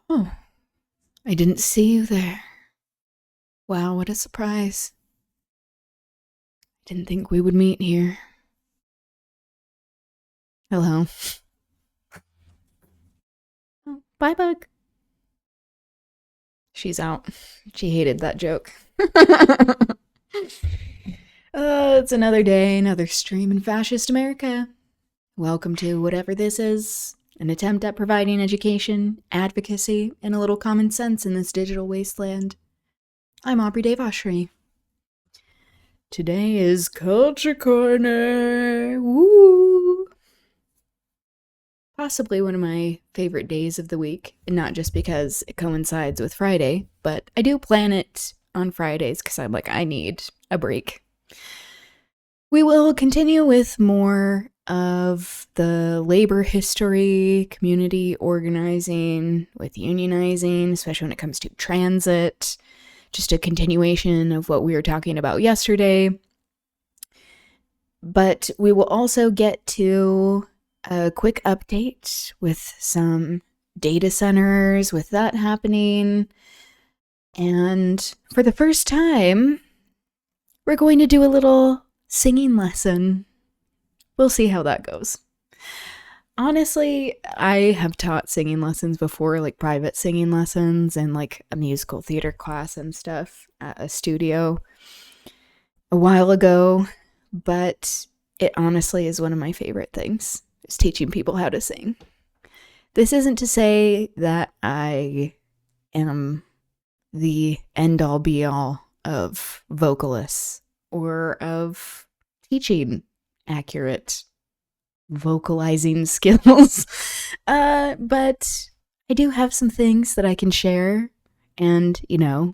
Oh, I didn't see you there. Wow, what a surprise. Didn't think we would meet here. Hello. Oh, bye, Bug. She's out. She hated that joke. It's another day, another stream in fascist America. Welcome to whatever this is, an attempt at providing education, advocacy, and a little common sense in this digital wasteland. I'm Aubri Devashrayee. Today is Culture Corner. Woo! Possibly one of my favorite days of the week, and not just because it coincides with Friday, but I do plan it on Fridays because I'm like, I need a break. We will continue with more of the labor history, community organizing, with unionizing, especially when it comes to transit. Just a continuation of what we were talking about yesterday. But we will also get to a quick update with some data centers, with that happening. And for the first time, we're going to do a little singing lesson. We'll see how that goes. Honestly, I have taught singing lessons before, like private singing lessons and like a musical theater class and stuff at a studio a while ago, but it honestly is one of my favorite things, is teaching people how to sing. This isn't to say that I am the end-all be-all of vocalists or of teaching accurate vocalizing skills, but I do have some things that I can share. And,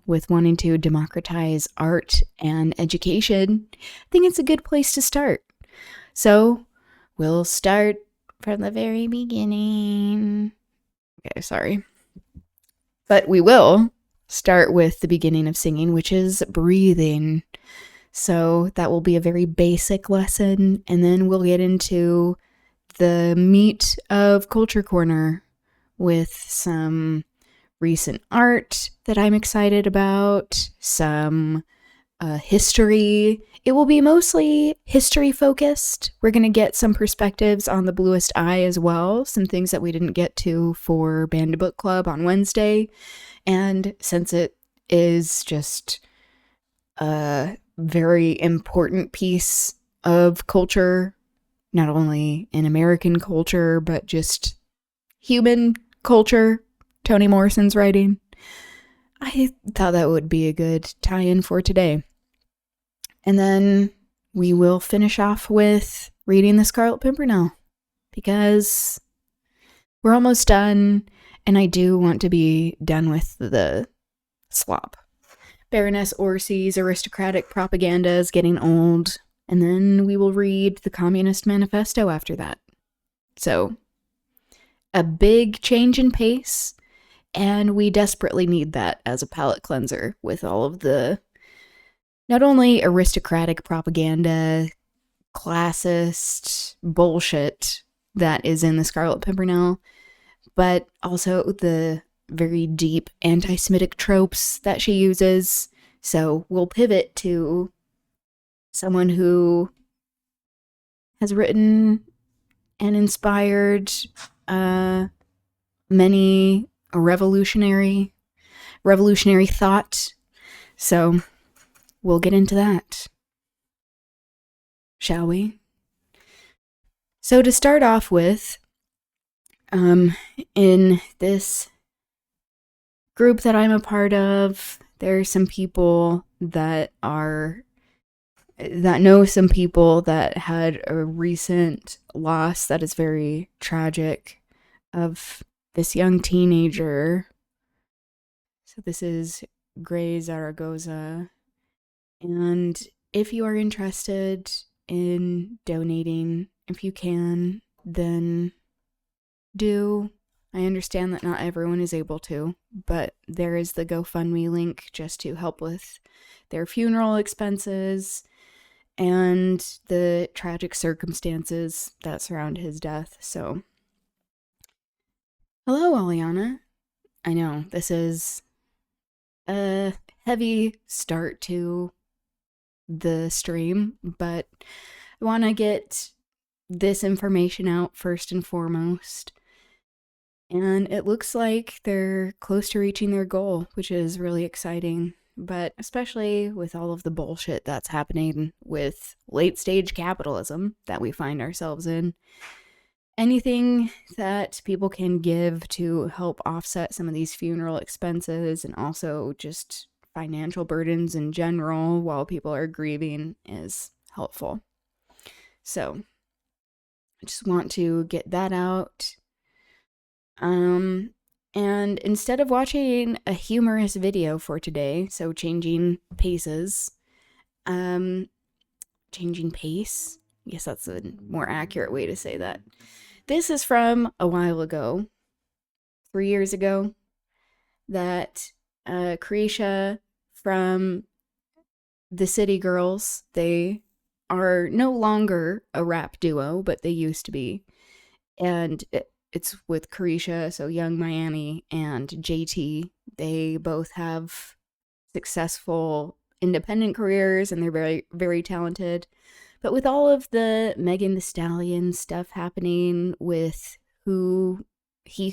with wanting to democratize art and education, I think it's a good place to start. So we'll start from the very beginning. Okay, sorry. But we will start with the beginning of singing, which is breathing. So that will be a very basic lesson, and then we'll get into the meat of Culture Corner with some recent art that I'm excited about, some history. It will be mostly history focused. We're going to get some perspectives on the Bluest Eye as well, some things that we didn't get to for Band Book Club on Wednesday. And since it is just a very important piece of culture, not only in American culture, but just human culture, Toni Morrison's writing, I thought that would be a good tie-in for today. And then we will finish off with reading The Scarlet Pimpernel, because we're almost done, and I do want to be done with the slop. Baroness Orsi's aristocratic propaganda is getting old, and then we will read the Communist Manifesto after that. So, a big change in pace, and we desperately need that as a palate cleanser with all of the not only aristocratic propaganda, classist bullshit that is in the Scarlet Pimpernel, but also the very deep anti-Semitic tropes that she uses. So we'll pivot to someone who has written and inspired many revolutionary thought. So we'll get into that, shall we? So to start off with, in this group that I'm a part of, there are some people that know some people that had a recent loss that is very tragic of this young teenager. So this is Gray Zaragoza. And if you are interested in donating, if you can, then do. I understand that not everyone is able to, but there is the GoFundMe link just to help with their funeral expenses and the tragic circumstances that surround his death. So, hello, Aliana. I know this is a heavy start to the stream, but I want to get this information out first and foremost. And it looks like they're close to reaching their goal, which is really exciting. But especially with all of the bullshit that's happening with late stage capitalism that we find ourselves in, anything that people can give to help offset some of these funeral expenses and also just financial burdens in general while people are grieving is helpful. So I just want to get that out. And instead of watching a humorous video for today, so changing paces, changing pace, I guess that's a more accurate way to say that. This is from a while ago, 3 years ago, that Caresha from the City Girls, they are no longer a rap duo, but they used to be. And it's with Caresha, so Young Miami, and JT. They both have successful independent careers and they're very, very talented. But with all of the Megan Thee Stallion stuff happening with Who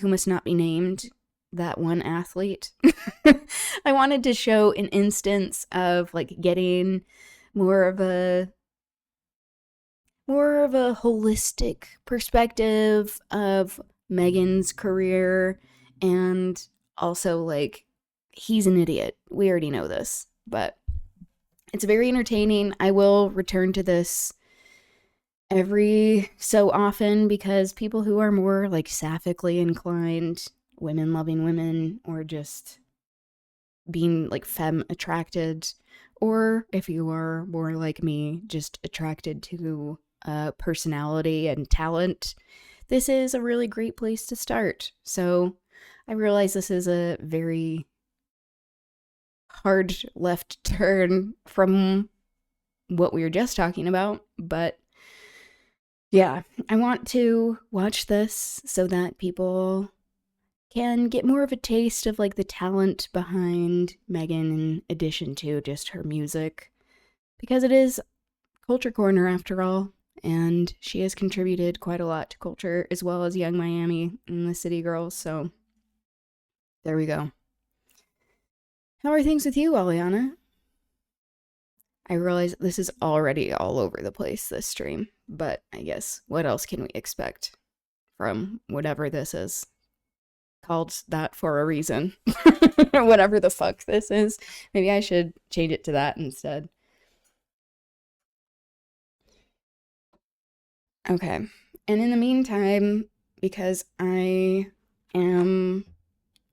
Must Not Be Named, that one athlete, I wanted to show an instance of like getting more of a holistic perspective of Megan's career, and also like he's an idiot. We already know this, but it's very entertaining. I will return to this every so often because people who are more like sapphically inclined, women loving women, or just being like femme attracted, or if you are more like me, just attracted to personality and talent, this is a really great place to start. So I realize this is a very hard left turn from what we were just talking about, but yeah, I want to watch this so that people can get more of a taste of like the talent behind Megan in addition to just her music, because it is Culture Corner after all, and she has contributed quite a lot to culture as well as Young Miami and the City Girls, so there we go. How are things with you, Aliana? I realize this is already all over the place, this stream, but I guess what else can we expect from whatever this is? Called that for a reason. Whatever the fuck this is. Maybe I should change it to that instead. Okay. And in the meantime, because I am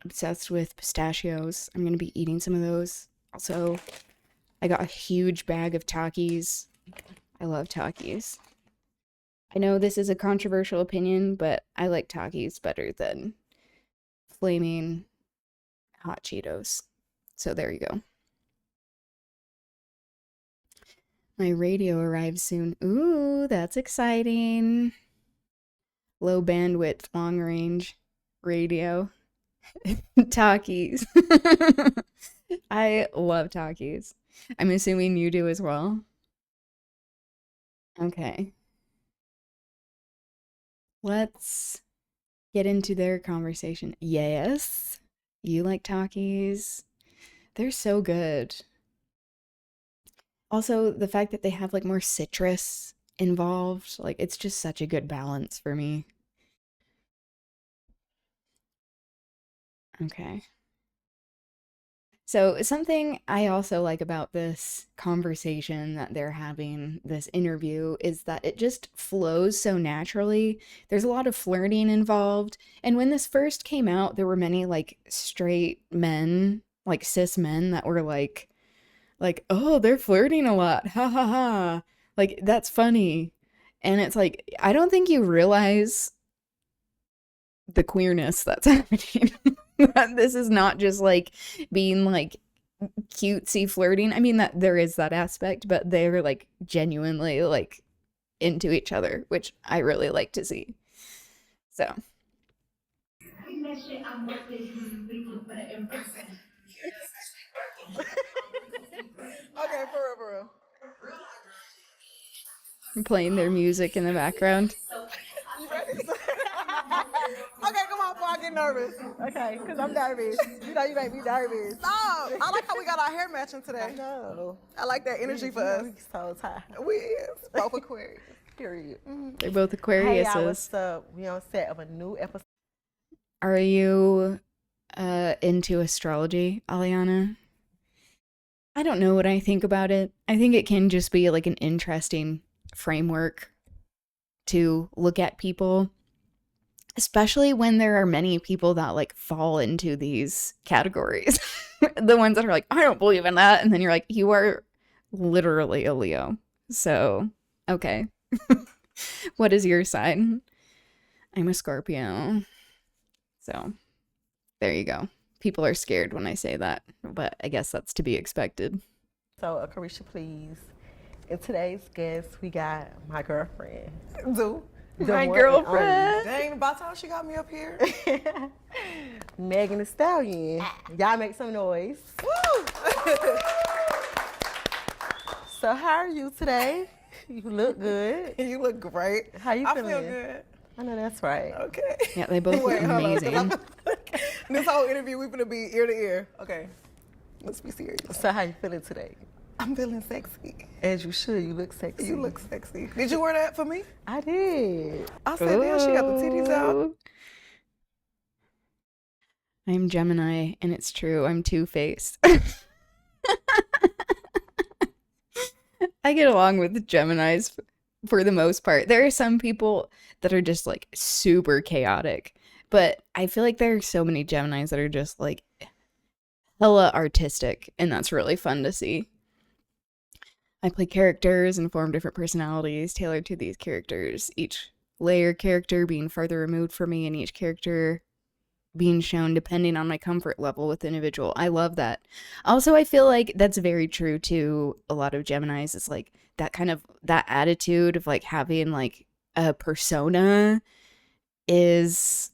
obsessed with pistachios, I'm going to be eating some of those. Also, I got a huge bag of Takis. I love Takis. I know this is a controversial opinion, but I like Takis better than flaming hot Cheetos. So there you go. My radio arrives soon. Ooh, that's exciting. Low bandwidth, long range radio. Takis. I love Takis. I'm assuming you do as well. Okay. Let's get into their conversation. Yes, you like Takis. They're so good. Also, the fact that they have like more citrus involved, like it's just such a good balance for me. Okay. So, something I also like about this conversation that they're having, this interview, is that it just flows so naturally. There's a lot of flirting involved. And when this first came out, there were many like straight men, like cis men that were oh, they're flirting a lot. Ha ha ha. Like, that's funny. And it's like, I don't think you realize the queerness that's happening. This is not just like being like cutesy flirting. I mean, that there is that aspect, but they're like genuinely like into each other, which I really like to see. So Okay, for real, for real. I'm playing their music in the background. You ready? Okay, come on, before I get nervous. Okay, because I'm nervous. You know you make me nervous. Stop! I like how we got our hair matching today. I know. I like that energy for us. We so tired. We is. Both Aquarius. Period. They're both Hey, Aquariuses. y'all, what's up? We on set of a new episode. Are you into astrology, Aliana? I don't know what I think about it. I think it can just be like an interesting framework to look at people, especially when there are many people that like fall into these categories. The ones that are like, I don't believe in that. And then you're like, you are literally a Leo. So, okay. What is your sign? I'm a Scorpio. So, there you go. People are scared when I say that, but I guess that's to be expected. So, Caresha Please. And today's guest, we got my girlfriend. My girlfriend. Dang, about time she got me up here. Megan Thee Stallion. Y'all make some noise. Woo! So how are you today? You look good. You look great. How you feeling? I feel good. I know that's right. Okay. Yeah, they both look amazing. This whole interview, we're gonna be ear to ear. Okay. Let's be serious. So how you feeling today? I'm feeling sexy. As you should. You look sexy. You look sexy. Did you wear that for me? I did. I said, damn, she got the titties out. I'm Gemini, and it's true. I'm two-faced. I get along with Geminis for the most part. There are some people that are just like super chaotic, but I feel like there are so many Geminis that are just like hella artistic, and that's really fun to see. I play characters and form different personalities tailored to these characters, each layer character being farther removed from me and each character being shown depending on my comfort level with the individual. I love that. Also, I feel like that's very true to a lot of Geminis. It's like that kind of, that attitude of like having like a persona is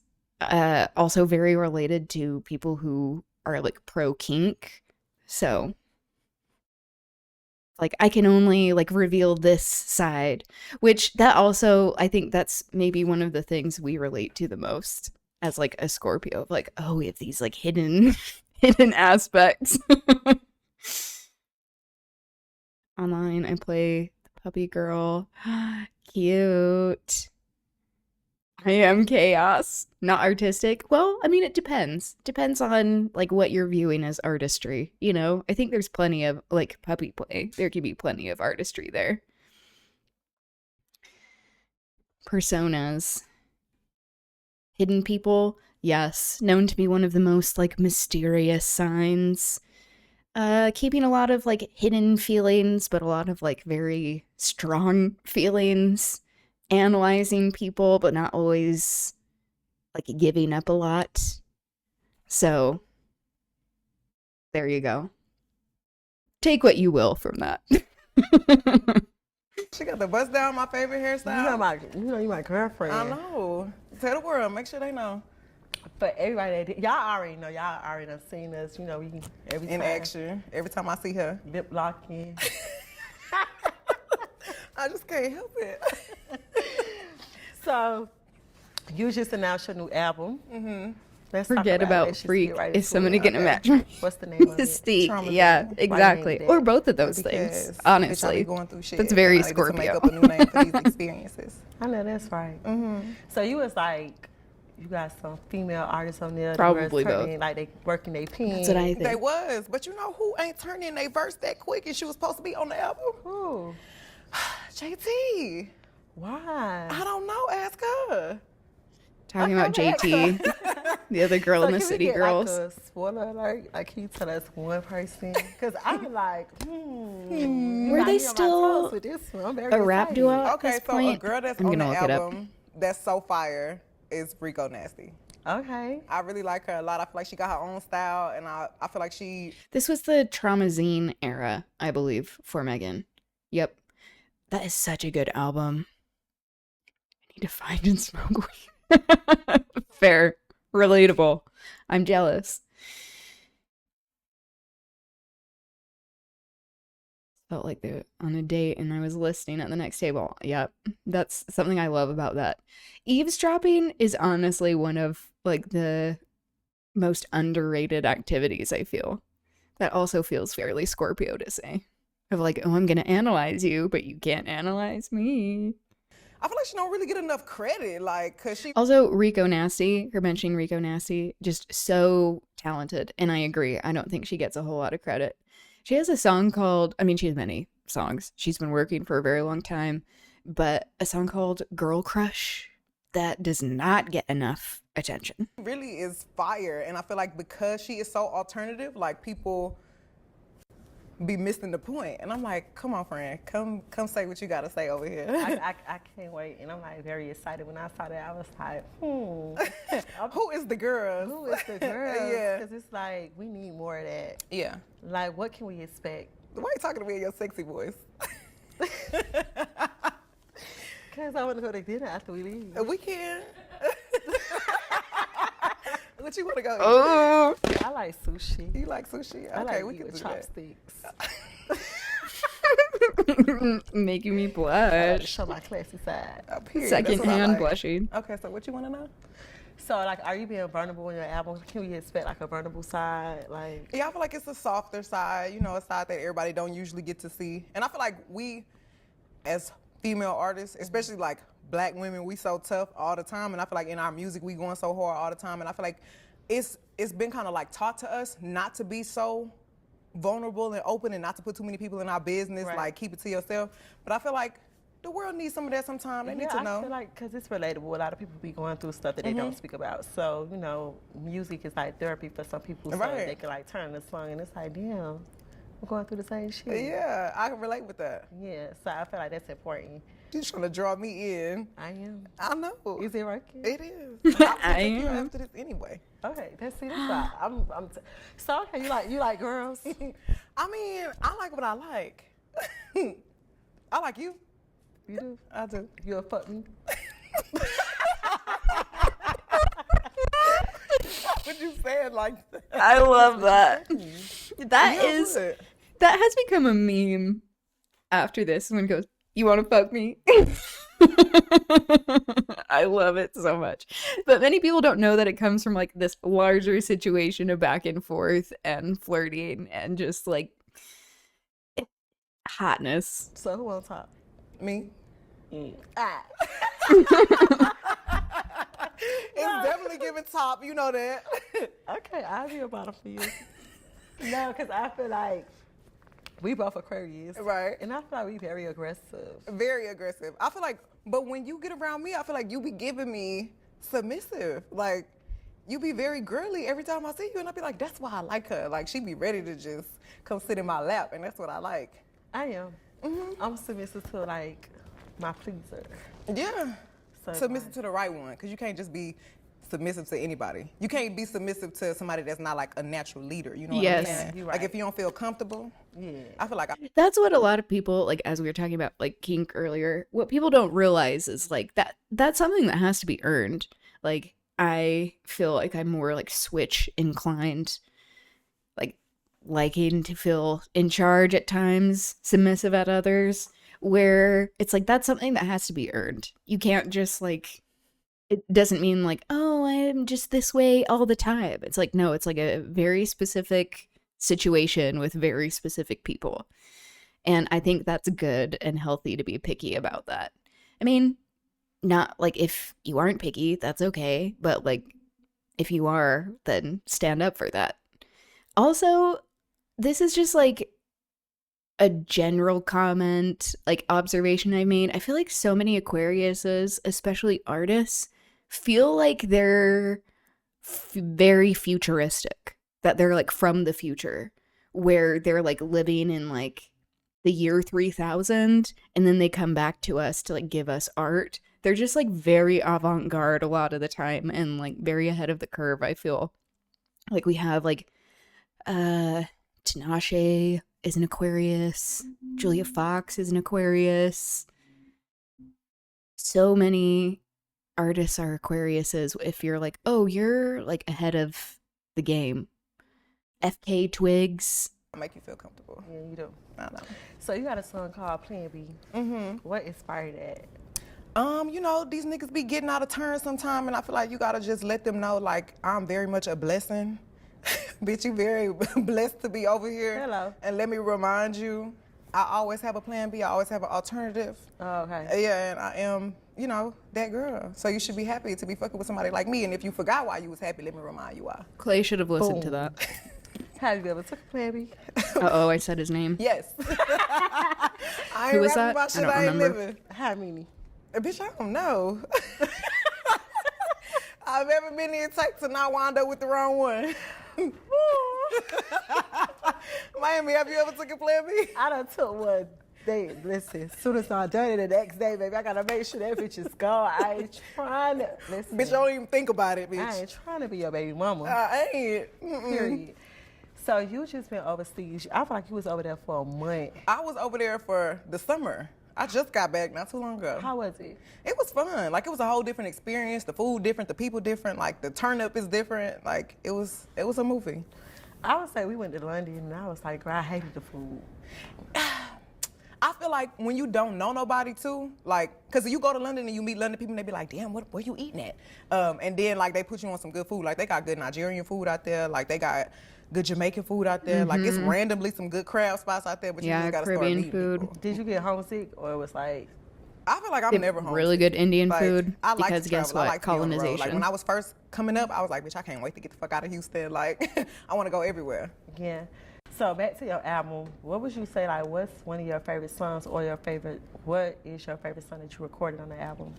also very related to people who are like pro kink. So like I can only like reveal this side, which that also, I think that's maybe one of the things we relate to the most as like a Scorpio, of like, oh, we have these like hidden aspects. Online, I play the puppy girl. Cute. I am chaos, not artistic. Well, I mean, it depends. Depends on like what you're viewing as artistry, you know? I think there's plenty of like puppy play. There can be plenty of artistry there. Personas. Hidden people, yes. Known to be one of the most like mysterious signs. Keeping a lot of like hidden feelings, but a lot of like very strong feelings. Analyzing people, but not always like giving up a lot. So there you go. Take what you will from that. She got the bust down, my favorite hairstyle. You my girlfriend. I know. Tell the world, make sure they know. But everybody that y'all already know, y'all already done seen us, you know, we every time. In action. Every time I see her. Lip locking. I just can't help it. So, you just announced your new album. Mm-hmm. Let's forget about Freak. Is somebody gonna match me? What's the name of it? Steak. Yeah, exactly. Or both of those things. Honestly, going through shit. That's very Scorpio. Make up a new name for these experiences. I know that's right. Mm-hmm. So you was like, you got some female artists on there. Probably both. Like they working their pen. That's what I think. They was, but you know who ain't turning their verse that quick, and she was supposed to be on the album. Who? JT. Why? I don't know. Ask her. Talking about JT, the other girl in the City Girls. Like a spoiler alert? Like, can you tell us one person? Because I'm like, were they still a rap duo at this point? A girl that's on the album that's so fire is Rico Nasty. Okay. I really like her a lot. I feel like she got her own style, and I feel like she... This was the Traumazine era, I believe, for Megan. Yep. That is such a good album. I need to find and smoke weed. Fair. Relatable. I'm jealous. Felt like they were on a date and I was listening at the next table. Yep. That's something I love about that. Eavesdropping is honestly one of like the most underrated activities, I feel. That also feels fairly Scorpio to say. Of like, oh, I'm gonna analyze you, but you can't analyze me. I feel like she don't really get enough credit, like, cause she Also, Rico Nasty, her mentioning Rico Nasty, just so talented. And I agree. I don't think she gets a whole lot of credit. She has a song called, I mean, she has many songs. She's been working for a very long time, but a song called Girl Crush that does not get enough attention. really is fire, and I feel like because she is so alternative, like people be missing the point. And I'm like, come on, friend, come say what you gotta say over here. I can't wait, and I'm like very excited. When I saw that, I was like, Who is the girl? who is the girl? Yeah. Because it's like we need more of that. Yeah. Like, what can we expect? Why are you talking to me in your sexy voice? Because I want to go to dinner after we leave. We can. What you want to go eat? Oh, I like sushi. You like sushi? I Okay, like we to can eat do with chopsticks. making me I like to blush. show my classy side. Period. That's Second what I hand like. blushing. Okay, so what you want to know? So, like, are you being vulnerable in your album? Can we expect like a vulnerable side? Like, Yeah, I feel like it's a softer side, you know, a side that everybody don't usually get to see. And I feel like we, as female artists, especially like black women, we so tough all the time. And I feel like in our music, we going so hard all the time. And I feel like it's been kind of like taught to us not to be so vulnerable and open and not to put too many people in our business, Right. like keep it to yourself. But I feel like the world needs some of that sometime. They need to I know. feel like because it's relatable. A lot of people be going through stuff that they don't speak about. So, you know, music is like therapy for some people. So Right. they can like turn the song and it's like, damn, we're going through the same shit. Yeah, I can relate with that. Yeah, so I feel like that's important. You're trying to draw me in. I am. I know. Is it working? It is. I'll I take you am. after this anyway. Okay, that's why. So okay, you like girls? I mean, I like what I like. I like you. You do? I do. You'll fuck me? What you saying like that? I love that. That Yeah, is would. that has become a meme after this. Someone goes, "You want to fuck me?" I love it so much. But many people don't know that it comes from like this larger situation of back and forth and flirting and just like hotness. So who on top? Me. Ah. It's definitely giving top. You know that. Okay, I'll be a bottom for you. No, because I feel like we both Aquarius. Right. And I feel like we very aggressive. Very aggressive. I feel like, but when you get around me, I feel like you be giving me submissive. Like, you be very girly every time I see you, and I be like, that's why I like her. Like, she be ready to just come sit in my lap, and that's what I like. I am. I'm submissive to like my pleaser. Yeah. So Submissive to the right one, because you can't just be submissive to anybody. You can't be submissive to somebody that's not like a natural leader. You know what Yes. I'm saying? You're Like, right. if you don't feel comfortable, Yeah. I feel like That's what a lot of people, like as we were talking about like kink earlier, what people don't realize is like that's something that has to be earned. Like I feel like I'm more like switch inclined, like liking to feel in charge at times, submissive at others, where it's like that's something that has to be earned. You can't just like, it doesn't mean like, oh, I'm just this way all the time. It's like, no, it's like a very specific situation with very specific people. And I think that's good and healthy to be picky about that. I mean, not like if you aren't picky, that's okay. But like if you are, then stand up for that. Also, this is just like a general comment, like observation I made. I feel like so many Aquariuses, especially artists, feel like they're very futuristic, that they're like from the future, where they're like living in like the year 3000 and then they come back to us to like give us art. They're just like very avant-garde a lot of the time and like very ahead of the curve. I feel like we have like Tinashe is an Aquarius, Julia Fox is an Aquarius, so many artists are Aquariuses if you're like, oh, you're like ahead of the game. FK Twigs. Make you feel comfortable. Yeah, you do. I know. So you got a song called Plan B. What inspired that? You know, these niggas be getting out of turn sometime, and I feel like you gotta just let them know, like, I'm very much a blessing. Bitch, you very blessed to be over here. Hello. And let me remind you, I always have a plan B. I always have an alternative. Oh, okay. Yeah, and I am, you know, that girl. So you should be happy to be fucking with somebody like me. And if you forgot why you was happy, let me remind you why. Clay should have listened to that. Have you ever took a Plan B? Uh-oh, I said his name. Yes. I ain't Who was rapping that? about shit I don't I ain't remember. living. How many? Bitch, I don't know. I've ever been in tight to not wind up with the wrong one. Miami, have you ever took a Plan B? I done took one day. Listen, as soon as I'm done it the next day, baby, I gotta make sure that bitch is gone. I ain't trying to. Listen, Bitch, don't even think about it, bitch. I ain't trying to be your baby mama. I ain't. Period. So you just been overseas. I feel like you was over there for a month. I was over there for the summer. I just got back not too long ago. How was it? It was fun. Like, it was a whole different experience. The food different, the people different. Like, the turn up is different. Like, it was a movie. I would say we went to London and I was like, girl, I hated the food. I feel like when you don't know nobody too, like, cause you go to London and you meet London people and they be like, damn, where you eating at? And then like they put you on some good food. Like they got good Nigerian food out there. Like they got good Jamaican food out there. Like it's randomly some good crab spots out there, but you just gotta Caribbean start meeting food. people. Did you get homesick or it was like? I feel like I'm never home. Really good Indian Like, food. I like Because to guess travel. I what? like to be on the road. Colonization. Like when I was first coming up, I was like, bitch, I can't wait to get the fuck out of Houston. Like I want to go everywhere. Yeah. So back to your album, what would you say, like, what's one of your favorite songs or what is your favorite song that you recorded on the album?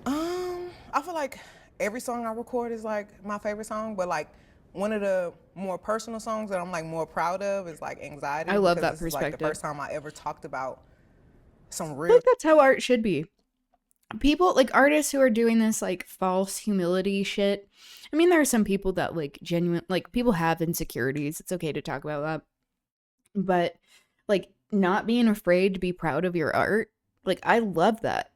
I feel like every song I record is like my favorite song, but like one of the more personal songs that I'm like more proud of is like Anxiety. I love because that this is like the perspective. first time I ever talked about some I real. think that's how art should be. People, like artists who are doing this like false humility shit. I mean, there are some people that like genuine, like people have insecurities. It's okay to talk about that. But like not being afraid to be proud of your art. Like I love that.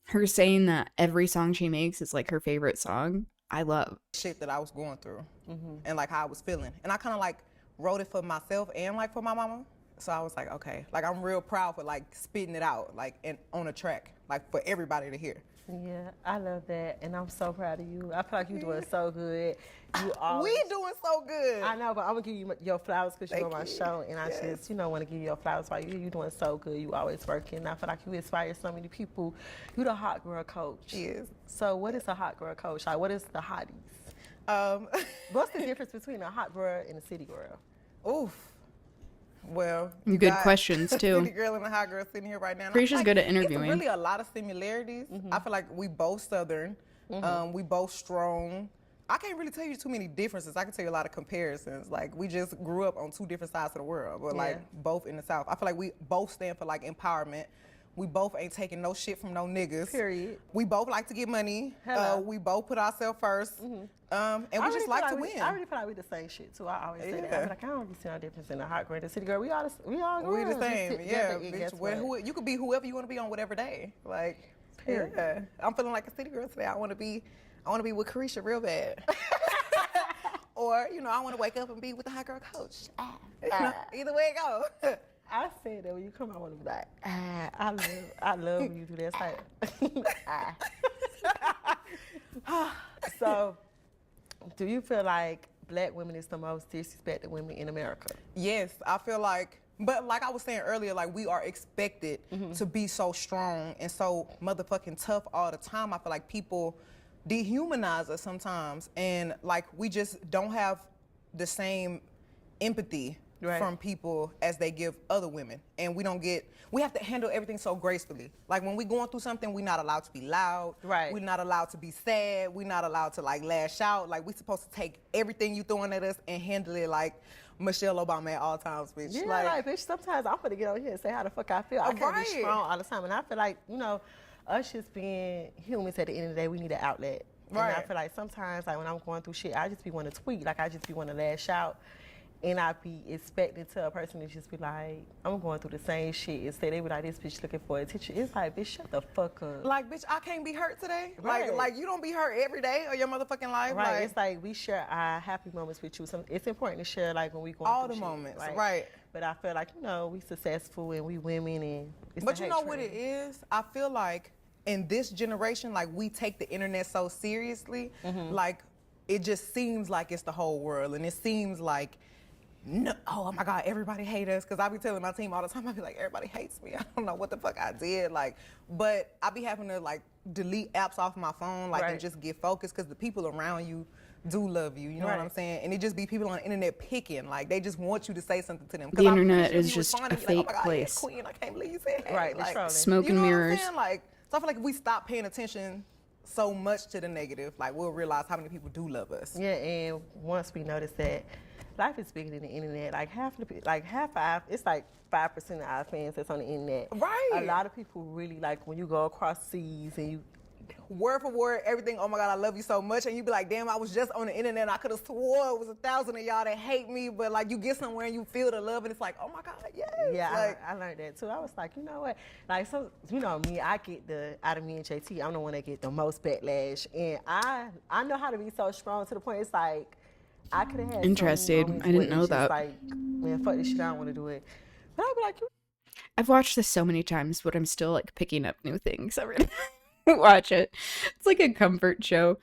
Her saying that every song she makes is like her favorite song. I love. Shit that I was going through and like how I was feeling. And I kind of like wrote it for myself and like for my mama. So I was like, okay, like I'm real proud for like spitting it out, like and on a track, like for everybody to hear. Yeah, I love that, and I'm so proud of you. I feel like you're doing so good. You always, We doing so good. I know, but I'm gonna give you your flowers because you're on my Thank you. show, and I just, want to give you your flowers while you're doing so good. You always working. I feel like you inspire so many people. You the hot girl coach. Yes. So what is a hot girl coach? Like, what is the hotties? What's the difference between a hot girl and a city girl? Oof. Well, you Good got questions, a too. city girl and a hot girl sitting here right now. And I Caresha's feel like good at interviewing. It's really a lot of similarities. I feel like we both Southern. We both strong. I can't really tell you too many differences. I can tell you a lot of comparisons. Like we just grew up on two different sides of the world, but like both in the South. I feel like we both stand for like empowerment. We both ain't taking no shit from no niggas. Period. We both like to get money. Hello. We both put ourselves first. And we just like to win. I really feel like we the same shit too. I always say that. Yeah. I'm like, I don't really see no difference in the hot girl and the city girl. We all We girls. the same, Just sit yeah, together and bitch. guess what? You could be whoever you want to be on whatever day. Like, Period. yeah. I'm feeling like a city girl today. I want to be with Caresha real bad. Or, I want to wake up and be with the hot girl coach. Either way it go. I said that when you come out, I want to be like, I love when you do that. It's like, So, do you feel like black women is the most disrespected women in America? Yes, I feel like, but like I was saying earlier, like we are expected to be so strong and so motherfucking tough all the time. I feel like people dehumanize us sometimes, and like we just don't have the same empathy from people as they give other women, and we have to handle everything so gracefully. Like when we going through something, we're not allowed to be loud. Right. We're not allowed to be sad. We're not allowed to like lash out. Like we're supposed to take everything you throwing at us and handle it like Michelle Obama at all times, bitch. Yeah, like bitch, sometimes I'm gonna get on here and say how the fuck I feel. I can't be strong all the time. And I feel like, us just being humans at the end of the day, we need an outlet. Right. And I feel like sometimes, like when I'm going through shit, I just be want to tweet. Like I just be want to lash out. and I be expecting to a person to just be like, I'm going through the same shit. Instead, they be like, this bitch looking for attention. It's like, bitch, shut the fuck up. Like, bitch, I can't be hurt today. Right. Like you don't be hurt every day of your motherfucking life. Right. Like, It's like we share our happy moments with you. It's important to share like when we go all through the shit, moments, right? But I feel like, you know, we successful and we women and it's But you know what it is? I feel like in this generation, like we take the internet so seriously, like it just seems like it's the whole world, and it seems like, no, oh my God, everybody hate us. Cause I be telling my team all the time, I be like, everybody hates me. I don't know what the fuck I did. Like, but I be having to like delete apps off my phone, like and just get focused, cause the people around you do love you, you know what I'm saying? And it just be people on the internet picking, like they just want you to say something to them. The internet is just a fake place. Queen, I can't believe you said that. Right, like, smoke and mirrors. Like, so I feel like if we stop paying attention so much to the negative, like we'll realize how many people do love us. Yeah, and once we notice that life is bigger than the internet, it's like 5% of our fans that's on the internet. Right. A lot of people really like when you go across seas and you word for word, everything, oh my God, I love you so much. And you be like, damn, I was just on the internet and I could have swore it was 1,000 of y'all that hate me, but like you get somewhere and you feel the love and it's like, oh my God, yes. Yeah, like, I learned that too. I was like, you know what? Like, so, you know me, I get out of me and JT, I'm the one that get the most backlash. And I know how to be so strong to the point it's like, I could have had interesting. I didn't know that. Like, man, fuck this shit, I don't want to do it. But I'd be like, I've watched this so many times, but I'm still like picking up new things every time I watch it. It's like a comfort show.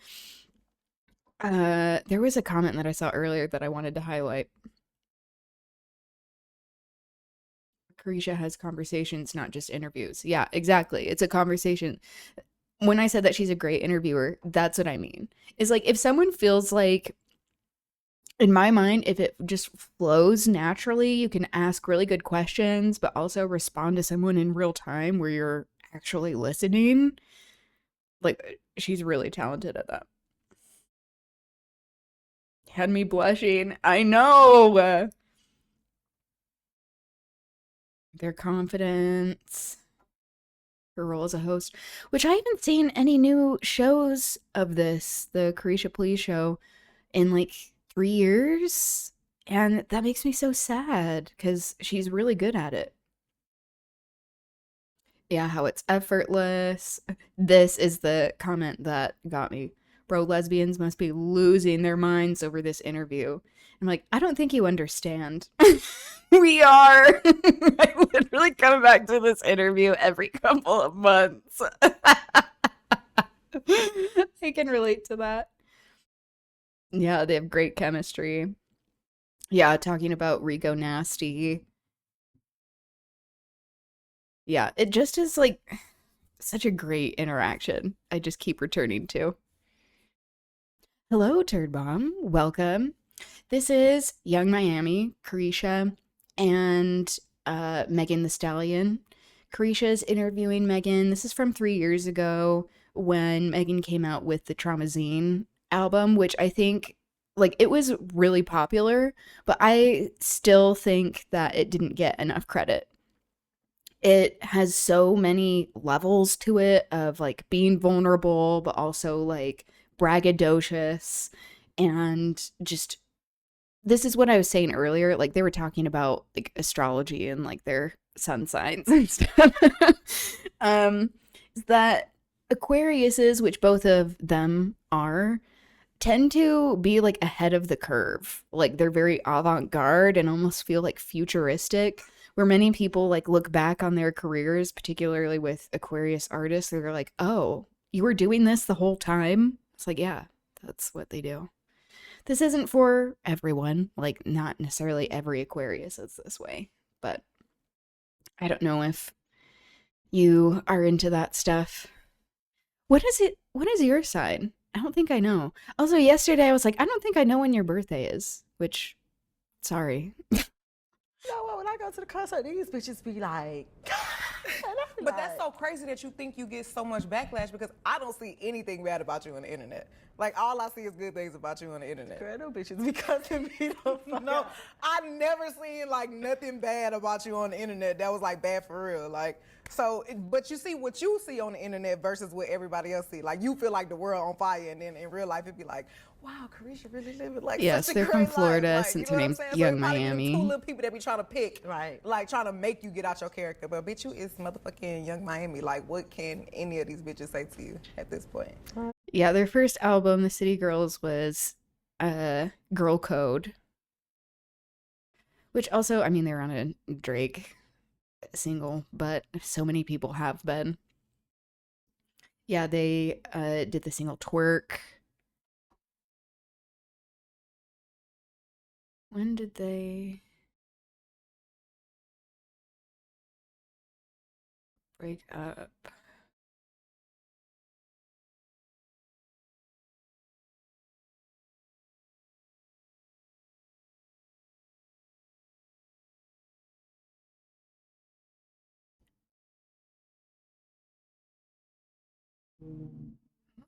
There was a comment that I saw earlier that I wanted to highlight. Caresha has conversations, not just interviews. Yeah, exactly. It's a conversation. When I said that she's a great interviewer, that's what I mean. It's like if someone feels like, in my mind, if it just flows naturally, you can ask really good questions, but also respond to someone in real time where you're actually listening. Like, she's really talented at that. Had me blushing. I know. Their confidence. Her role as a host, which I haven't seen any new shows of this, the Caresha Please show, in like 3 years. And that makes me so sad because she's really good at it. Yeah, how it's effortless. This is the comment that got me. Bro, lesbians must be losing their minds over this interview. I'm like, I don't think you understand. We are. I literally come back to this interview every couple of months. I can relate to that. Yeah, they have great chemistry. Yeah, talking about Rico Nasty. Yeah, it just is like such a great interaction. I just keep returning to. Hello, Turd Bomb. Welcome. This is Young Miami, Caresha, and Megan Thee Stallion. Caresha's interviewing Megan. This is from 3 years ago when Megan came out with the Traumazine album, which I think, like, it was really popular, but I still think that it didn't get enough credit. It has so many levels to it of, like, being vulnerable, but also, like, braggadocious, and just, this is what I was saying earlier, like, they were talking about, like, astrology and, like, their sun signs and stuff. Is that Aquariuses, which both of them are, tend to be, like, ahead of the curve. Like, they're very avant-garde and almost feel, like, futuristic, where many people, like, look back on their careers, particularly with Aquarius artists, they're like, oh, you were doing this the whole time? It's like, yeah, that's what they do. This isn't for everyone. Like, not necessarily every Aquarius is this way, but I don't know if you are into that stuff. What is your sign? I don't think I know. Also, yesterday I was like, I don't think I know when your birthday is, which, sorry. You know what, when I go to the concert, these bitches be like, but that's so crazy that you think you get so much backlash, because I don't see anything bad about you on the internet. Like, all I see is good things about you on the internet. Girl, them bitches be cussing me the fuck No, out. I never seen like nothing bad about you on the internet that was like bad for real. Like, so, but you see what you see on the internet versus what everybody else see. Like, you feel like the world on fire, and then in real life it'd be like, wow, Caresha really living like Yes, such a they're great from Florida, life. Like, since you know her what I'm name's saying? Young So it probably be Miami. two little people that be trying to pick, Right. Like trying to make you get out your character. But bitch, you is motherfucking Young Miami. Like, what can any of these bitches say to you at this point? Yeah, their first album, The City Girls, was Girl Code. Which also, I mean, they're on a Drake single, but so many people have been. Yeah, they did the single Twerk. When did they break up?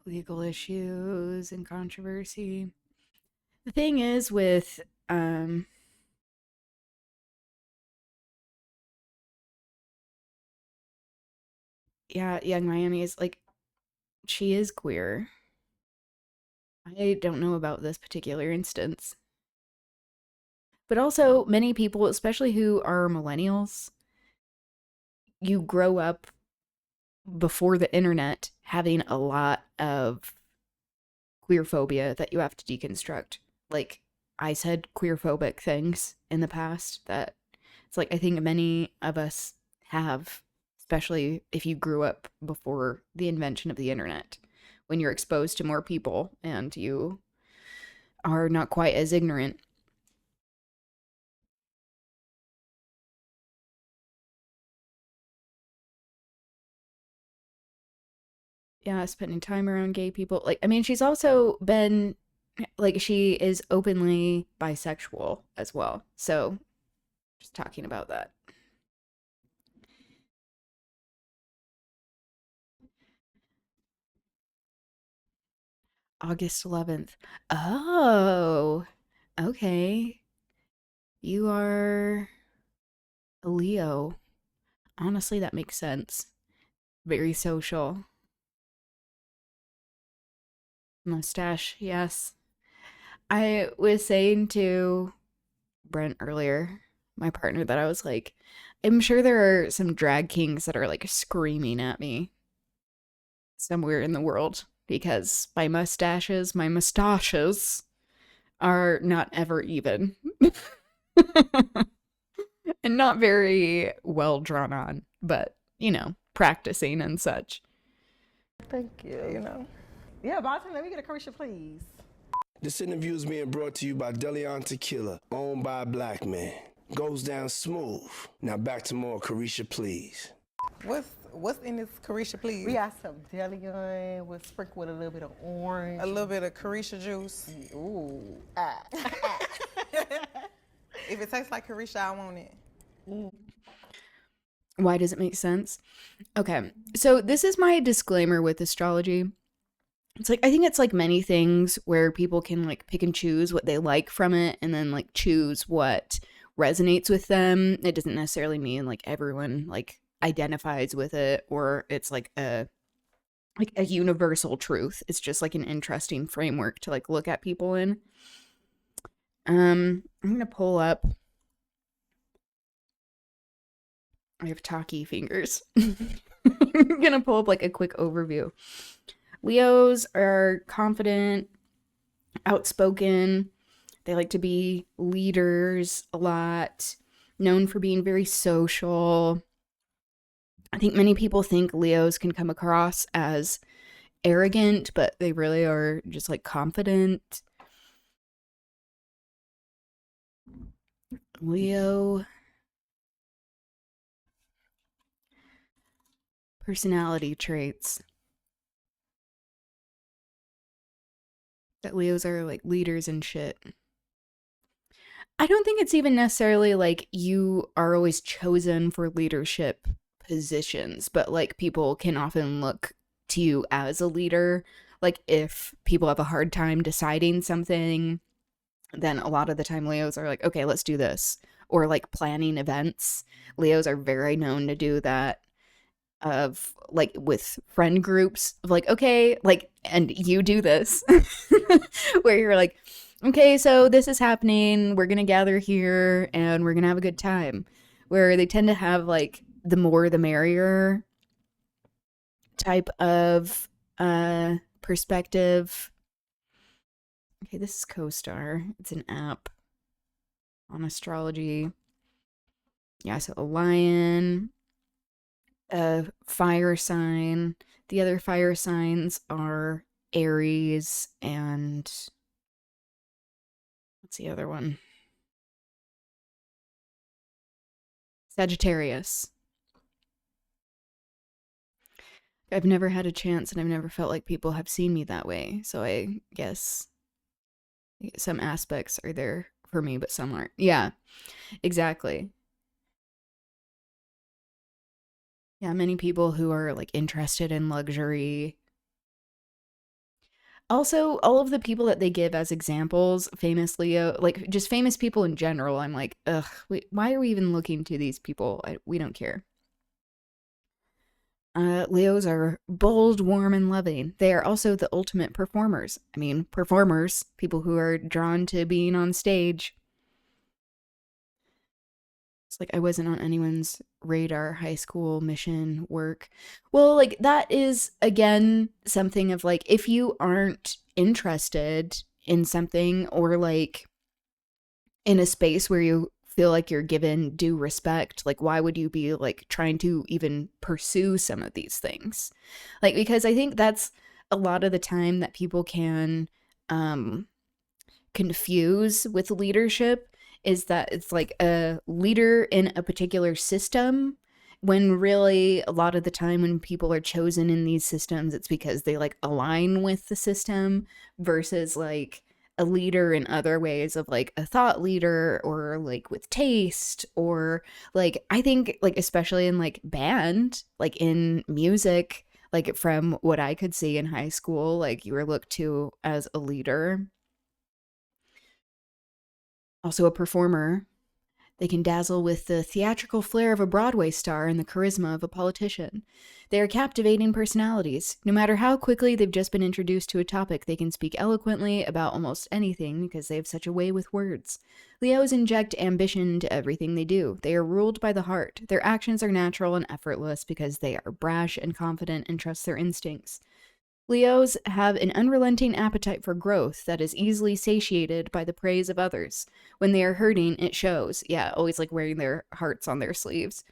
Legal issues and controversy. The thing is with yeah, Young Miami is like, she is queer. I don't know about this particular instance. But also, many people, especially who are millennials, you grow up before the internet having a lot of queer phobia that you have to deconstruct. Like, I said queerphobic things in the past that it's like I think many of us have, especially if you grew up before the invention of the internet, when you're exposed to more people and you are not quite as ignorant. Yeah, spending time around gay people. Like, I mean, she's also been, like, she is openly bisexual as well. So, just talking about that. August 11th. Oh, okay. You are a Leo. Honestly, that makes sense. Very social. Mustache, yes. I was saying to Brent earlier, my partner, that I was like, I'm sure there are some drag kings that are like screaming at me somewhere in the world because my mustaches are not ever even. And not very well drawn on, but you know, practicing and such. Thank you. You know. Yeah, Barton, let me get a Caresha, please. This interview is being brought to you by Deleon Tequila, owned by a black man. Goes down smooth. Now back to more Caresha Please. What's in this Caresha, please? We got some Deleon with sprinkle with a little bit of orange. A little bit of Caresha juice. Ooh. If it tastes like Caresha, I want it. Why does it make sense? Okay, so this is my disclaimer with astrology. It's like, I think it's like many things where people can like pick and choose what they like from it and then like choose what resonates with them. It doesn't necessarily mean like everyone like identifies with it or it's like a universal truth. It's just like an interesting framework to like look at people in. I'm gonna pull up. I have talkie fingers. I'm gonna pull up like a quick overview. Leos are confident, outspoken. They like to be leaders a lot, known for being very social. I think many people think Leos can come across as arrogant, but they really are just like confident. Leo personality traits. That Leos are like leaders and shit. I don't think it's even necessarily like you are always chosen for leadership positions, but like people can often look to you as a leader. Like if people have a hard time deciding something, then a lot of the time Leos are like, okay, let's do this. Or like planning events. Leos are very known to do that, of like with friend groups of like, okay, like, and you do this where you're like, okay, so this is happening, we're gonna gather here and we're gonna have a good time, where they tend to have like the more the merrier type of perspective. Okay, this is CoStar. It's an app on astrology. Yeah, so a lion, a fire sign. The other fire signs are Aries and what's the other one? Sagittarius. I've never had a chance and I've never felt like people have seen me that way. So I guess some aspects are there for me, but some aren't. Yeah, exactly. Yeah, many people who are like interested in luxury. Also, all of the people that they give as examples, famous Leo, like just famous people in general, I'm like, ugh, wait, why are we even looking to these people? We don't care. Leos are bold, warm, and loving. They are also the ultimate performers. I mean, performers, people who are drawn to being on stage. It's like I wasn't on anyone's radar, high school, mission, work. Well, like that is, again, something of like, if you aren't interested in something or like in a space where you feel like you're given due respect, like why would you be like trying to even pursue some of these things? Like, because I think that's a lot of the time that people can confuse with leadership, is that it's like a leader in a particular system, when really a lot of the time when people are chosen in these systems, it's because they like align with the system, versus like a leader in other ways of like a thought leader or like with taste, or like I think like especially in like band, like in music, like from what I could see in high school, like you were looked to as a leader, also a performer. They can dazzle with the theatrical flair of a Broadway star and the charisma of a politician. They are captivating personalities. No matter how quickly they've just been introduced to a topic, they can speak eloquently about almost anything because they have such a way with words. Leos inject ambition into everything they do. They are ruled by the heart. Their actions are natural and effortless because they are brash and confident and trust their instincts. Leos have an unrelenting appetite for growth that is easily satiated by the praise of others. When they are hurting, it shows. Yeah, always like wearing their hearts on their sleeves.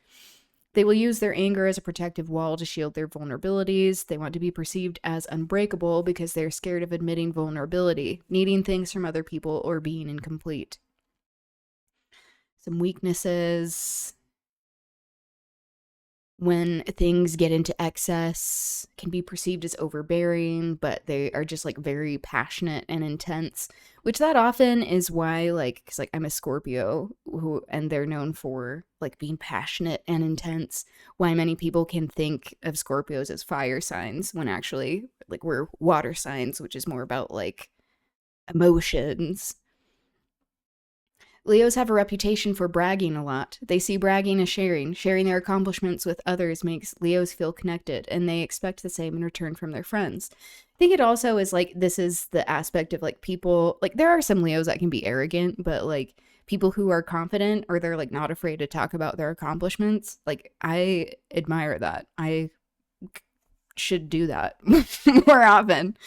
They will use their anger as a protective wall to shield their vulnerabilities. They want to be perceived as unbreakable because they're scared of admitting vulnerability, needing things from other people, or being incomplete. Some weaknesses: when things get into excess, can be perceived as overbearing, but they are just like very passionate and intense, which that often is why, like, because like I'm a Scorpio who, and they're known for like being passionate and intense, why many people can think of Scorpios as fire signs when actually like we're water signs, which is more about like emotions. Leos have a reputation for bragging a lot. They see bragging as sharing. Sharing their accomplishments with others makes Leos feel connected, and they expect the same in return from their friends. I think it also is like, this is the aspect of like people, like there are some Leos that can be arrogant, but like people who are confident or they're like not afraid to talk about their accomplishments, like I admire that. I should do that more often.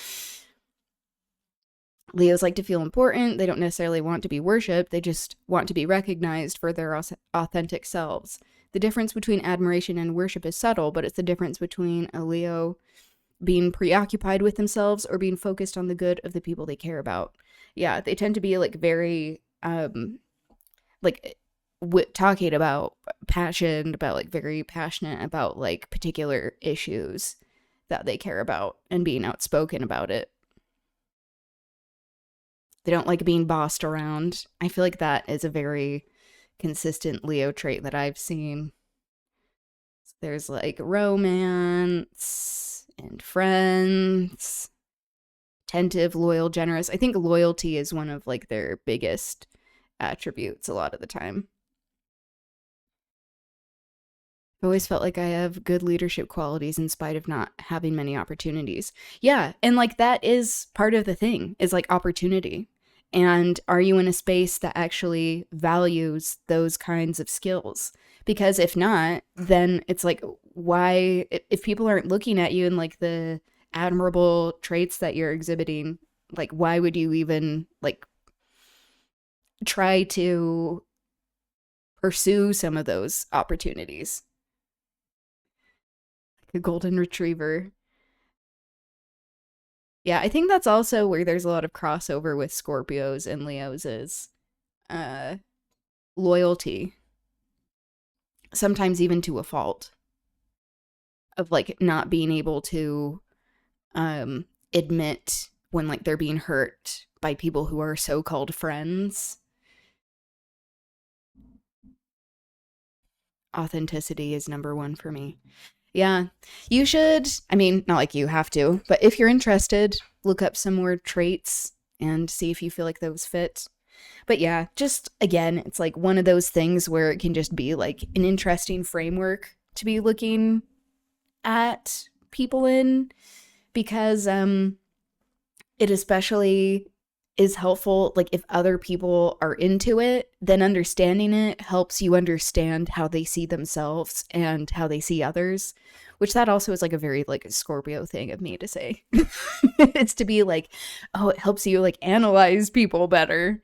Leos like to feel important. They don't necessarily want to be worshipped. They just want to be recognized for their authentic selves. The difference between admiration and worship is subtle, but it's the difference between a Leo being preoccupied with themselves or being focused on the good of the people they care about. Yeah, they tend to be like very, like talking about passion, about like very passionate about like particular issues that they care about and being outspoken about it. They don't like being bossed around. I feel like that is a very consistent Leo trait that I've seen. There's like romance and friends attentive, loyal, generous. I think loyalty is one of like their biggest attributes a lot of the time. I've always felt like I have good leadership qualities in spite of not having many opportunities. Yeah, and like that is part of the thing, is like opportunity. And are you in a space that actually values those kinds of skills? Because if not, then it's like, why, if people aren't looking at you in like the admirable traits that you're exhibiting, like why would you even like try to pursue some of those opportunities? A golden retriever. Yeah, I think that's also where there's a lot of crossover with Scorpios and Leos is uh loyalty. Sometimes even to a fault of like not being able to admit when like they're being hurt by people who are so-called friends. Authenticity is number one for me. Yeah, you should, I mean, not like you have to, but if you're interested, look up some more traits and see if you feel like those fit. But yeah, just again, it's like one of those things where it can just be like an interesting framework to be looking at people in, because it especially is helpful like if other people are into it, then understanding it helps you understand how they see themselves and how they see others, which that also is like a very like Scorpio thing of me to say. It's to be like, oh, it helps you like analyze people better.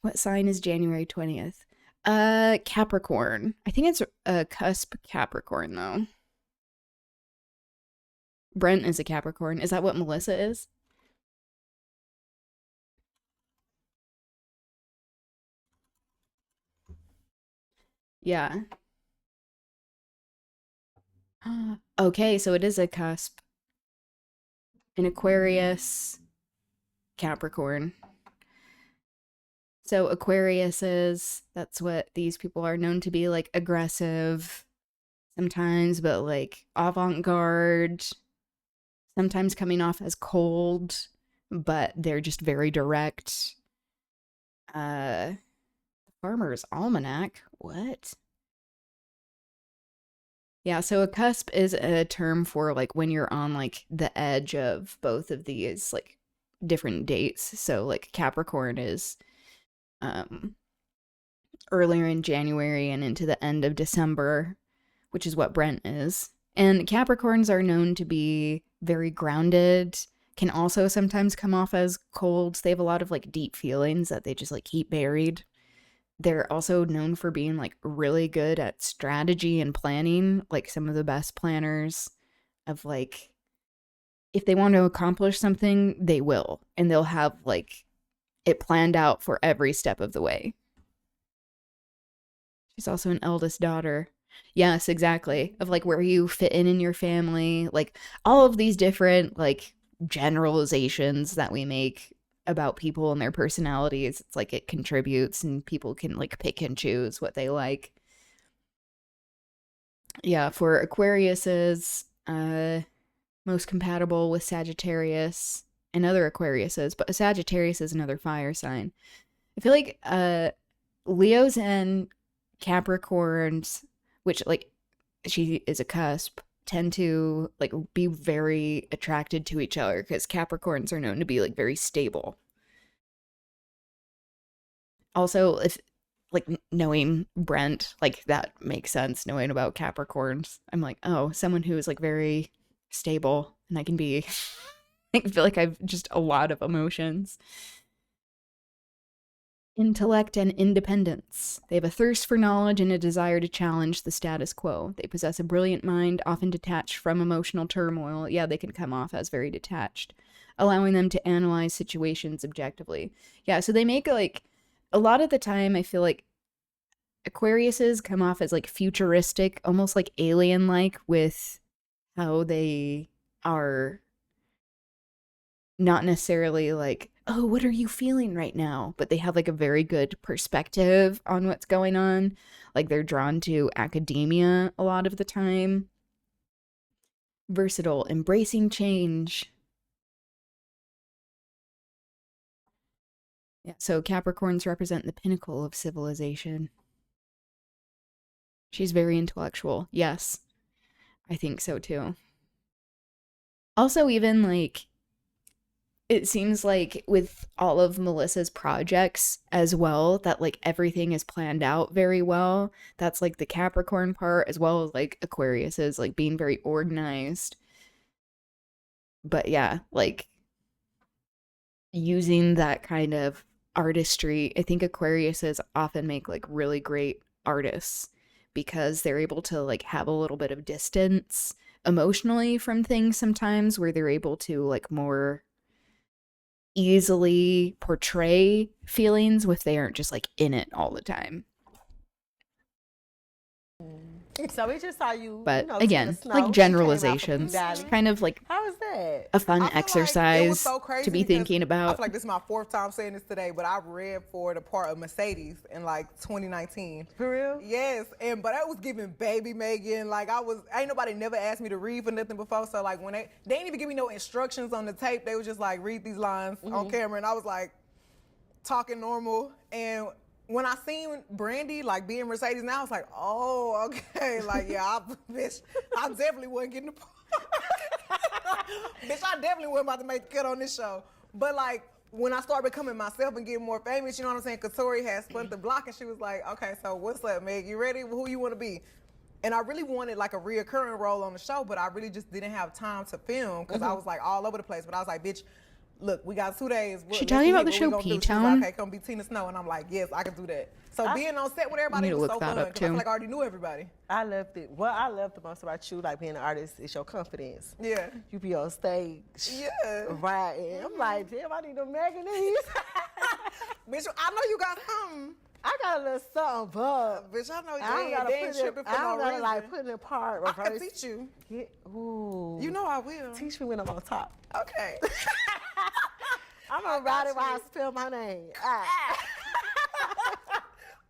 What sign is January 20th? Capricorn. I think it's a cusp Capricorn though. Brent is a Capricorn. Is that what Melissa is? Yeah. Okay, so it is a cusp. An Aquarius, Capricorn. So Aquarius is, that's what these people are known to be, like aggressive sometimes, but like avant-garde, sometimes coming off as cold, but they're just very direct. Farmer's Almanac, what? Yeah, so a cusp is a term for like when you're on like the edge of both of these like different dates. So like Capricorn is um earlier in January and into the end of December, which is what Brent is. And Capricorns are known to be very grounded, can also sometimes come off as cold. They have a lot of like deep feelings that they just like keep buried. They're also known for being like really good at strategy and planning, like some of the best planners of like if they want to accomplish something, they will, and they'll have like it planned out for every step of the way. She's also an eldest daughter. Yes, exactly. Of like where you fit in your family, like all of these different like generalizations that we make about people and their personalities. It's like it contributes and people can like pick and choose what they like. Yeah, for Aquariuses, most compatible with Sagittarius and other Aquariuses, but Sagittarius is another fire sign. I feel like Leos and Capricorns, which like she is a cusp, tend to like be very attracted to each other because Capricorns are known to be like very stable. Also, if like knowing Brent, like that makes sense. Knowing about Capricorns, I'm like, oh, someone who is like very stable, and I can be. I feel like I've just a lot of emotions. Intellect and independence. They have a thirst for knowledge and a desire to challenge the status quo. They possess a brilliant mind, often detached from emotional turmoil. Yeah, they can come off as very detached, allowing them to analyze situations objectively. Yeah, so they make like a lot of the time I feel like Aquariuses come off as like futuristic, almost like alien-like with how they are not necessarily like, oh, what are you feeling right now? But they have like a very good perspective on what's going on. Like they're drawn to academia a lot of the time. Versatile, embracing change. Yeah, so Capricorns represent the pinnacle of civilization. She's very intellectual. Yes, I think so too. Also, even like, it seems like with all of Melissa's projects as well, that like everything is planned out very well. That's like the Capricorn part, as well as like Aquarius's, like being very organized. But yeah, like using that kind of artistry, I think Aquariuses often make like really great artists because they're able to like have a little bit of distance emotionally from things sometimes, where they're able to like more easily portray feelings if they aren't just like in it all the time. So we just saw you, But you know, again, snow. like She came out from generalizations, Valley. kind of like How was that? a fun I feel like it exercise was so crazy to be because thinking I about. feel like this is my 4th time saying this today, but I read for the part of Mercedes in like 2019. For real? Yes, but I was giving baby Megan, like ain't nobody never asked me to read for nothing before, so like when they didn't even give me no instructions on the tape, they was just like, read these lines on camera, and I was like talking normal, and when I seen Brandy like being Mercedes now, I was like, oh, okay, like yeah, bitch, I definitely wasn't getting the bitch, I definitely wasn't about to make the cut on this show. But like when I started becoming myself and getting more famous, you know what I'm saying? Cause Tori had spun the block and she was like, okay, so what's up, Meg? You ready? Who you want to be? And I really wanted like a reoccurring role on the show, but I really just didn't have time to film because I was like all over the place. But I was like, bitch, look, we got 2 days. She talking about the show P-Town? Like, okay, come be Tina Snow. And I'm like, yes, I can do that. So being on set with everybody need to was look so that fun up, because I feel too. like I already knew everybody. I loved it. What I loved the most about you, like being an artist, is your confidence. Yeah. You be on stage. Yeah. Right. I'm like, damn, I need a manganese. Bitch, I know you got something. I got a little something, but Bitch, I know I don't gotta they ain't put tripping it. for I no don't gotta reason. like put it apart. I can teach you. Ooh. You know I will. Teach me when I'm on top. Okay. I'm gonna ride it while I spell my name.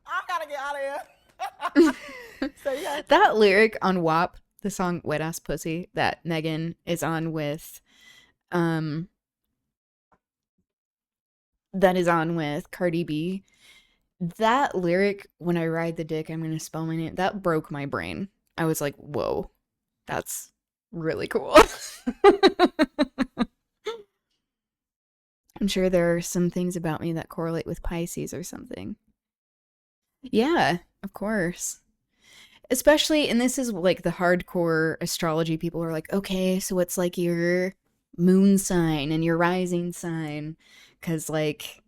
I gotta get out of here. So yeah. That lyric on WAP, the song Wet Ass Pussy, that Megan is on with Cardi B. That lyric, when I ride the dick, I'm gonna spell my name, that broke my brain. I was like, whoa, that's really cool. I'm sure there are some things about me that correlate with Pisces or something. Yeah, of course. Especially, and this is like the hardcore astrology people are like, okay, so it's like your moon sign and your rising sign. Because like,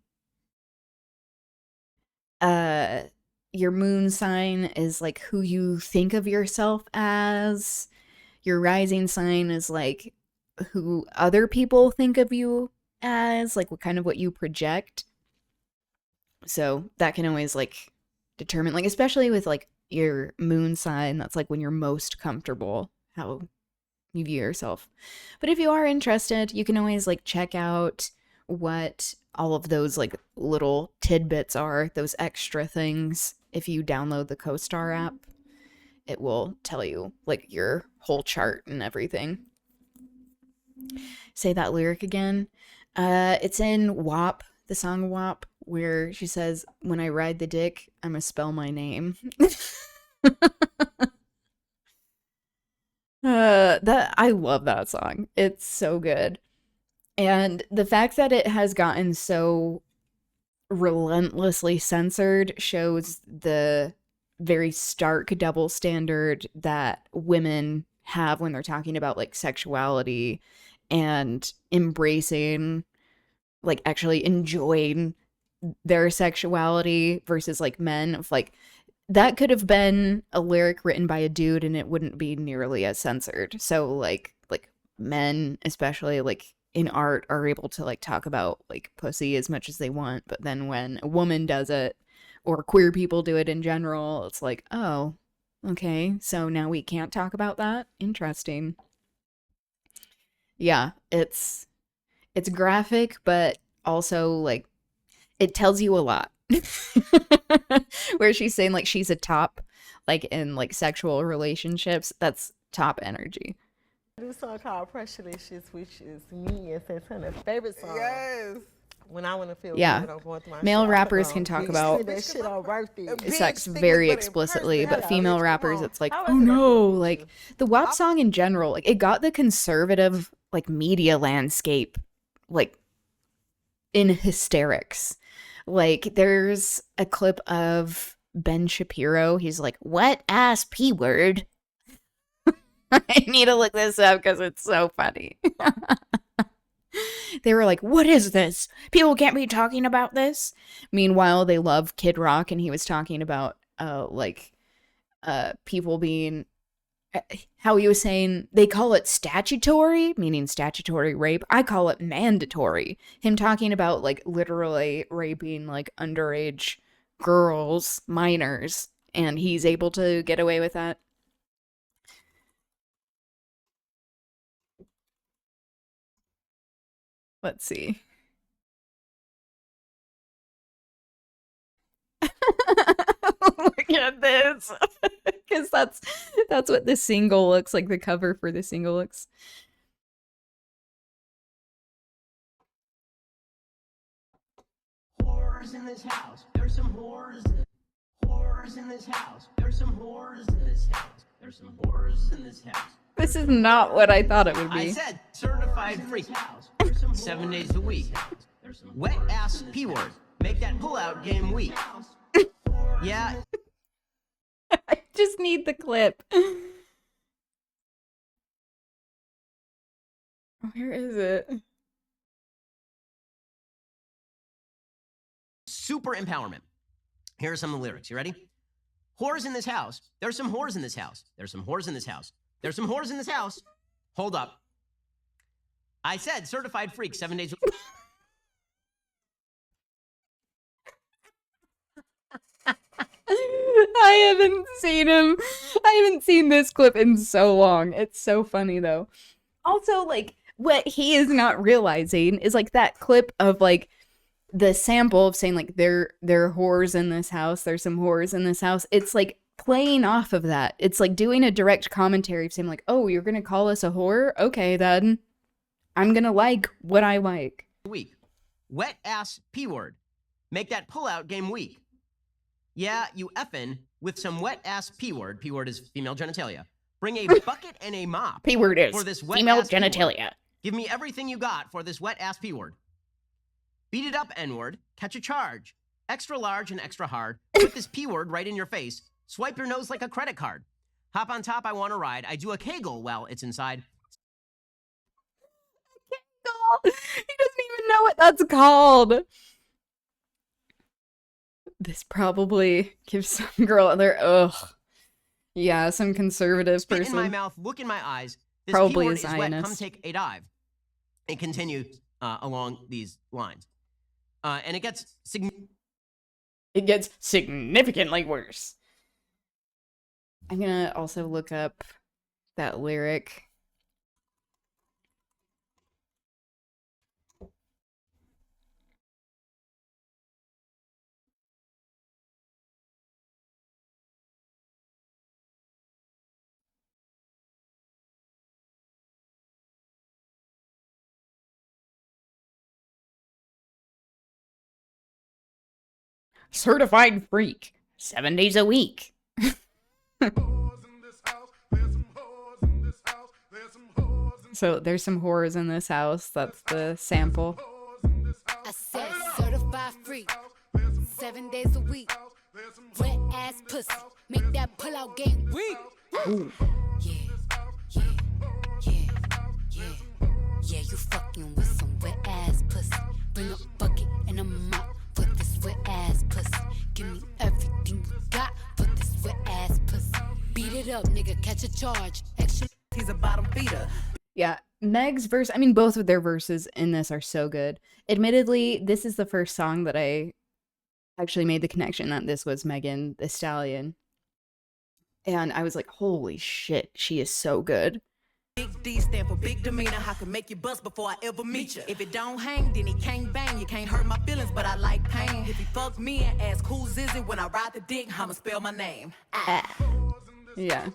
your moon sign is like who you think of yourself as. Your rising sign is like who other people think of you as, like what you project. So that can always like determine, like, especially with like your moon sign, that's like when you're most comfortable how you view yourself. But if you are interested, you can always like check out what all of those like little tidbits are, those extra things. If you download the CoStar app, it will tell you like your whole chart and everything. Say that lyric again. It's in WAP, the song WAP, where she says, when I ride the dick, I'm gonna spell my name. That I love that song. It's so good. And the fact that it has gotten so relentlessly censored shows the very stark double standard that women have when they're talking about like sexuality and embracing, like actually enjoying their sexuality versus like men. Of like, that could have been a lyric written by a dude and it wouldn't be nearly as censored. So like men, especially like in art, are able to like talk about like pussy as much as they want, but then when a woman does it, or queer people do it in general, it's like, oh, okay, so now we can't talk about that? Interesting. Yeah, it's graphic, but also like it tells you a lot. Where she's saying like she's a top, like in like sexual relationships, that's top energy. I do a song called Pressurelicious, which is me and Santana's favorite song. Yes. When I want to feel Yeah. good, I'm going through my Male shit. rappers can talk about that shit on birthday. sex Bitch, very but in explicitly, person, but hello, female bitch, rappers, come on. it's like, How oh is it no, okay with like you? the WAP song in general, like it got the conservative like media landscape like in hysterics. Like there's a clip of Ben Shapiro. He's like, "What ass P word?" I need to look this up because it's so funny. They were like, "What is this? People can't be talking about this." Meanwhile, they love Kid Rock, and he was talking about people being how he was saying they call it statutory, meaning statutory rape. I call it mandatory. Him talking about like literally raping like underage girls, minors, and he's able to get away with that. Let's see. Look at this. Because that's what the single looks like, the cover for the single looks. Whores in this house. There's some whores. Whores in this house. There's some whores in this house. There's some whores in this house. This is not what I thought it would I be. said certified freak. 7 days a week. Wet ass P word. Make that pullout game weak. Yeah. I just need the clip. Where is it? Super empowerment. Here are some of the lyrics. You ready? Whores in this house. There's some whores in this house. There's some whores in this house. There's some whores in this house. Hold up. I said certified freak 7 days a week. I haven't seen this clip in so long. It's so funny though. Also, like, what he is not realizing is like that clip of like the sample of saying like there are whores in this house, there's some whores in this house. It's like playing off of that. It's like doing a direct commentary of saying like, oh, you're gonna call us a whore? Okay, then I'm gonna like what I like. Week. Wet ass P word. Make that pullout game weak. Yeah, you effin' with some wet ass P word. P word is female genitalia. Bring a bucket and a mop. P word is for this wet female ass P word. genitalia. Give me everything you got for this wet ass P word. Beat it up, N word. Catch a charge. Extra large and extra hard. Put this P word right in your face. Swipe your nose like a credit card. Hop on top, I want to ride. I do a kegel while it's inside. He doesn't even know what that's called. This probably gives some girl out there, ugh. Yeah, some conservative Spit person. in my mouth, look in my eyes. This Probably P word a is wet. Zionist. Come take a dive. It continues along these lines. And it gets significantly worse. I'm gonna also look up that lyric. Certified freak. 7 days a week. So there's some whores in this house. That's the sample. I said certified freak, 7 days a week. Wet ass pussy, make that pull out game weak. Ooh. Yeah, you fucking with some wet ass pussy. Bring a bucket and a mop for this wet ass pussy. Give me everything you got for this wet ass pussy. Beat it up, nigga, catch a charge. Extra, he's a bottom feeder. Yeah, Meg's verse, I mean, both of their verses in this are so good. Admittedly, this is the first song that I actually made the connection that this was Megan Thee Stallion. And I was like, holy shit, she is so good. Big D stand for big demeanor. I can make you bust before I ever meet you. If it don't hang, then he can't bang. You can't hurt my feelings, but I like pain. If he fuck me and ask who's is it when I ride the dick, I'ma spell my name. Yeah.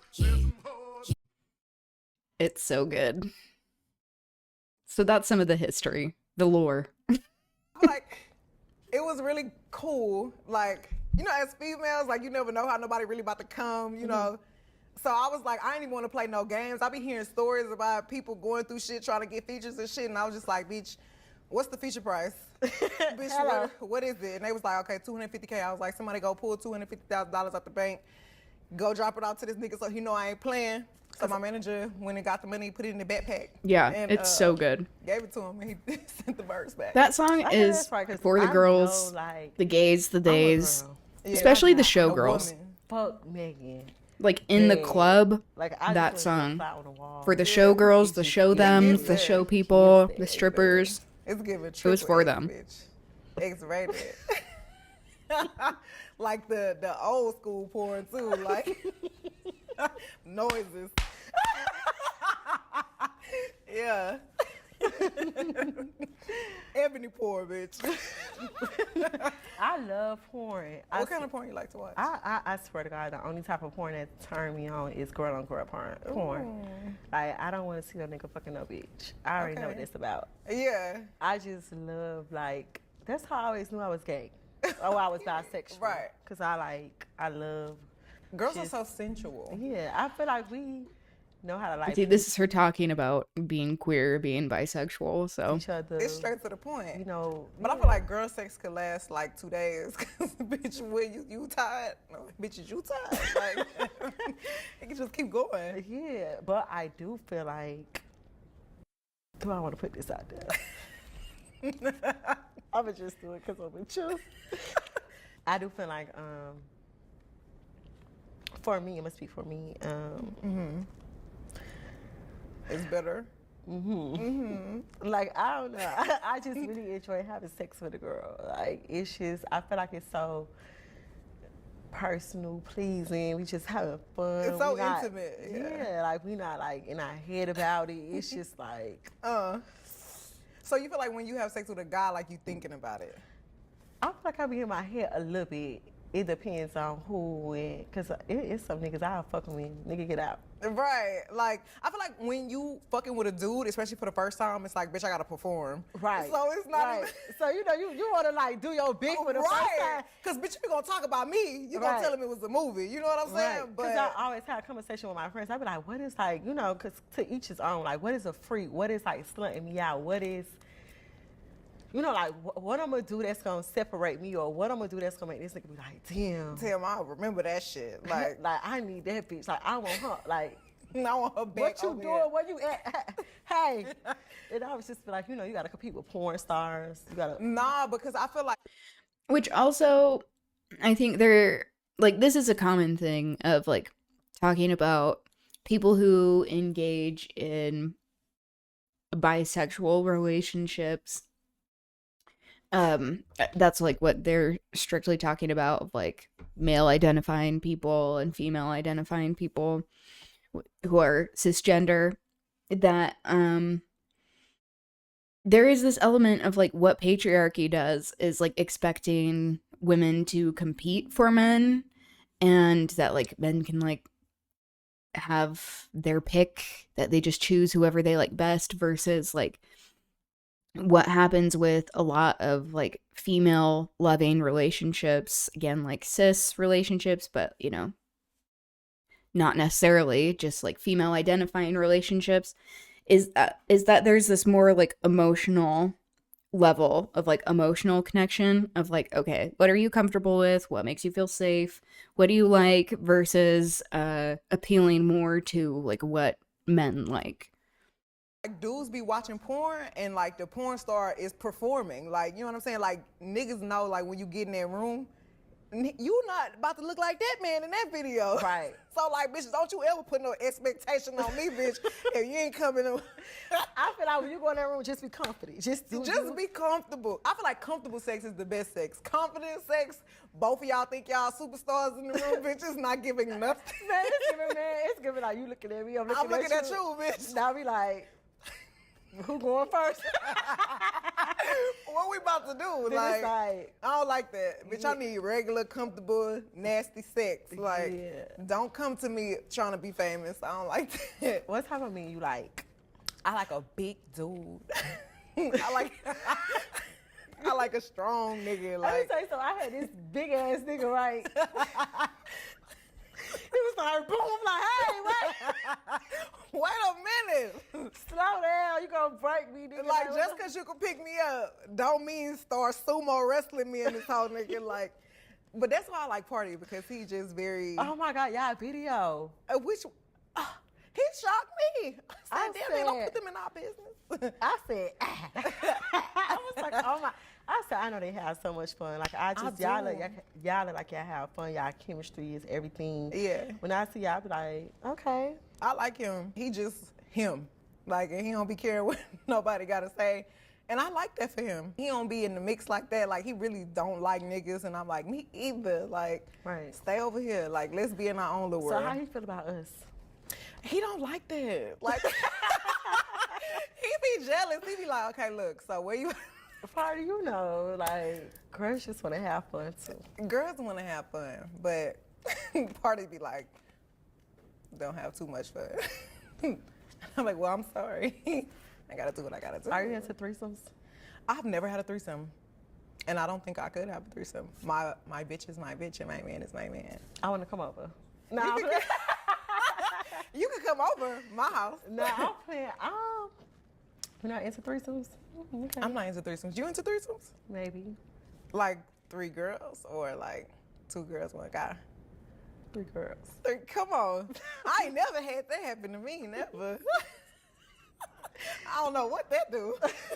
It's so good. So that's some of the history, the lore. feel like it was really cool. Like, you know, as females, like, you never know how nobody really about to come, you know. So I was like, I ain't even want to play no games. I be hearing stories about people going through shit, trying to get features and shit, and I was just like, bitch, what's the feature price? Bitch, what is it? And they was like, okay, $250K. I was like, somebody go pull $250,000 out the bank, go drop it off to this nigga so he know I ain't playing. So my manager went and got the money, put it in the backpack. Yeah, and, it's so good. Gave it to him, and he sent the verse back. That song is for the girls, the gays, the days, especially the showgirls. Fuck Megan. Like in the club, like that song for the showgirls, the show thems, the show people, the strippers. It's giving it was for them. X-rated. Like the old school porn too, like noises. Yeah. Ebony porn, bitch. I love porn. What kind of porn you like to watch? I swear to God, the only type of porn that turn me on is girl on girl porn. Like, I don't want to see no nigga fucking no bitch. I already know what it's about. Yeah. I just love, like, that's how I always knew I was gay. Or I was bisexual. Right. Because I love. Girls are so sensual. Yeah, I feel like we know how to like. See, this is her talking about being queer, being bisexual. So each other. It's straight to the point. You know. But I feel like girl sex could last like 2 days. Cause bitch, when you tired? No, bitch, is you tired? Like, it can just keep going. Yeah, but I do feel like. Do I want to put this out there? I'ma just do it because I'm with you. I do feel like, for me, it must be for me. It's better. Like, I don't know. I just really enjoy having sex with a girl. Like, it's just, I feel like it's so personal, pleasing. We just having fun. It's so intimate. Yeah, like, we not like in our head about it. It's just like. So you feel like when you have sex with a guy, like you thinking about it? I feel like I be in my head a little bit. It depends on who and cause it's some niggas I'll fucking with. Nigga, get out. Right. Like, I feel like when you fucking with a dude, especially for the first time, it's like, bitch, I gotta perform. Right. So it's not even... So, you know, you wanna like do your big for the first time. Cause bitch, you gonna talk about me. You gonna tell him it was a movie. You know what I'm saying? Right. But cause I always had a conversation with my friends. I be like, what is like, you know, cause to each his own. Like, what is a freak? What is like slutting me out? What is... You know, like, what I'm gonna do that's gonna separate me, or what I'm gonna do that's gonna make this nigga be like, damn. Damn, I remember that shit. Like, like I need that bitch. Like, I want her. Like, I want her back. What you doing? Where you at? Hey. And I was just like, you know, you gotta compete with porn stars. You gotta. Nah, because I feel like. Which also, I think they're, like, this is a common thing of, like, talking about people who engage in bisexual relationships. That's like what they're strictly talking about, like male identifying people and female identifying people who are cisgender, that there is this element of like what patriarchy does is like expecting women to compete for men, and that like men can like have their pick, that they just choose whoever they like best, versus like what happens with a lot of like female loving relationships, again, like cis relationships, but you know, not necessarily just like female identifying relationships, is that there's this more like emotional level of like emotional connection of like, okay, what are you comfortable with? What makes you feel safe? What do you like? Versus appealing more to like what men like. Like, dudes be watching porn and like the porn star is performing. Like, you know what I'm saying? Like, niggas know like when you get in that room, you not about to look like that man in that video. Right. So like, bitch, don't you ever put no expectation on me, bitch, if you ain't coming in. I feel like when you go in that room, just be confident. Just be comfortable. I feel like comfortable sex is the best sex. Confident sex, both of y'all think y'all superstars in the room, bitch, it's not giving nothing. It's giving like, you looking at me, I'm looking at you, bitch. Now we like, who going first? What we about to do? Like, I don't like that. Bitch, I need regular, comfortable, nasty sex. Like, don't come to me trying to be famous. I don't like that. What type of men you like? I like a big dude. I like I like a strong nigga. Like, Let me tell you something. I had this big ass nigga, right? He was like, boom, I'm like, hey, wait. wait a minute. Slow down. You gonna break me, nigga. Like, just because you can pick me up, don't mean start sumo wrestling me in this whole nigga. Like, but that's why I like Party, because he just very. Oh my God, y'all video. Which. He shocked me. I said, damn, they don't put them in our business. I said, I was like, oh my. I said, I know they have so much fun. Like, y'all look like y'all have fun. Y'all chemistry is everything. Yeah. When I see y'all, I be like, okay. I like him. He just him. Like, and he don't be caring what nobody got to say. And I like that for him. He don't be in the mix like that. Like, he really don't like niggas. And I'm like, me either. Like, right. Stay over here. Like, let's be in our own little world. So how you feel about us? He don't like that. Like, he be jealous. He be like, okay, look, so where you... Party, you know, like, girls just want to have fun, too. Girls want to have fun, but Party be like, don't have too much fun. I'm like, well, I'm sorry. I got to do what I got to do. Are you into threesomes? I've never had a threesome, and I don't think I could have a threesome. My bitch is my bitch, and my man is my man. I want to come over. No, you can come over my house. No, I'm playing. You're not into threesomes? Okay. I'm not into threesomes. You into threesomes? Maybe. Like 3 girls or like 2 girls, 1 guy? 3 girls. 3, come on. I ain't never had that happen to me, never. I don't know what that do.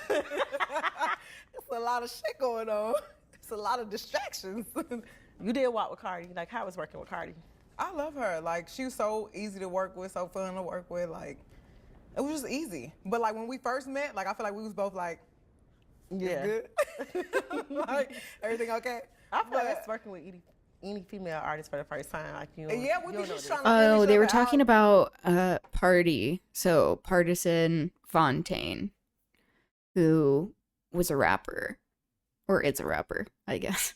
It's a lot of shit going on. It's a lot of distractions. You did walk with Cardi. Like, how was working with Cardi? I love her. Like, she was so easy to work with, so fun to work with. Like, it was just easy. But like when we first met, like I feel like we was both like, yeah, good. Like, everything okay? I feel like it's working with any female artist for the first time. Like yeah, we be just trying to. Oh, they were talking about Party. So Partisan Fontaine, who was a rapper, or is a rapper, I guess.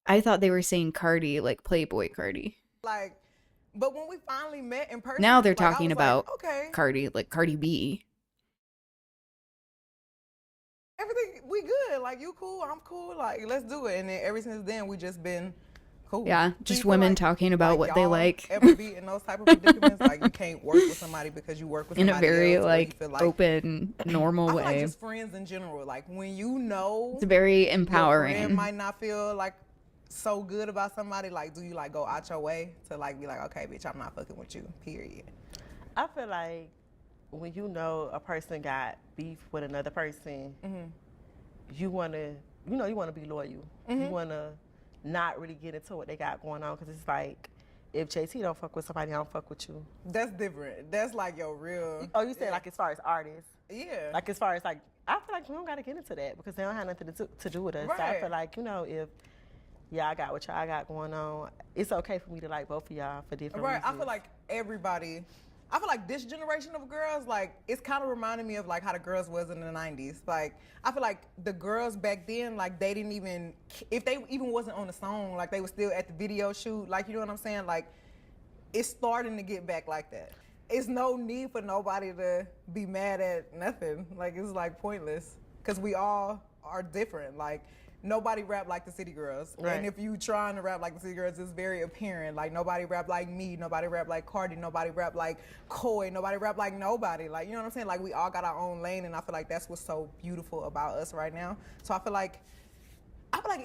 I thought they were saying Cardi, like Playboy Cardi. Like, but when we finally met in person, now they're like, talking about okay, Cardi, like Cardi B. Everything, we good. Like, you cool, I'm cool. Like, let's do it. And then ever since then, we just been cool. Yeah, So just you feel women like, talking about what they y'all like. Ever be in those type of predicaments? Like, you can't work with somebody because you work with in somebody a very else, like, feel like open, normal I feel way. like just friends in general. Like, when you know, It's very your empowering. friend might not feel like so good about somebody. Like, do you like go out your way to like be like, okay, bitch, I'm not fucking with you. Period. I feel like when you know a person got beef with another person, you want to, you want to be loyal. You want to not really get into what they got going on, because it's like, if JT don't fuck with somebody, I don't fuck with you. That's different. That's like your real. Oh, you said like as far as artists? Yeah. Like as far as like, I feel like we don't got to get into that because they don't have nothing to do with us. Right. So I feel like, if I got what y'all got going on, it's okay for me to like both of y'all for different reasons. I feel like everybody, I feel like this generation of girls, like, it's kind of reminding me of like how the girls was in the 90s. Like, I feel like the girls back then, like, they didn't even, if they even wasn't on the song, like, they were still at the video shoot. Like, you know what I'm saying? Like, it's starting to get back like that. It's no need for nobody to be mad at nothing. Like, it's like pointless because we all are different. Like, nobody rap like the City Girls. Right. And if you trying to rap like the City Girls, it's very apparent. Like, nobody rap like me, nobody rap like Cardi, nobody rap like Coy, nobody rap like nobody. Like, you know what I'm saying? Like, we all got our own lane, and I feel like that's what's so beautiful about us right now. So I feel like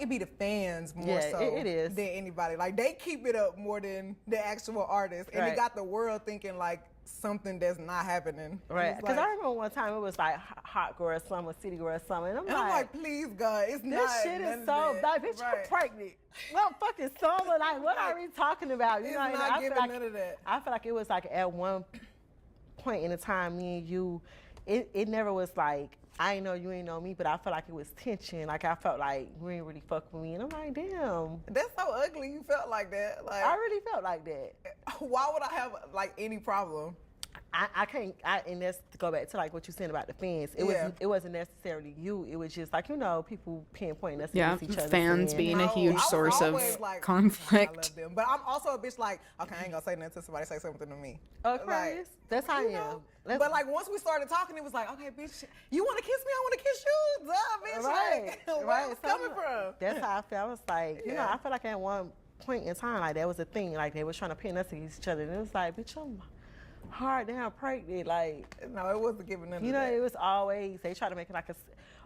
it be the fans more so it is. than anybody. Like, they keep it up more than the actual artists. And Right. it got the world thinking like something that's not happening. Right, because Like, I remember one time it was like Hot Girl Summer, City Girl Summer, and I'm like, please, God, it's this not. shit none is of so that. bad. Bitch, Right. I'm pregnant. What fucking summer? Like, what are we talking about? You It's know, and not I feel giving like, none of that. I feel like it was like at one point in the time, me and you, it never was like, I ain't know you ain't know me, but I felt like it was tension. Like, I felt like you ain't really fuck with me, and I'm like, damn. That's so ugly. You felt like that. Like, I really felt like that. why would I have like any problem? I can't. And that's to go back to like what you said about the fans. It wasn't necessarily you. It was just like people pinpointing us against each other. Fans being a huge source of conflict. I love them, but I'm also a bitch like, okay, I ain't gonna say nothing to somebody say something to me. Okay, like, that's how I am. But like once we started talking, it was like, okay, bitch, you want to kiss me? I want to kiss you. Duh, bitch. Right, like, right. Where's it coming from? That's how I felt. I was like, you know, I feel like at one point in time, like that was a thing. Like they was trying to pin us against each other, and it was like, bitch, I'm hard down pregnant. Like, no, it wasn't giving none you know, of that. it was always they try to make it like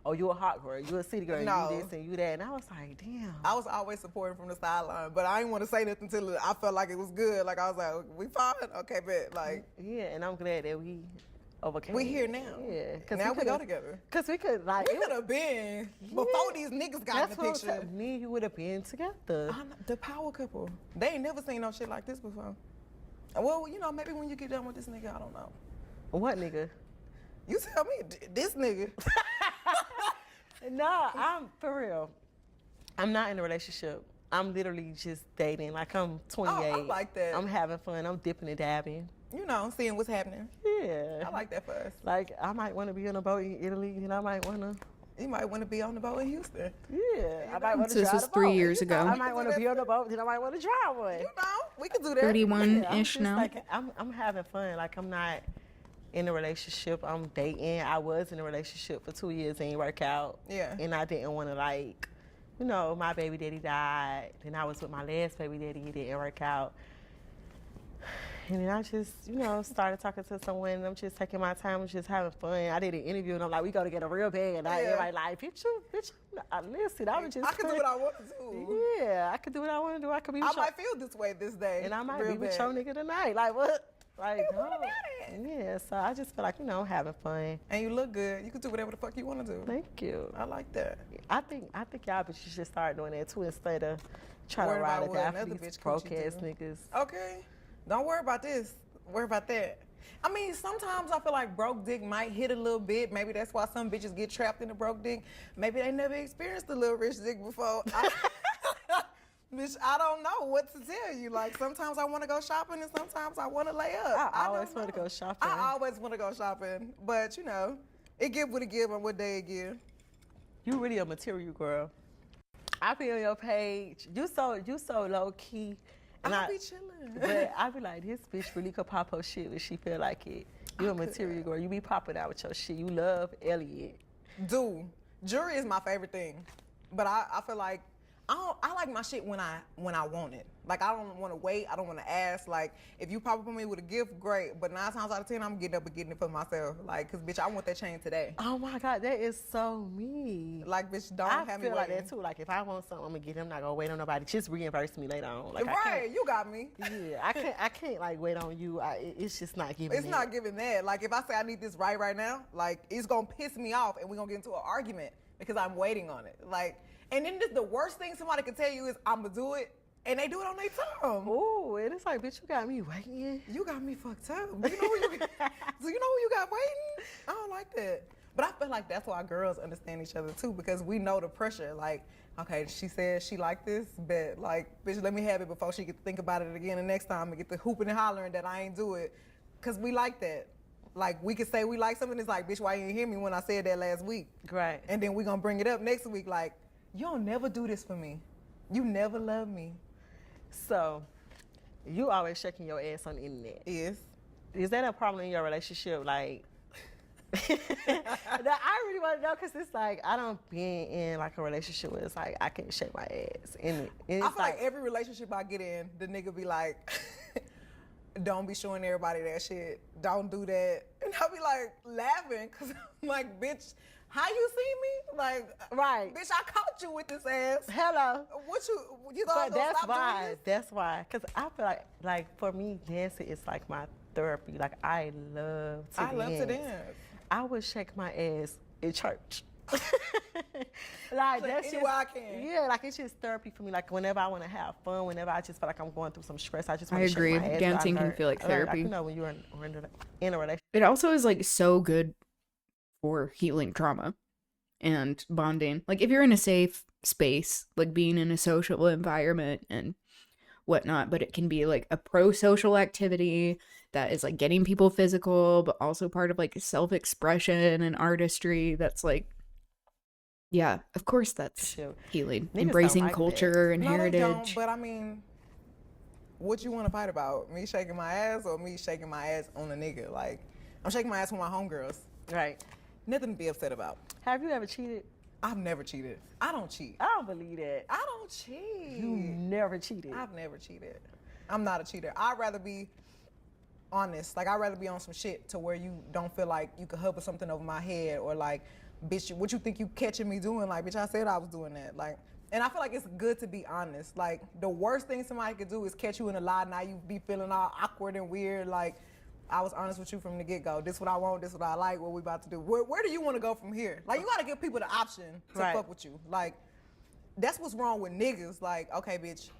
oh, you a hot girl, you a city girl, you this and you that, and I was like, damn. I was always supporting from the sideline, but I didn't want to say nothing until I felt like it was good. Like I was like, we fine, okay, bet. Like, yeah, and I'm glad that we overcame. We here now. Yeah, cause now we go together. Cause we could like we could have been before these niggas got in the picture. Me and you would have been together. The power couple. They ain't never seen no shit like this before. Well, you know, maybe when you get done with this nigga, I don't know. What nigga? You tell me, this nigga. No, I'm for real. I'm not in a relationship. I'm literally just dating. Like I'm 28. Oh, I like that. I'm having fun. I'm dipping and dabbing. You know, seeing what's happening. Yeah. I like that for us. Like I might want to be on a boat in Italy, and I might want to. You might want to be on the boat in Houston. Yeah, I might want to drive this was 3 years ago. I might want to be on the boat, then I might want to drive one. You know, we could do that. 31-ish now. Like, I'm having fun. Like I'm not in a relationship. I'm dating. I was in a relationship for 2 years and it worked out. Yeah. And I didn't want to like, you know, my baby daddy died. Then I was with my last baby daddy. It didn't work out. And then I just, you know, started talking to someone. And I'm just taking my time. I'm just having fun. I did an interview, and I'm like, we got to get a real bag. And everybody like, bitch, listen, I was just. I can do what I want to do. Yeah, I can do what I want to do. I could be. I might feel this way this day. And I might real be with bad. your nigga tonight. Like what? Like What about it? Yeah. So I just feel like, you know, having fun. And you look good. You can do whatever the fuck you want to do. Thank you. I like that. I think y'all bitches should start doing that too instead of trying Worried to ride about a what guy another for these bitch broke coochie ass do. niggas. Okay. Don't worry about this. Worry about that. I mean, sometimes I feel like broke dick might hit a little bit. Maybe that's why some bitches get trapped in a broke dick. Maybe they never experienced a little rich dick before. Bitch, I don't know what to tell you. Like, sometimes I want to go shopping and sometimes I want to lay up. I always want to go shopping. I always want to go shopping. But, you know, it give what it give on what day it give. You really a material girl. I be on your page. You so low key. And I be chilling. But I be like, this bitch really could pop her shit when she feel like it. You a material girl. You be popping out with your shit. You love Elliot. Dude, jewelry is my favorite thing. But I feel like I like my shit when I want it. Like, I don't want to wait. I don't want to ask. Like, if you pop up on me with a gift, great. But 9 times out of 10, I'm getting up and getting it for myself. Like, because, bitch, I want that chain today. Oh, my God. That is so me. Like, bitch, don't have me I feel like waiting. that, too. Like, if I want something, I'm going to get it. I'm not going to wait on nobody. Just reimburse me later on. Like, right. You got me. Yeah. I can't, like, wait on you. It's just not giving It's not giving that. Like, if I say I need this right now, like, it's going to piss me off and we're going to get into an argument because I'm waiting on it. Like, and then the worst thing somebody can tell you is, I'm going to do it. And they do it on their tongue. Ooh, and it's like, bitch, you got me waiting. You got me fucked up. Do you know who you got waiting? I don't like that. But I feel like that's why girls understand each other too, because we know the pressure. Like, okay, she said she like this, but like, bitch, let me have it before she can think about it again the next time and get the hooping and hollering that I ain't do it. Cause we like that. Like, we could say we like something, it's like, bitch, why you didn't hear me when I said that last week? Right. And then we gonna bring it up next week like, you don't never do this for me. You never love me. So, you always shaking your ass on the internet. Yes. Is that a problem in your relationship? Like, I really want to know because it's like, I don't be in like a relationship where it's like, I can't shake my ass. And it's I feel like every relationship I get in, the nigga be like, don't be showing everybody that shit. Don't do that. And I'll be like laughing because I'm like, bitch, how you see me? Like, right. Bitch, I caught you with this ass. Hello. What you gonna stop doing this? That's why. Because I feel like for me, dancing is like my therapy. Like, I love to dance. I would shake my ass in church. Like, that's anywhere I can. Yeah, like, it's just therapy for me. Like, whenever I want to have fun, whenever I just feel like I'm going through some stress, I just want to shake my ass. Dancing can feel like therapy. Like, you know, when you're in a relationship. It also is like so good for healing trauma and bonding. Like, if you're in a safe space, like being in a social environment and whatnot, but it can be like a pro-social activity that is like getting people physical, but also part of like self-expression and artistry. That's like, yeah, of course that's Shoot. healing. Niggas Embracing don't like culture and No, they heritage. don't, but I mean, what you want to fight about? Me shaking my ass or me shaking my ass on a nigga? Like, I'm shaking my ass with my homegirls. Right. Nothing to be upset about. Have you ever cheated? I've never cheated. I don't cheat. I don't believe that. I don't cheat. You never cheated. I've never cheated. I'm not a cheater. I'd rather be honest. Like, I'd rather be on some shit to where you don't feel like you could hover something over my head or like, bitch, what you think you catching me doing? Like, bitch, I said I was doing that. Like, and I feel like it's good to be honest. Like, the worst thing somebody could do is catch you in a lie. Now you be feeling all awkward and weird. Like, I was honest with you from the get-go. This what I want, this what I like, what we about to do. Where do you want to go from here? Like, you got to give people the option to fuck with you. Like, that's what's wrong with niggas. Like, okay, bitch,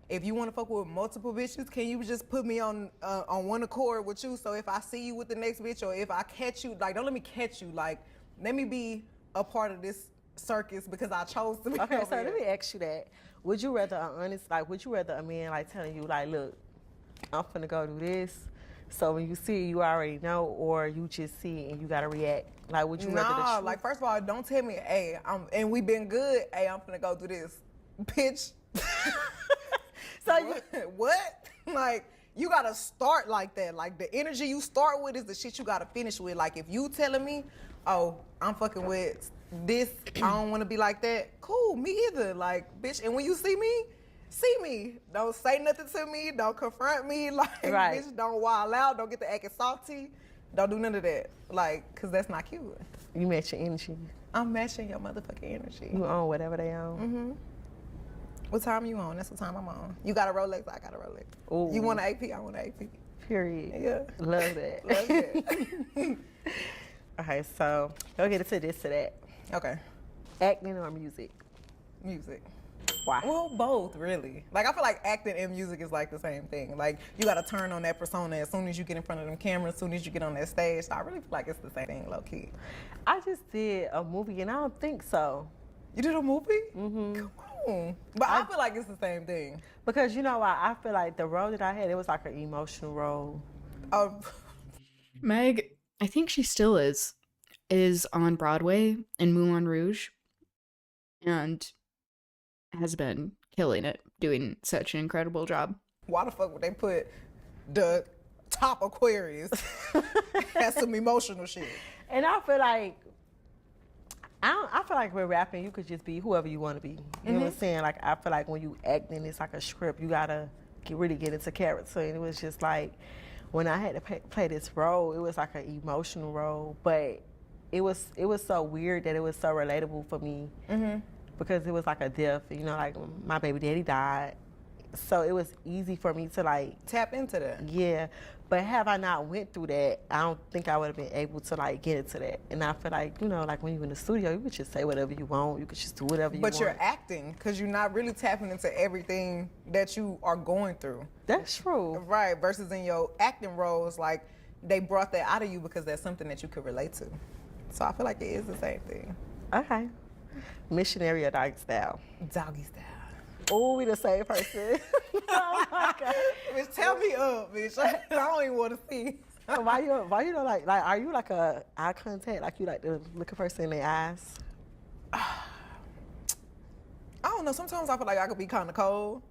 if you want to fuck with multiple bitches, can you just put me on one accord with you? So if I see you with the next bitch or if I catch you, like, don't let me catch you. Like, let me be a part of this circus because I chose to be Okay, over so here. let me ask you that. Would you rather would you rather a man like telling you like, look, I'm finna go do this, so when you see it, you already know, or you just see it and you gotta react? Like, would you rather the Nah, truth? like, first of all, don't tell me, hey, and we been good, hey, I'm finna go do this. Bitch. So you, what? Like, you gotta start like that. Like, the energy you start with is the shit you gotta finish with. Like, if you telling me, oh, I'm fucking with this, I don't wanna be like that, cool, me either. Like, bitch, and when you see me. Don't say nothing to me, don't confront me, like, Right. bitch, don't wild out, don't get to acting salty, don't do none of that. Like, cause that's not cute. you match your energy. I'm matching your motherfucking energy. You own whatever they own. Mm-hmm. What time you on? That's what time I'm on. You got a Rolex, I got a Rolex. Ooh. You want an AP, I want an AP. Period. Yeah. Love that. Love that. Okay, so go get into this to that. Okay. Acting or music? Music. Why? Well, both, really. Like, I feel like acting and music is like the same thing. Like, you gotta turn on that persona as soon as you get in front of them cameras, as soon as you get on that stage. So I really feel like it's the same thing, low key. I just did a movie and I don't think so. You did a movie? Mm-hmm. Come on. But I feel like it's the same thing. Because you know why? I feel like the role that I had, it was like an emotional role. Oh, Meg, I think she still is on Broadway in Moulin Rouge and has been killing it, doing such an incredible job. why the fuck would they put the top Aquarius as some emotional shit? And I feel like I feel like with rapping, you could just be whoever you want to be. You know what I'm saying? Like, I feel like when you acting, it's like a script. You gotta really get into character. And it was just like when I had to play this role, it was like an emotional role, but it was so weird that it was so relatable for me because it was like a death. You know, like my baby daddy died, so it was easy for me to like Tap into that. yeah. But have I not went through that, I don't think I would have been able to like get into that. And I feel like, you know, like when you're in the studio, you could just say whatever you want. You could just do whatever you want. But you're acting because you're not really tapping into everything that you are going through. That's true. Right, versus in your acting roles, like, they brought that out of you because that's something that you could relate to. So I feel like it is the same thing. Okay. Missionary or doggy style? Doggy style. Oh, we the same person. Oh my God. Bitch, tell me up, bitch. I don't even want to see. So why you don't like are you like a eye contact? Like you like to look a person in their eyes? I don't know. Sometimes I feel like I could be kind of cold.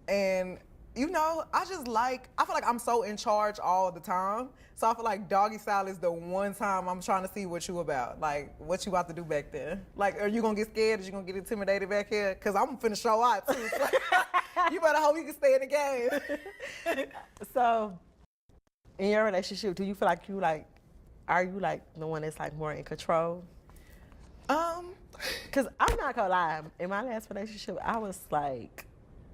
And, you know, I feel like I'm so in charge all the time. So I feel like doggy style is the one time I'm trying to see what you about. Like, what you about to do back there. Like, are you going to get scared? Are you going to get intimidated back here? Because I'm finna show out, too. So you better hope you can stay in the game. So in your relationship, do you feel like are you like the one that's like more in control? Cause I'm not gonna lie, in my last relationship, I was like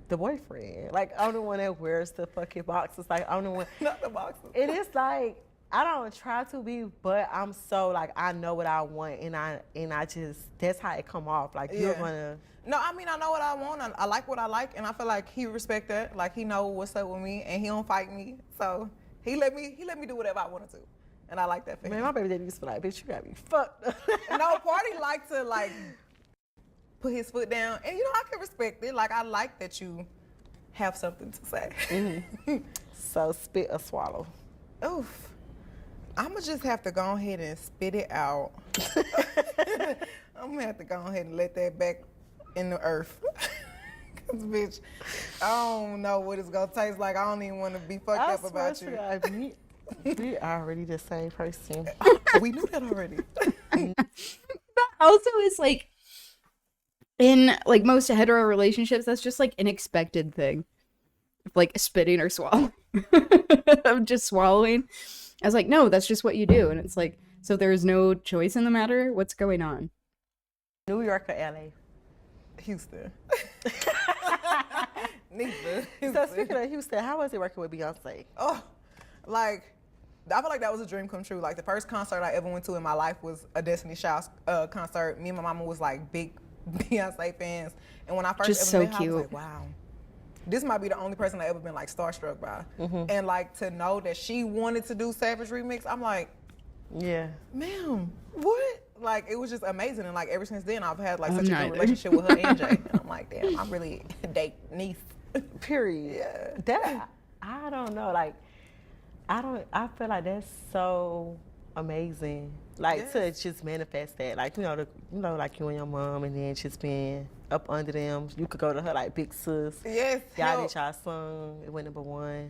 the boyfriend. Like, I'm the one that wears the fucking boxes. Like, I'm the one. Not the boxes. It is like, I don't try to be, but I'm so like, I know what I want, and I just, that's how it come off. Like, you're gonna. No, I mean, I know what I want. I like what I like, and I feel like he respect that. Like, he know what's up with me, and he don't fight me. So he let me do whatever I wanted to, and I like that for Man, him. my baby daddy used to be like, bitch, you got me fucked. No, Party like to like put his foot down, and you know, I can respect it. Like, I like that you have something to say. So spit or swallow? Oof. I'm gonna just have to go ahead and spit it out. I'm gonna have to go ahead and let that back in the earth. Cause bitch, I don't know what it's gonna taste like. I don't even want to be fucked up about you. We already the same person. We knew that already. That also is like, in like most hetero relationships, that's just like an expected thing. Like spitting or swallowing. I'm just swallowing. I was like, no, that's just what you do. And it's like, so there's no choice in the matter? What's going on? New York or LA? Houston. Neither. So speaking of Houston, how was it working with Beyonce? Oh, like, I feel like that was a dream come true. Like, the first concert I ever went to in my life was a Destiny Child concert. Me and my mama was like big Beyonce fans. And when I first Just ever so met her, I was cute. like, wow. This might be the only person I've ever been like starstruck by. And like to know that she wanted to do Savage Remix, I'm like, Yeah. ma'am, what? Like, it was just amazing. And like ever since then, I've had like such a neither. good relationship with her and Jay. And I'm like, damn, I'm really date niece. Period. Yeah. That I don't know. Like I feel like that's so amazing. Like to just manifest that. Like, like you and your mom, and then just being up under them. You could go to her like big sis. Yes. Y'all hell, did y'all song. It went #1.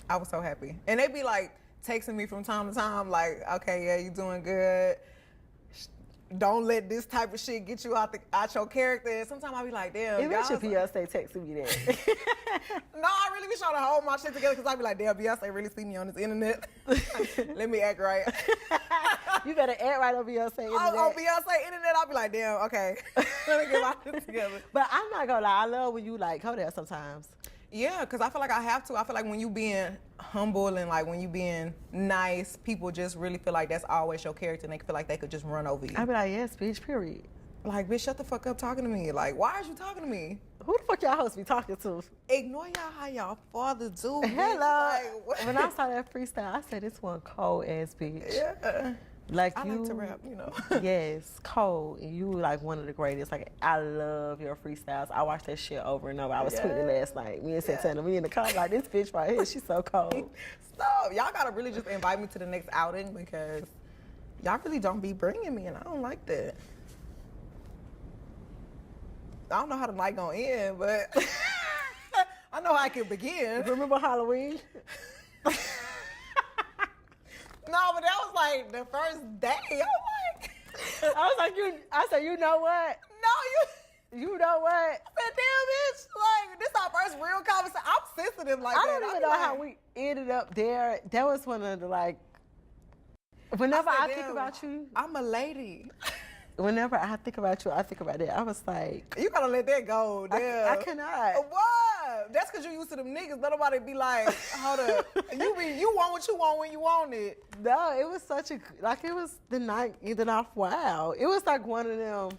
I was so happy. And they be like texting me from time to time, like, okay, yeah, you doing good. Don't let this type of shit get you out your character. And sometimes I be like, damn. Imagine y'all- Beyonce texting me that. No, I really be trying to hold my shit together because I be like, damn, Beyonce really see me on this internet. Let me act right. You better act right on Beyonce internet. On Beyonce internet, I'll be like, damn, okay. Let me get my shit together. But I'm not gonna lie, I love when you like go there sometimes. Yeah, because I feel like I have to. I feel like when you being humble and like when you being nice, people just really feel like that's always your character and they feel like they could just run over you. I be like, yes, bitch, period. Like, bitch, shut the fuck up talking to me. Like, why are you talking to me? Who the fuck y'all hosts be talking to? Ignore y'all how y'all father do. bitch. Hello. Like, what? When I saw that freestyle, I said, this one cold ass bitch. Yeah. Like I you, like to rap, you know. Yes, cold. And you like one of the greatest. Like, I love your freestyles. I watched that shit over and over. I was tweeting last night. Me and Santana, we in the car like, this bitch right here, she's so cold. Stop. Y'all gotta really just invite me to the next outing because y'all really don't be bringing me and I don't like that. I don't know how the night gonna end, but I know how I can begin. Remember Halloween? No, but that was like the first day. I'm like, I said, you know what? no, You know what? I said, damn, bitch. Like, this our first real conversation. I'm sensitive like I that. don't I even be know like, how we ended up there. That was one of the like, whenever said, I think damn, about you, I'm a lady. whenever I think about you, I think about that. I was like, You gotta let that go. Damn. I cannot. What? That's because you used to them niggas. Let nobody be like, hold up. You want what you want when you want it. No, it was such a, like, it was the night ended off wild. It was like one of them,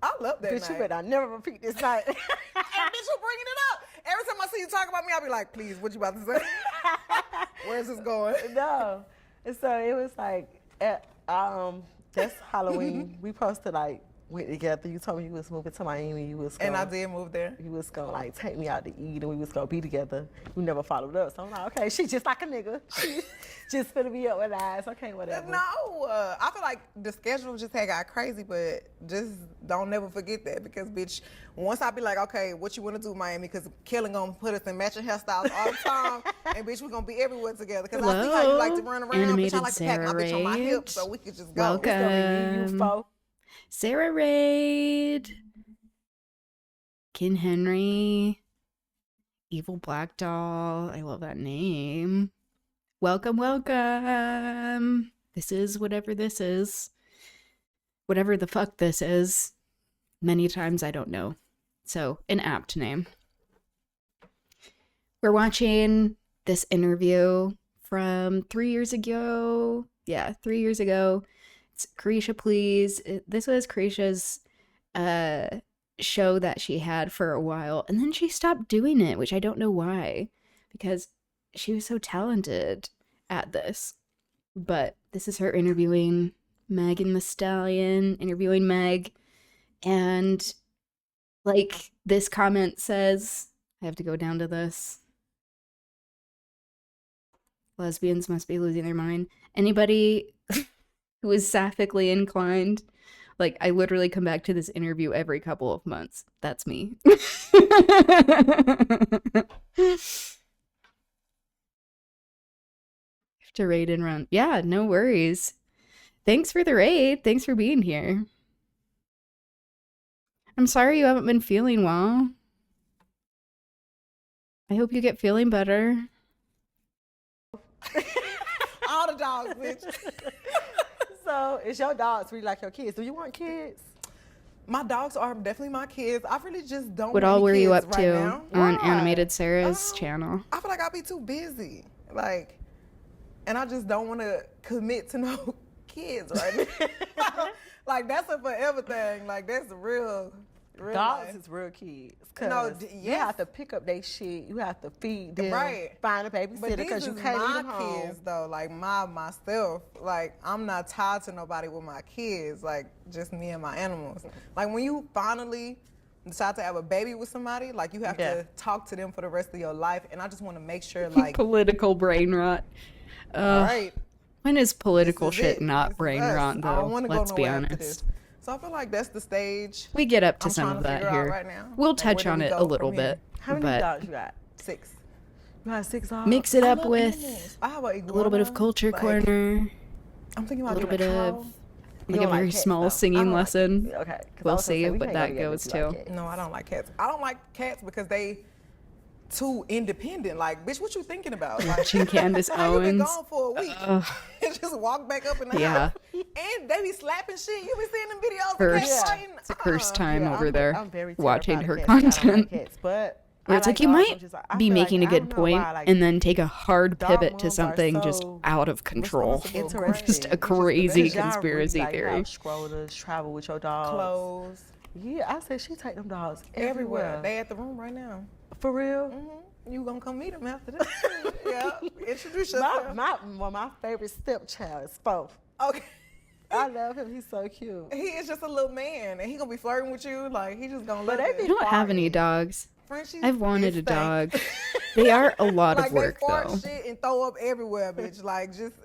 I love that bitch, night. you better not never repeat this night. And bitch, you bringing it up. Every time I see you talk about me, I'll be like, please, what you about to say? Where's this going? No. And so it was like, that's Halloween. We posted like, went together. You told me you was moving to Miami. You was And gonna, I did move there. You was gonna like take me out to eat and we was gonna be together. You never followed up. So I'm like, okay, she just like a nigga. She just finna be up with eyes. Okay, whatever. No, I feel like the schedule just had got crazy, but just don't never forget that because, bitch, once I be like, okay, what you want to do, Miami? Because Killing gonna put us in matching hairstyles all the time, and bitch, we gonna be everywhere together. Because I see how you like to run around, Animated bitch. I like to pack my bitch on my Sarah hip so we could just go. Welcome. It's gonna be me, you foe. Sarah Raid, Kin Henry, Evil Black Doll. I love that name. Welcome, welcome. This is whatever this is. Whatever the fuck this is. Many times I don't know. So, an apt name. We're watching this interview from 3 years ago. Yeah, 3 years ago. It's Caresha Please. This was Caresha's show that she had for a while. And then she stopped doing it, which I don't know why. Because she was so talented at this. But this is her interviewing Megan Thee Stallion, interviewing Meg. And like this comment says, I have to go down to this. Lesbians must be losing their mind. Anybody who is sapphically inclined, like, I literally come back to this interview every couple of months. That's me. To raid and run. Yeah, no worries. Thanks for the raid. Thanks for being here. I'm sorry you haven't been feeling well. I hope you get feeling better. All the dogs, bitch. So it's your dogs really like your kids. Do you want kids? My dogs are definitely my kids. I really just don't What want all any were you kids up right to now. on Why? Animated Sarah's channel? I feel like I'll be too busy. Like, and I just don't want to commit to no kids right now. Like, that's a forever thing. Like, that's real Dogs life. is real kids. No, You yes. have to pick up their shit. You have to feed them. Right. Find a But babysitter these because you is can't leave my them home. kids, though. Like, myself. Like, I'm not tied to nobody with my kids. Like, just me and my animals. Like, when you finally decide to have a baby with somebody, like, you have to talk to them for the rest of your life. And I just want to make sure, like... Political brain rot. right. When is political This is shit it. not This is brain us. rot, I though? don't want to go Let's be nowhere after honest. this. So I feel like that's the stage. We get up to I'm some trying of to that figure out here. right now. We'll Like, touch where on do we it a go little from here? bit. How many but dogs you got? 6. You got 6 dogs? mix it I up love with animals. I have a a little bit of culture like, corner, I'm thinking a about little getting bit a of cow. You like a don't like very cats, small though. I singing don't like lesson. Okay. 'cause We'll I was gonna see say, we what can't go that together goes if you like to. cats. No, I don't like cats. I don't like cats because they too independent. Like, bitch, what you thinking about? Like, Watching Candace how you been Owens. gone for a week and just walk back up in the Yeah. house? And they be slapping shit. You be seeing them videos. First, Of cats fighting. it's the first time Yeah, over I'm, there I'm very watching terrified her of cats. I don't content. like cats, but Where I it's like, you dogs. might I'm just like, I be feel like- making a I good don't know point why, like, and then take a hard dog pivot to moms are something just so out of control. responsible, Interesting. Just a It's crazy because y'all conspiracy really, like, theory. have scrollers, travel with your dogs. Clothes. Yeah, I said she take them dogs Everywhere. everywhere. They at the room right now. For real? Mm-hmm. You gonna come meet them after this? Yeah. Introduce yourself. My favorite stepchild is Fo. Okay. I love him. He's so cute. He is just a little man, and he gonna be flirting with you. Like, he just gonna But love they it. be I don't have any farting. dogs. Frenchies I've wanted is a stank. dog. They are a lot Like, of work, they fart though. shit and throw up everywhere, bitch. Like, just,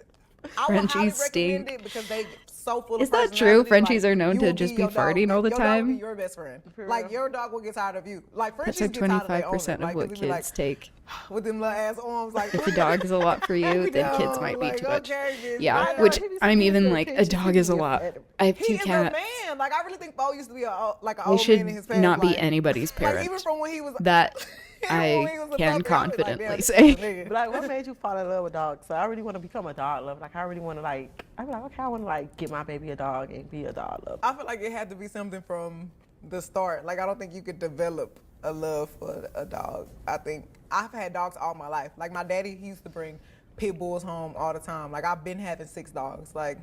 I would highly Frenchies recommend stink. it because they so full Is of that true? personality. Frenchies Like, are known you to will just be be your dog. farting all the Your dog will time? be your best friend. Like, your dog will get tired of you. Like, That's Frenchies like get tired of their 25% owner. of what 'cause they be kids take. with them little ass arms, like, If a dog is a lot for you, then kids No, might be like, too much. okay, bitch. Yeah, Like, which he be I'm so even cute, like, a Frenchies, dog he is a be lot. fed. I have He 2 is cats. a man. Like, I really think Bo used to be like an They old should man in his past not be life. anybody's Like, even parent. from when he was That even when he I was a can puppy, I was like, confidently damn, say. this is a nigga. But like, what made you fall in love with dogs? So I really want to become a dog lover. Like, I really want to like, I'm like, okay, I want to like get my baby a dog and be a dog lover. I feel like it had to be something from the start. Like, I don't think you could develop a love for a dog. I think I've had dogs all my life. Like, my daddy, he used to bring pit bulls home all the time. Like, I've been having 6 dogs. Like,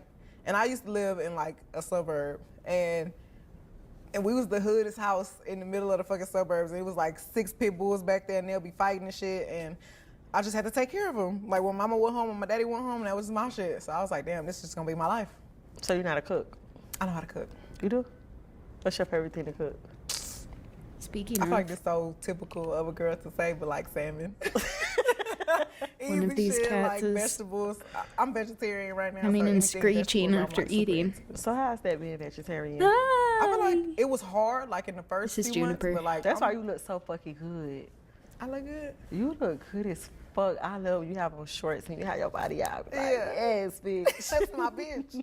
and I used to live in like a suburb, and we was the hoodest house in the middle of the fucking suburbs. And it was like 6 pit bulls back there, and they'll be fighting and shit. And I just had to take care of them. Like, when mama went home and my daddy went home, that was my shit. So I was like, damn, this is just gonna be my life. So you're not a cook? I know how to cook. You do? What's your favorite thing to cook? Speaking I of, feel like this so typical of a girl to say, but like salmon. One of Easy these shit, cats like is vegetables. I'm vegetarian right now. coming so and anything screeching vegetables, I'm, after like, super eating. into. So how's that being vegetarian? I feel like it was hard, like in the first This is few months, Juniper. but like That's why you look so fucking good. I look good. You look good as fuck. I love when you have on shorts and you have your body out. Like, Yeah. yes, bitch. That's my bitch.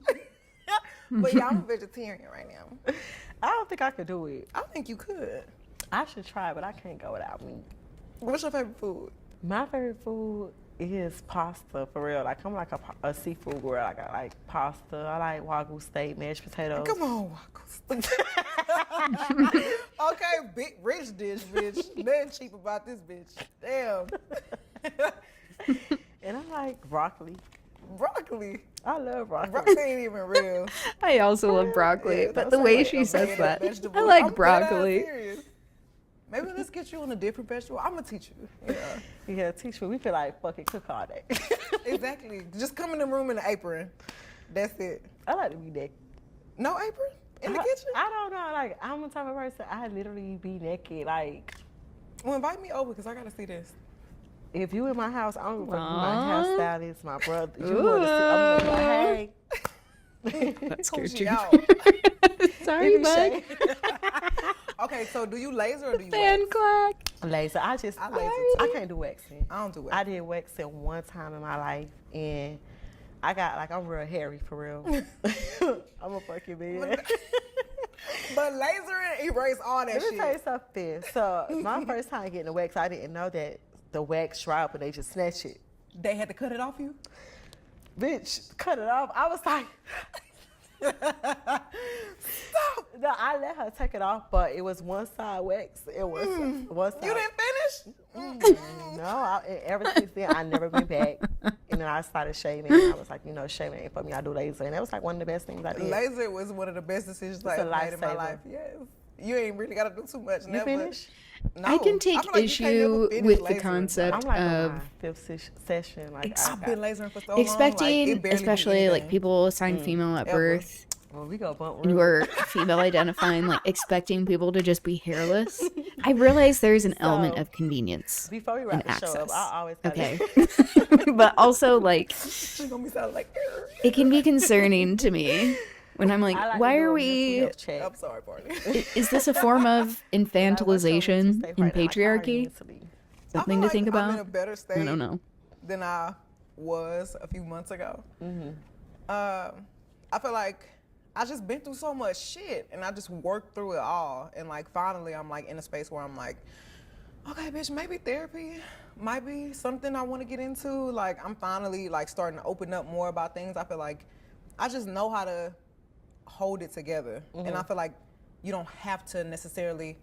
But yeah, I'm a vegetarian right now. I don't think I could do it. I think you could. I should try, but I can't go without meat. What's your favorite food? My favorite food is pasta, for real. Like, I'm like a seafood girl. Like, I like pasta. I like wagyu steak, mashed potatoes. Come on, okay, big rich dish, bitch. Nothing cheap about this bitch. Damn. And I like broccoli. Broccoli. I love broccoli. Broccoli ain't even real. I also love broccoli, Yeah, but that the sounds way like she a says bland that, vegetable. I like I'm dead ass broccoli. serious. Maybe let's get you on a different vegetable. I'm gonna teach you. Yeah, Yeah, teach me. We could like fucking cook all day. exactly. Just come in the room in an apron. That's it. I like to be naked. No apron in the I- kitchen. I don't know. Like, I'm the type of person, I literally be naked. Like, Well, invite me over because I gotta see this. If you in my house, I don't give a fuck if you my Aw. hairstylist, my brother. You want to see? I'm gonna be like, hey. That scared She you. out. Sorry, bud. Okay, so do you laser or do you Fan wax? clack. Laser. I laser too. can't do waxing. I don't do I wax. did waxing one time in my life, and I got like I'm real hairy for real. I'm a fucking man. But lasering erase all that Let me shit. tell you something. So my first time getting a wax, I didn't know that the wax dry up and they just snatch it. They had to cut it off you? Bitch, cut it off. I was like, stop. No, I let her take it off, but it was one side wax. It was one side. You didn't finish? No, ever since then, I never went back. And then I started shaving. And I was like, shaving ain't for me. I do laser. And that was like one of the best things I did. Laser was one of the best decisions I ever made in my lifesaver. life. Yes. You ain't really got to do too much. You finish? No. I can take feel like you can't never issue finish with the lasering. concept I'm like on of my fifth session. Like, I've been lasering for so long. expecting, like, it barely be especially like anything. people assigned female at Ever. birth, well, we go bump who are female identifying, like expecting people to just be hairless. I realize there's an element of convenience. Before we wrap and the show up, access. I always gotta Okay. But also, like, She's going to be sounding like, it can be concerning to me when I'm like, I like why to do are a mental we, health check. I'm sorry, Barney. is this a form of infantilization in patriarchy? Something to think I'm in a about? better state I don't know. than I was a few months ago. I feel like I just been through so much shit and I just worked through it all. And like finally I'm like in a space where I'm like, okay, bitch, maybe therapy might be something I want to get into. Like I'm finally like starting to open up more about things. I feel like I just know how to hold it together. And I feel like you don't have to necessarily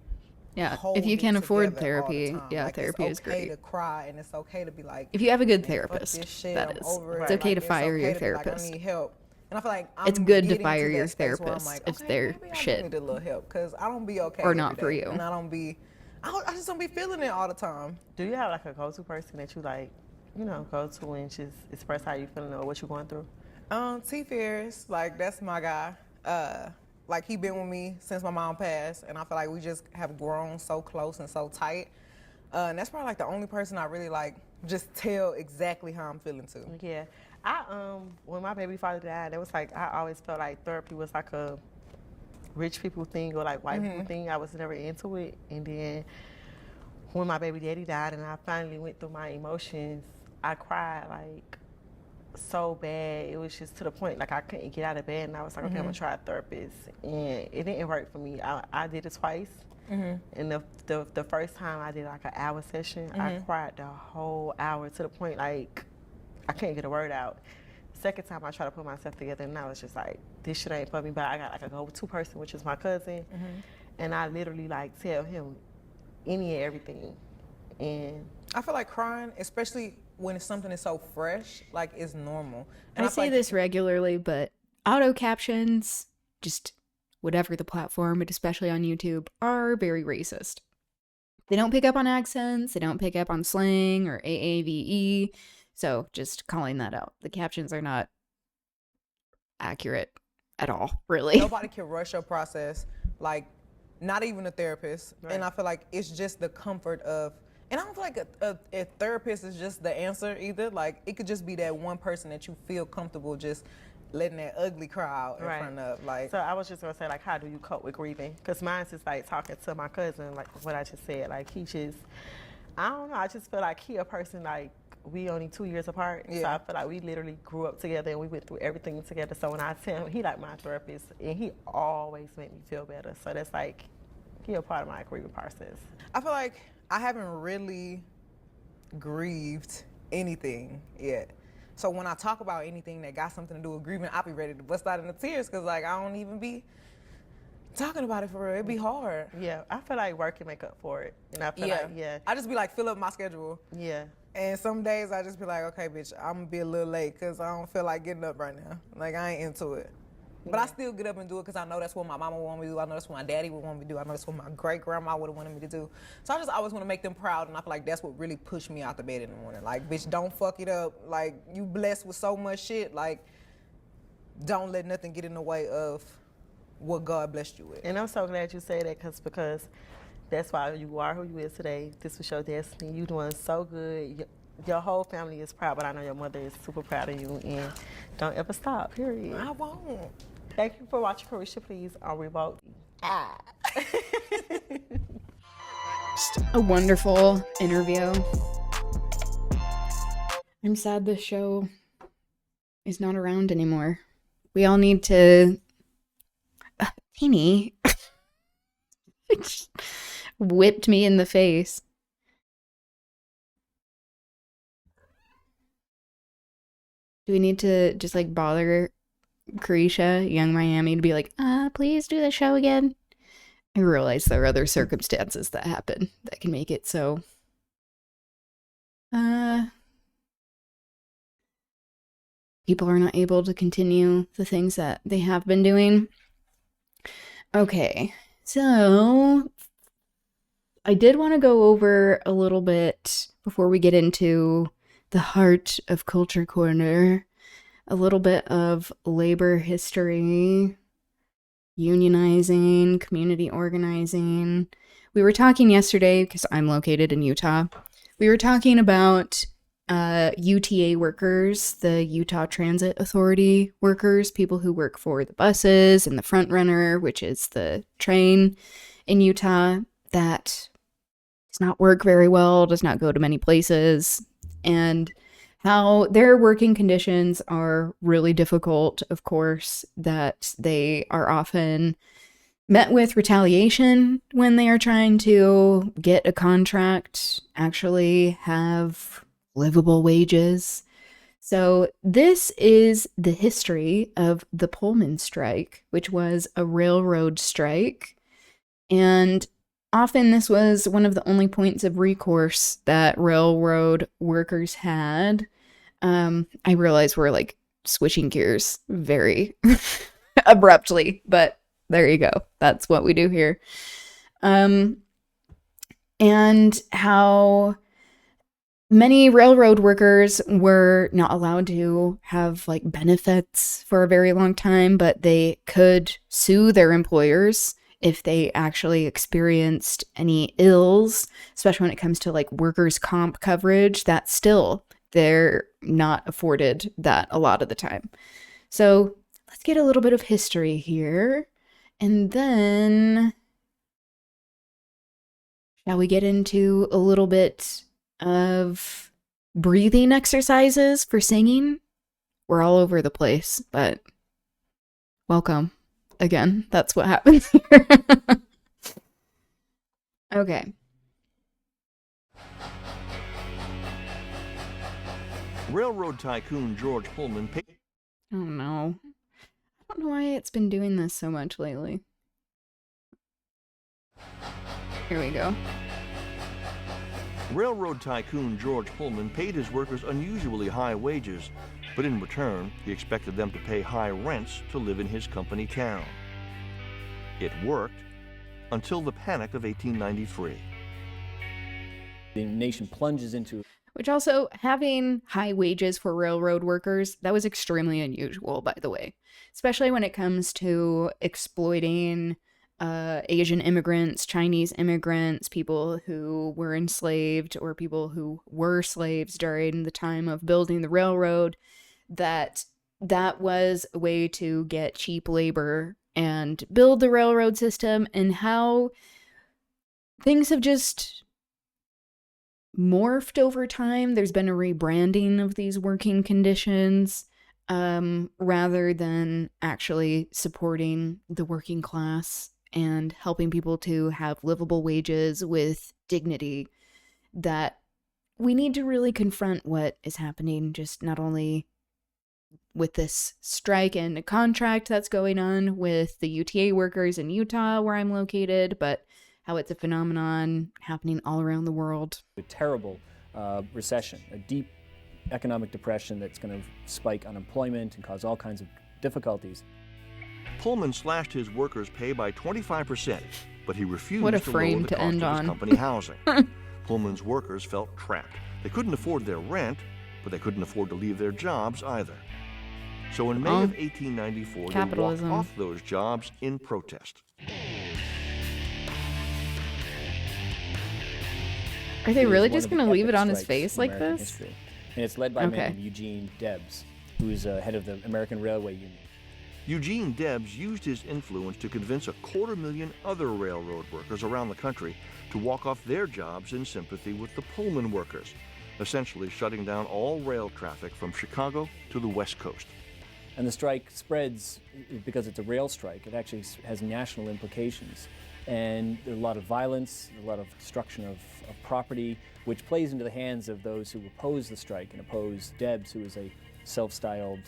Yeah, hold if you it can't afford together all the therapy, time. yeah, Like, therapy is It's okay great. to cry and it's okay to be like, If you have a good "Man, fuck therapist, this shit, that I'm is. over It's it." okay to Like, fire your to be like, therapist. I need help. And I feel like I'm It's good to getting fire that your space where I'm therapist like, if okay, they're maybe I shit. do need a little help because I don't be okay Or every not for day. you. And I just don't be feeling it all the time. Do you have like a go-to person that you like, go to and just express how you feeling or what you're going through? T Ferris, like that's my guy. Like he been with me since my mom passed, and I feel like we just have grown so close and so tight. And that's probably like the only person I really like just tell exactly how I'm feeling to. Yeah. When my baby father died, it was like I always felt like therapy was like a rich people thing or like white people thing. I was never into it. And then when my baby daddy died and I finally went through my emotions, I cried like so bad. It was just to the point like I couldn't get out of bed, and I was like, okay, I'm gonna try a therapist. And it didn't work for me. I did it twice. And the first time I did like an hour session, I cried the whole hour to the point like I couldn't get a word out. Second time I tried to put myself together, and I was just like, this shit ain't for me. But I got like a go-to person, which is my cousin, and I literally like tell him any and everything. And I feel like crying, especially when it's something that's so fresh, like it's normal. And I feel say like this regularly, but auto captions, just whatever the platform, but especially on YouTube, are very racist. They don't pick up on accents, they don't pick up on slang or AAVE. So just calling that out. The captions are not accurate at all, really. nobody can rush your process, like not even a therapist. Right. And I feel like it's just the comfort of, and I don't feel like a therapist is just the answer either. Like it could just be that one person that you feel comfortable just letting that ugly cry out in Right. front of. Like, so I was just gonna say like, how do you cope with grieving? Because mine's just like talking to my cousin, like what I just said. Like he just, I don't know. I just feel like he a person like we only 2 years apart. So Yeah. I feel like we literally grew up together and we went through everything together. So when I tell him, he like my therapist, and he always made me feel better. So that's like, he a part of my grieving process. I feel like I haven't really grieved anything yet. So when I talk about anything that got something to do with grieving, I'll be ready to bust out into tears because like I don't even be talking about it for real. It'd be hard. Yeah, I feel like work can make up for it. And I feel like, I just be like, fill up my schedule. yeah. And some days I just be like, okay, bitch, I'm gonna be a little late because I don't feel like getting up right now. Like I ain't into it. But I still get up and do it because I know that's what my mama would want me to do. I know that's what my daddy would want me to do. I know that's what my great grandma would have wanted me to do. So I just always want to make them proud, and I feel like that's what really pushed me out the bed in the morning. Like, bitch, don't fuck it up. Like, you blessed with so much shit. Like, don't let nothing get in the way of what God blessed you with. And I'm so glad you say that because That's why you are who you is today. This was your destiny. You doing so good. Your whole family is proud, but I know your mother is super proud of you, and don't ever stop, period. I won't. Thank you for watching Caresha Please on Revolt. A wonderful interview. I'm sad this show is not around anymore. We all need to... Teeny whipped me in the face. Do we need to just like bother Caresha, Young Miami, to be like, please do the show again? I realize there are other circumstances that happen that can make it so. People are not able to continue the things that they have been doing. Okay, so I did want to go over a little bit before we get into the heart of Culture Corner, a little bit of labor history, unionizing, community organizing. We were talking yesterday, because I'm located in Utah, we were talking about UTA workers, the Utah Transit Authority workers, people who work for the buses and the front runner, which is the train in Utah, that does not work very well, does not go to many places, and how their working conditions are really difficult, of course, that they are often met with retaliation when they are trying to get a contract, actually have livable wages. So this is the history of the Pullman strike, which was a railroad strike. And often this was one of the only points of recourse that railroad workers had. I realize we're like switching gears very abruptly, but there you go. That's what we do here. And how many railroad workers were not allowed to have like benefits for a very long time, but they could sue their employers if they actually experienced any ills, especially when it comes to like workers' comp coverage. That still, they're not afforded that a lot of the time. So let's get a little bit of history here, and then shall we get into a little bit of breathing exercises for singing? We're all over the place, but welcome. Again, that's what happens here. Okay. Railroad tycoon George Pullman paid... Oh no. I don't know why it's been doing this so much lately. Here we go. Railroad tycoon George Pullman paid his workers unusually high wages, but in return, he expected them to pay high rents to live in his company town. It worked until the Panic of 1893. The nation plunges into... Which also, having high wages for railroad workers, that was extremely unusual, by the way. Especially when it comes to exploiting Asian immigrants, Chinese immigrants, people who were enslaved, or people who were slaves during the time of building the railroad, that was a way to get cheap labor and build the railroad system, and how things have just morphed over time. There's been a rebranding of these working conditions, rather than actually supporting the working class and helping people to have livable wages with dignity. That we need to really confront what is happening, just not only with this strike and contract that's going on with the UTA workers in Utah, where I'm located, but how it's a phenomenon happening all around the world. A terrible recession, a deep economic depression that's going to spike unemployment and cause all kinds of difficulties. Pullman slashed his workers' pay by 25%, but he refused What a to frame lower the to cost end of his on. company housing. Pullman's workers felt trapped. They couldn't afford their rent, but they couldn't afford to leave their jobs either. So in May of 1894, capitalism. they walked off those jobs in protest. Are they It is really one just of the going to leave it epic on his strikes face in like American this? history. And it's led by a man Okay. named Eugene Debs, who is head of the American Railway Union. Eugene Debs used his influence to convince 250,000 other railroad workers around the country to walk off their jobs in sympathy with the Pullman workers, essentially shutting down all rail traffic from Chicago to the West Coast. And the strike spreads because it's a rail strike. It actually has national implications. And there's a lot of violence, a lot of destruction of property, which plays into the hands of those who oppose the strike and oppose Debs, who is a self-styled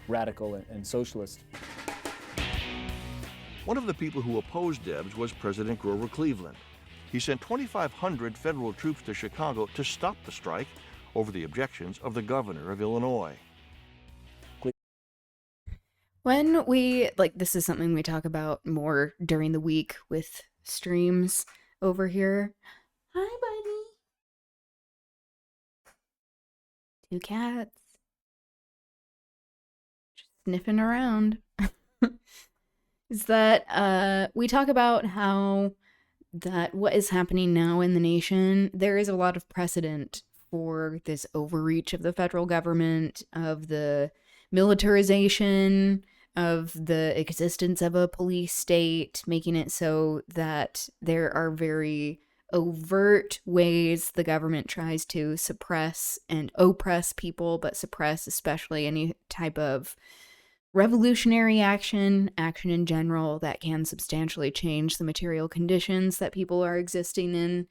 radical and socialist. One of the people who opposed Debs was President Grover Cleveland. He sent 2,500 federal troops to Chicago to stop the strike over the objections of the governor of Illinois. When we, like, this is something we talk about more during the week with streams over here. Hi, buddy. 2 cats. Just sniffing around. Is that we talk about how that what is happening now in the nation, there is a lot of precedent for this overreach of the federal government, of the militarization, of the existence of a police state, making it so that there are very overt ways the government tries to suppress and oppress people, but suppress especially any type of revolutionary action in general that can substantially change the material conditions that people are existing in.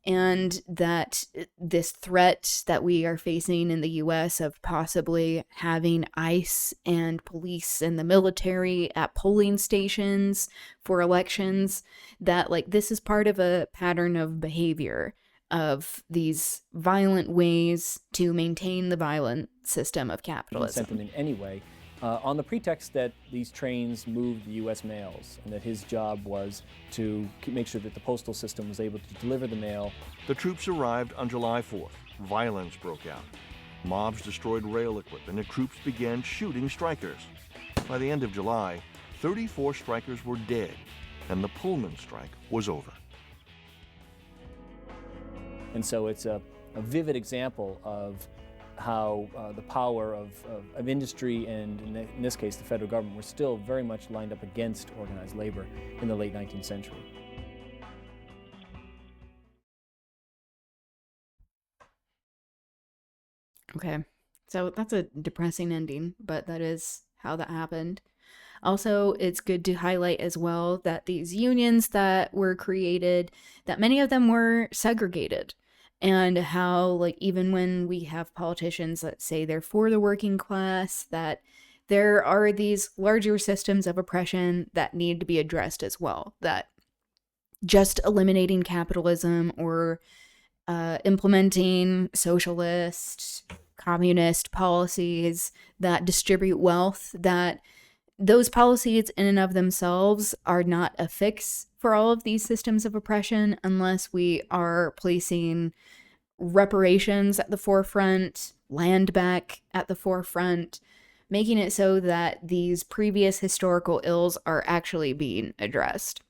And that this threat that we are facing in the US of possibly having ICE and police and the military at polling stations for elections, that like this is part of a pattern of behavior of these violent ways to maintain the violent system of capitalism. Sent them in anyway, on the pretext that these trains moved the U.S. mails and that his job was to make sure that the postal system was able to deliver the mail. The troops arrived on July 4th. Violence broke out. Mobs destroyed rail equipment and troops began shooting strikers. By the end of July, 34 strikers were dead, and the Pullman strike was over. And so it's a vivid example of how the power of industry and, in this case, the federal government, were still very much lined up against organized labor in the late 19th century. Okay, so that's a depressing ending, but that is how that happened. Also, it's good to highlight as well that these unions that were created, that many of them were segregated. And how, like, even when we have politicians that say they're for the working class, that there are these larger systems of oppression that need to be addressed as well. That just eliminating capitalism or implementing socialist, communist policies that distribute wealth, that those policies in and of themselves are not a fix for all of these systems of oppression unless we are placing reparations at the forefront, land back at the forefront, making it so that these previous historical ills are actually being addressed.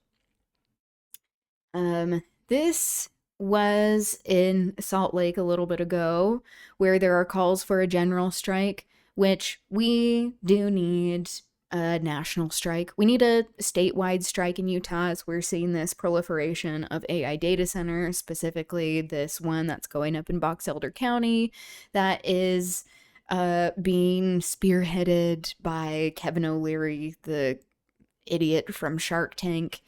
This was in Salt Lake a little bit ago, where there are calls for a general strike, which we do need a national strike. We need a statewide strike in Utah, as we're seeing this proliferation of AI data centers, specifically this one that's going up in Box Elder County that is being spearheaded by Kevin O'Leary, the idiot from Shark Tank,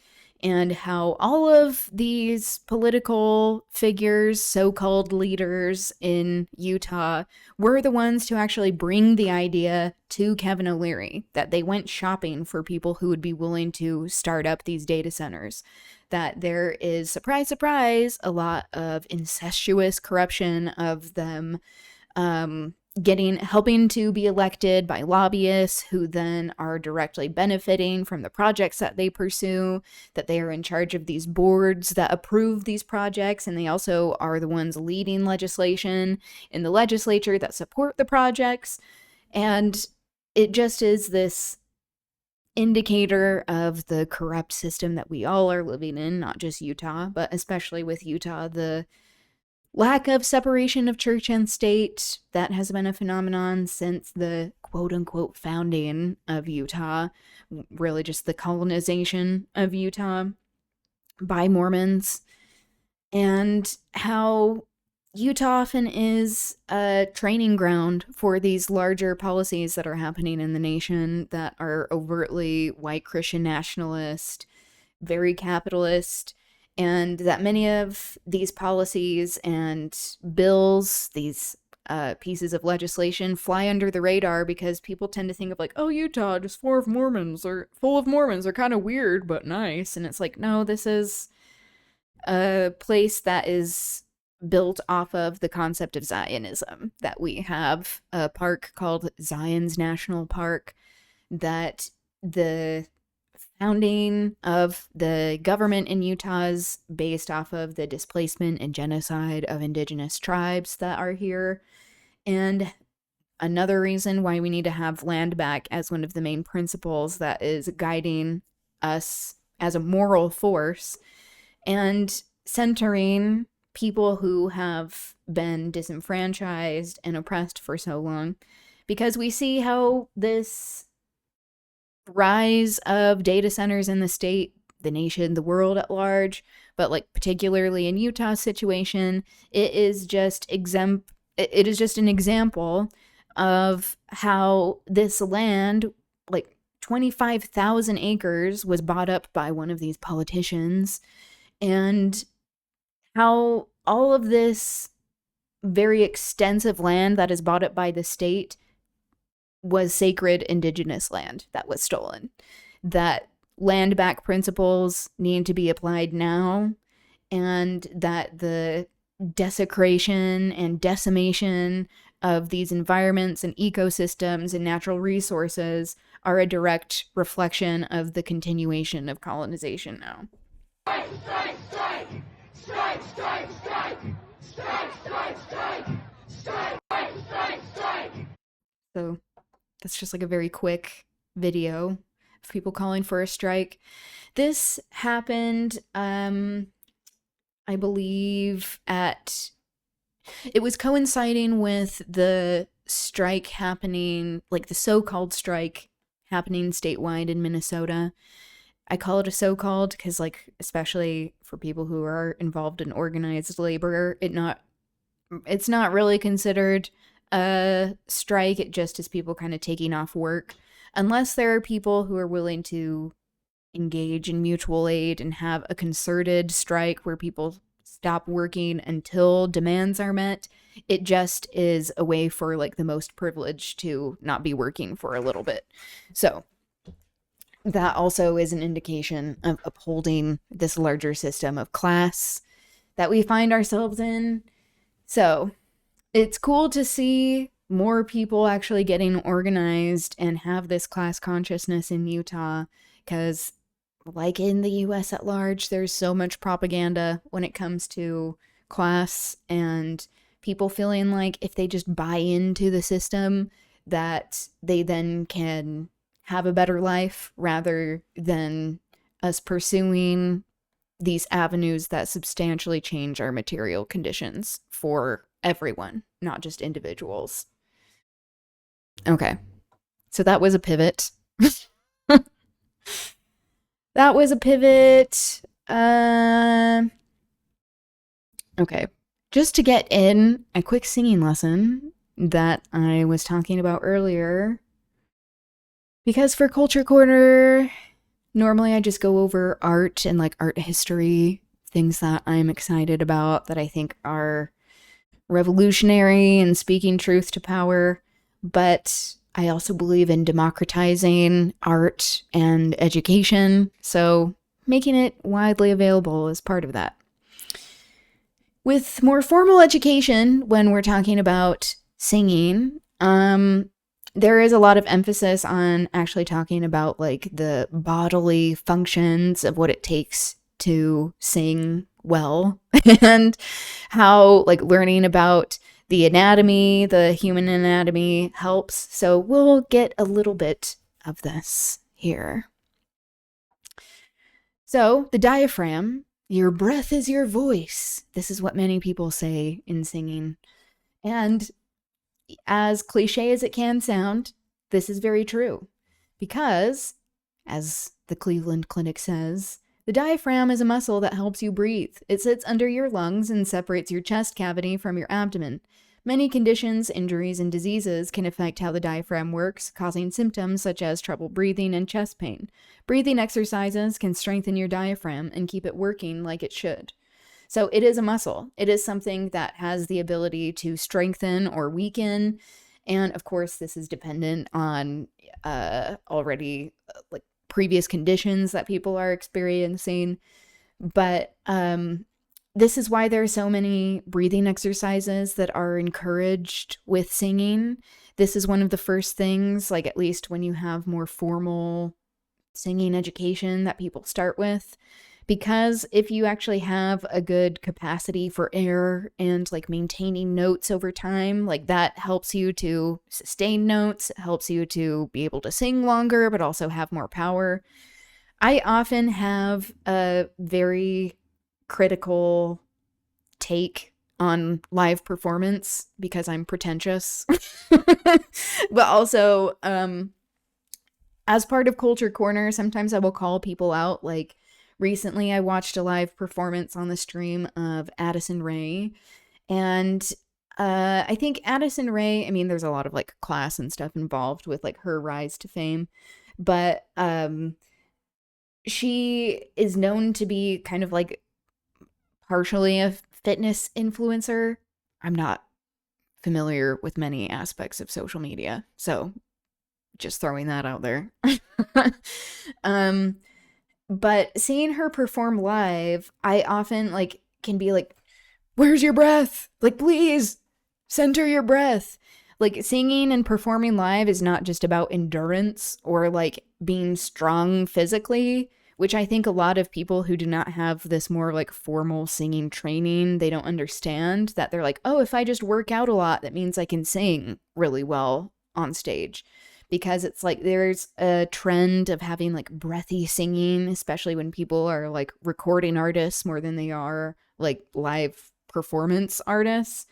and how all of these political figures, so-called leaders in Utah, were the ones to actually bring the idea to Kevin O'Leary, that they went shopping for people who would be willing to start up these data centers, that there is, surprise, surprise, a lot of incestuous corruption of them helping to be elected by lobbyists who then are directly benefiting from the projects that they pursue, that they are in charge of these boards that approve these projects, and they also are the ones leading legislation in the legislature that support the projects. And it just is this indicator of the corrupt system that we all are living in, not just Utah, but especially with Utah, the lack of separation of church and state, that has been a phenomenon since the quote-unquote founding of Utah, really just the colonization of Utah by Mormons, and how Utah often is a training ground for these larger policies that are happening in the nation that are overtly white Christian nationalist, very capitalist, and that many of these policies and bills, these pieces of legislation, fly under the radar because people tend to think of like, oh, Utah, just full of Mormons, are kind of weird but nice. And it's like, no, this is a place that is built off of the concept of Zionism, that we have a park called Zion's National Park, that the founding of the government in Utah is based off of the displacement and genocide of indigenous tribes that are here. And another reason why we need to have land back as one of the main principles that is guiding us as a moral force, and centering people who have been disenfranchised and oppressed for so long, because we see how this rise of data centers in the state, the nation, the world at large, but like particularly in Utah's situation, it is just an example of how this land, like 25,000 acres, was bought up by one of these politicians, and how all of this very extensive land that is bought up by the state was sacred indigenous land that was stolen. That land back principles need to be applied now, and that the desecration and decimation of these environments and ecosystems and natural resources are a direct reflection of the continuation of colonization now. Strike, strike, strike! Strike, strike, strike! Strike, strike, strike! Strike, strike, strike, strike! So that's just like a very quick video of people calling for a strike. This happened, I believe it was coinciding with the strike happening, like the so-called strike happening statewide in Minnesota. I call it a so-called because, like, especially for people who are involved in organized labor, it's not really considered a strike. It just is people kind of taking off work, unless there are people who are willing to engage in mutual aid and have a concerted strike where people stop working until demands are met. It just is a way for like the most privileged to not be working for a little bit. So that also is an indication of upholding this larger system of class that we find ourselves in. So it's cool to see more people actually getting organized and have this class consciousness in Utah, because like in the US at large, there's so much propaganda when it comes to class and people feeling like if they just buy into the system that they then can have a better life, rather than us pursuing these avenues that substantially change our material conditions for everyone, not just individuals. Okay, so that was a pivot. That was a pivot. Okay, just to get in a quick singing lesson that I was talking about earlier, because for Culture Corner, normally I just go over art and like art history, things that I'm excited about that I think are revolutionary and speaking truth to power, but I also believe in democratizing art and education, so making it widely available is part of that. With more formal education, when we're talking about singing, there is a lot of emphasis on actually talking about like the bodily functions of what it takes to sing well and how like learning about the anatomy, the human anatomy helps. So we'll get a little bit of this here. So the diaphragm your breath is your voice. This is what many people say in singing. And as cliche as it can sound, this is very true. Because, as the Cleveland Clinic says, the diaphragm is a muscle that helps you breathe. It sits under your lungs and separates your chest cavity from your abdomen. Many conditions, injuries, and diseases can affect how the diaphragm works, causing symptoms such as trouble breathing and chest pain. Breathing exercises can strengthen your diaphragm and keep it working like it should. So it is a muscle. It is something that has the ability to strengthen or weaken. And of course, this is dependent on already like previous conditions that people are experiencing. But this is why there are so many breathing exercises that are encouraged with singing. This is one of the first things, like at least when you have more formal singing education, that people start with. Because if you actually have a good capacity for air and like maintaining notes over time, like that helps you to sustain notes, helps you to be able to sing longer, but also have more power. I often have a very critical take on live performance because I'm pretentious. But also, as part of Culture Corner, sometimes I will call people out. Like recently I watched a live performance on the stream of Addison Rae, and I think Addison Rae, I mean, there's a lot of like class and stuff involved with like her rise to fame, but she is known to be kind of like partially a fitness influencer. I'm not familiar with many aspects of social media, so just throwing that out there. But seeing her perform live, I often like can be like, where's your breath? Like, please center your breath. Like, singing and performing live is not just about endurance or like being strong physically, which I think a lot of people who do not have this more like formal singing training, they don't understand that. They're like, oh, if I just work out a lot, that means I can sing really well on stage. Because it's like there's a trend of having like breathy singing, especially when people are like recording artists more than they are like live performance artists.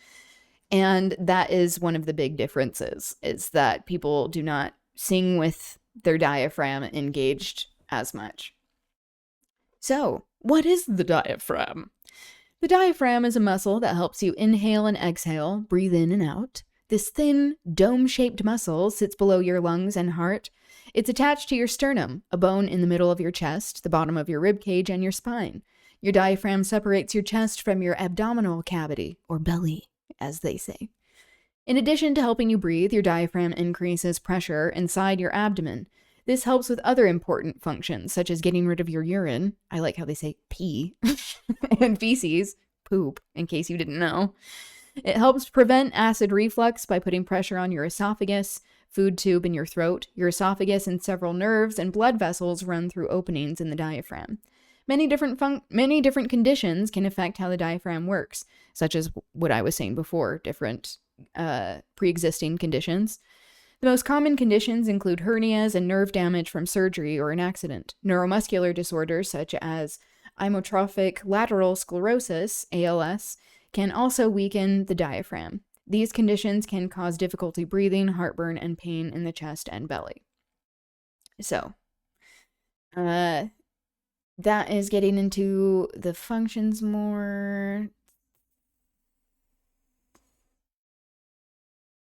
And that is one of the big differences, is that people do not sing with their diaphragm engaged as much. So, what is the diaphragm? The diaphragm is a muscle that helps you inhale and exhale, breathe in and out. This thin, dome-shaped muscle sits below your lungs and heart. It's attached to your sternum, a bone in the middle of your chest, the bottom of your rib cage, and your spine. Your diaphragm separates your chest from your abdominal cavity, or belly, as they say. In addition to helping you breathe, your diaphragm increases pressure inside your abdomen. This helps with other important functions, such as getting rid of your urine. I like how they say pee, and feces, poop, in case you didn't know. It helps prevent acid reflux by putting pressure on your esophagus, food tube in your throat. Your esophagus and several nerves and blood vessels run through openings in the diaphragm. Many different conditions can affect how the diaphragm works, such as what I was saying before, different pre-existing conditions. The most common conditions include hernias and nerve damage from surgery or an accident. Neuromuscular disorders such as amyotrophic lateral sclerosis, ALS, can also weaken the diaphragm. These conditions can cause difficulty breathing, heartburn, and pain in the chest and belly. So, that is getting into the functions more.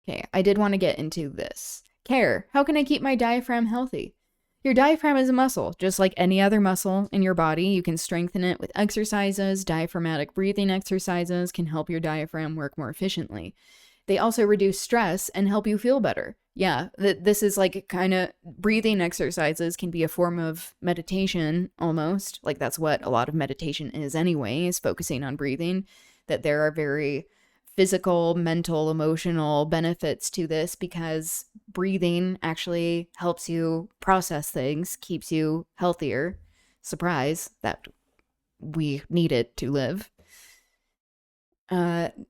Okay, I did want to get into this. Care. How can I keep my diaphragm healthy? Your diaphragm is a muscle, just like any other muscle in your body. You can strengthen it with exercises. Diaphragmatic breathing exercises can help your diaphragm work more efficiently. They also reduce stress and help you feel better. Yeah, this is like kind of breathing exercises can be a form of meditation almost. Like that's what a lot of meditation is anyway, is focusing on breathing. That there are very physical, mental, emotional benefits to this because breathing actually helps you process things, keeps you healthier. Surprise, that we need it to live.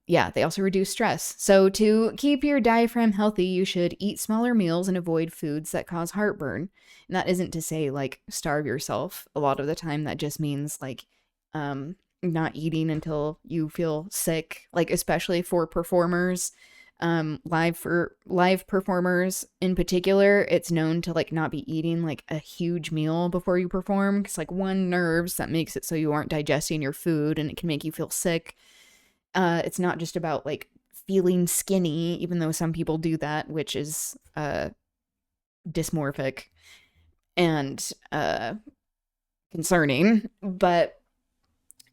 Yeah, they also reduce stress. So to keep your diaphragm healthy, you should eat smaller meals and avoid foods that cause heartburn. And that isn't to say like starve yourself. A lot of the time that just means like not eating until you feel sick, like especially for performers, live performers in particular. It's known to like not be eating like a huge meal before you perform, because like one, nerves, that makes it so you aren't digesting your food and it can make you feel sick. It's not just about like feeling skinny, even though some people do that, which is dysmorphic and concerning, but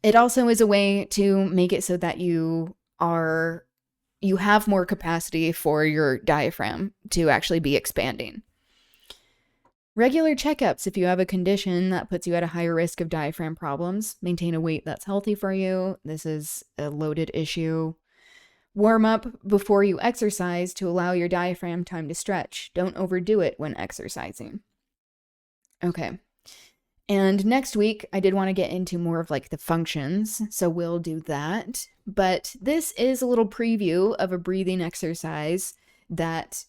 it also is a way to make it so that you have more capacity for your diaphragm to actually be expanding. Regular checkups if you have a condition that puts you at a higher risk of diaphragm problems. Maintain a weight that's healthy for you. This is a loaded issue. Warm up before you exercise to allow your diaphragm time to stretch. Don't overdo it when exercising. Okay. And next week, I did want to get into more of like the functions, so we'll do that. But this is a little preview of a breathing exercise that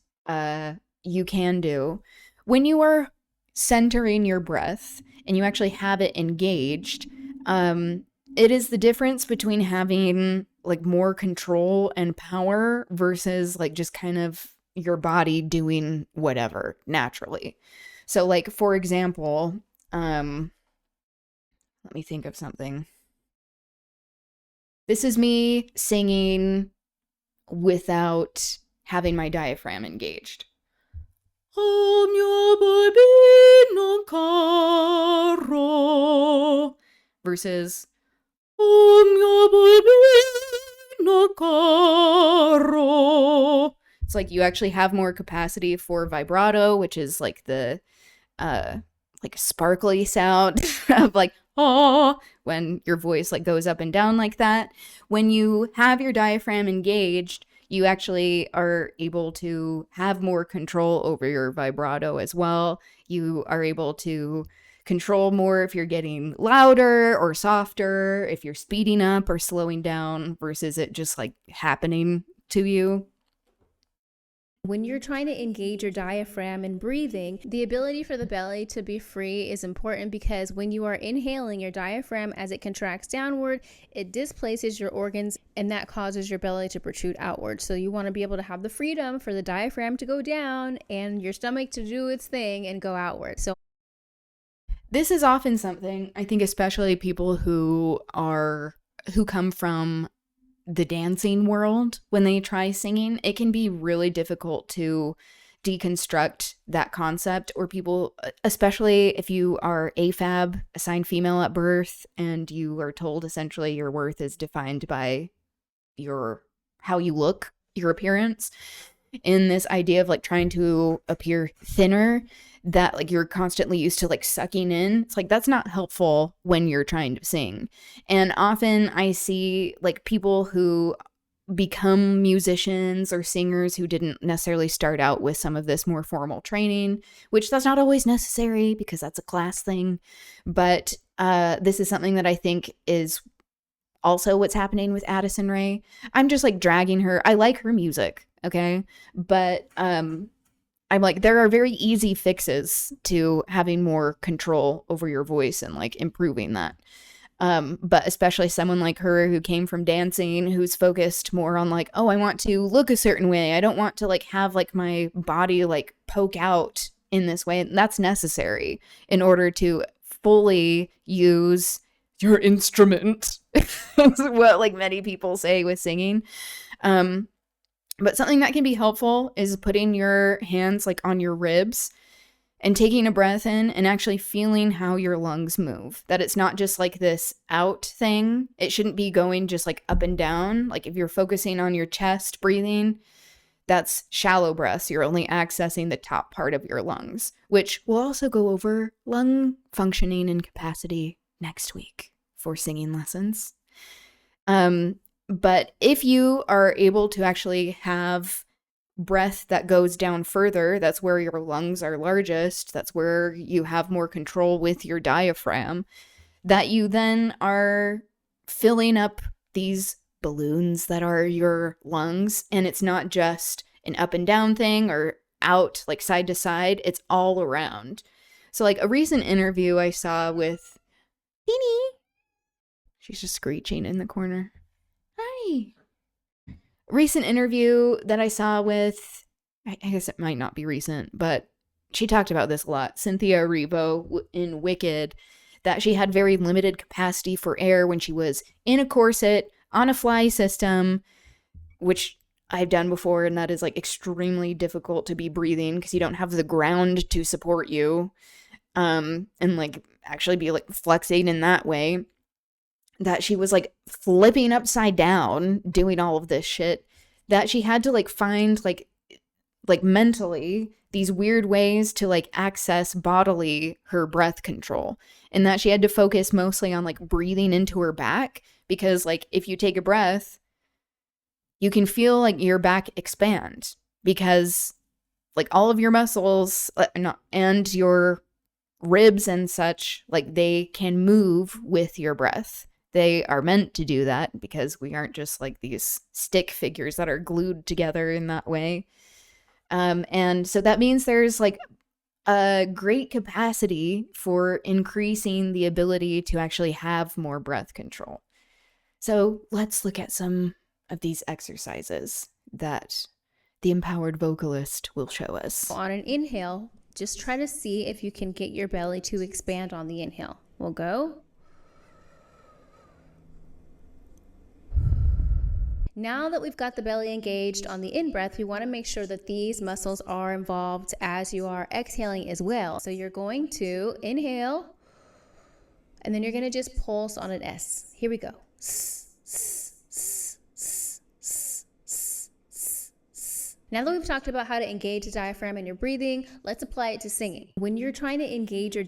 you can do. When you are centering your breath and you actually have it engaged, it is the difference between having like more control and power versus like just kind of your body doing whatever naturally. So like, for example, let me think of something. This is me singing without having my diaphragm engaged. Versus it's like you actually have more capacity for vibrato, which is like the like sparkly sound of like when your voice like goes up and down like that. When you have your diaphragm engaged, you actually are able to have more control over your vibrato as well. You are able to control more if you're getting louder or softer, if you're speeding up or slowing down versus it just like happening to you. When you're trying to engage your diaphragm in breathing, the ability for the belly to be free is important, because when you are inhaling, your diaphragm, as it contracts downward, it displaces your organs, and that causes your belly to protrude outward. So you want to be able to have the freedom for the diaphragm to go down and your stomach to do its thing and go outward. So this is often something, I think, especially people who come from the dancing world, when they try singing, it can be really difficult to deconstruct that concept, or people, especially if you are AFAB, assigned female at birth, and you are told essentially your worth is defined by how you look, your appearance, in this idea of like trying to appear thinner, that like you're constantly used to like sucking in. It's like that's not helpful when you're trying to sing. And often I see like people who become musicians or singers who didn't necessarily start out with some of this more formal training, which that's not always necessary because that's a class thing. But this is something that I think is also what's happening with Addison Rae. I'm just like dragging her. I like her music, okay? But I'm like, there are very easy fixes to having more control over your voice and like improving that. But especially someone like her who came from dancing, who's focused more on like, oh, I want to look a certain way. I don't want to like have like my body like poke out in this way. And that's necessary in order to fully use your instrument. That's what like many people say with singing. But something that can be helpful is putting your hands like on your ribs and taking a breath in and actually feeling how your lungs move. That it's not just like this out thing. It shouldn't be going just like up and down. Like if you're focusing on your chest breathing, that's shallow breaths. You're only accessing the top part of your lungs, which we'll also go over lung functioning and capacity next week for singing lessons. But if you are able to actually have breath that goes down further, that's where your lungs are largest, that's where you have more control with your diaphragm, that you then are filling up these balloons that are your lungs, and it's not just an up and down thing or out like side to side, it's all around. So like a recent interview I saw with She's just screeching in the corner. Hi. Recent interview that I saw with, I guess it might not be recent, but she talked about this a lot. Cynthia Erivo in Wicked, that she had very limited capacity for air when she was in a corset on a fly system, which I've done before, and that is like extremely difficult to be breathing because you don't have the ground to support you, and like actually be like flexing in that way. That she was like flipping upside down doing all of this shit, that she had to like find like mentally these weird ways to like access bodily her breath control, and that she had to focus mostly on like breathing into her back, because like if you take a breath you can feel like your back expand, because like all of your muscles and your ribs and such, like they can move with your breath. They are meant to do that because we aren't just like these stick figures that are glued together in that way. And so that means there's like a great capacity for increasing the ability to actually have more breath control. So let's look at some of these exercises that the empowered vocalist will show us. On an inhale, just try to see if you can get your belly to expand on the inhale. We'll go. Now that we've got the belly engaged on the in-breath, we want to make sure that these muscles are involved as you are exhaling as well. So you're going to inhale, and then you're going to just pulse on an S. Here we go. Now that we've talked about how to engage the diaphragm in your breathing, let's apply it to singing. When you're trying to engage your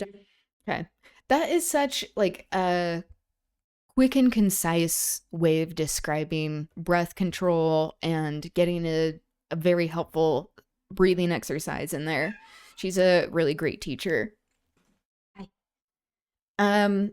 Okay. That is such like a quick and concise way of describing breath control and getting a very helpful breathing exercise in there. She's a really great teacher. The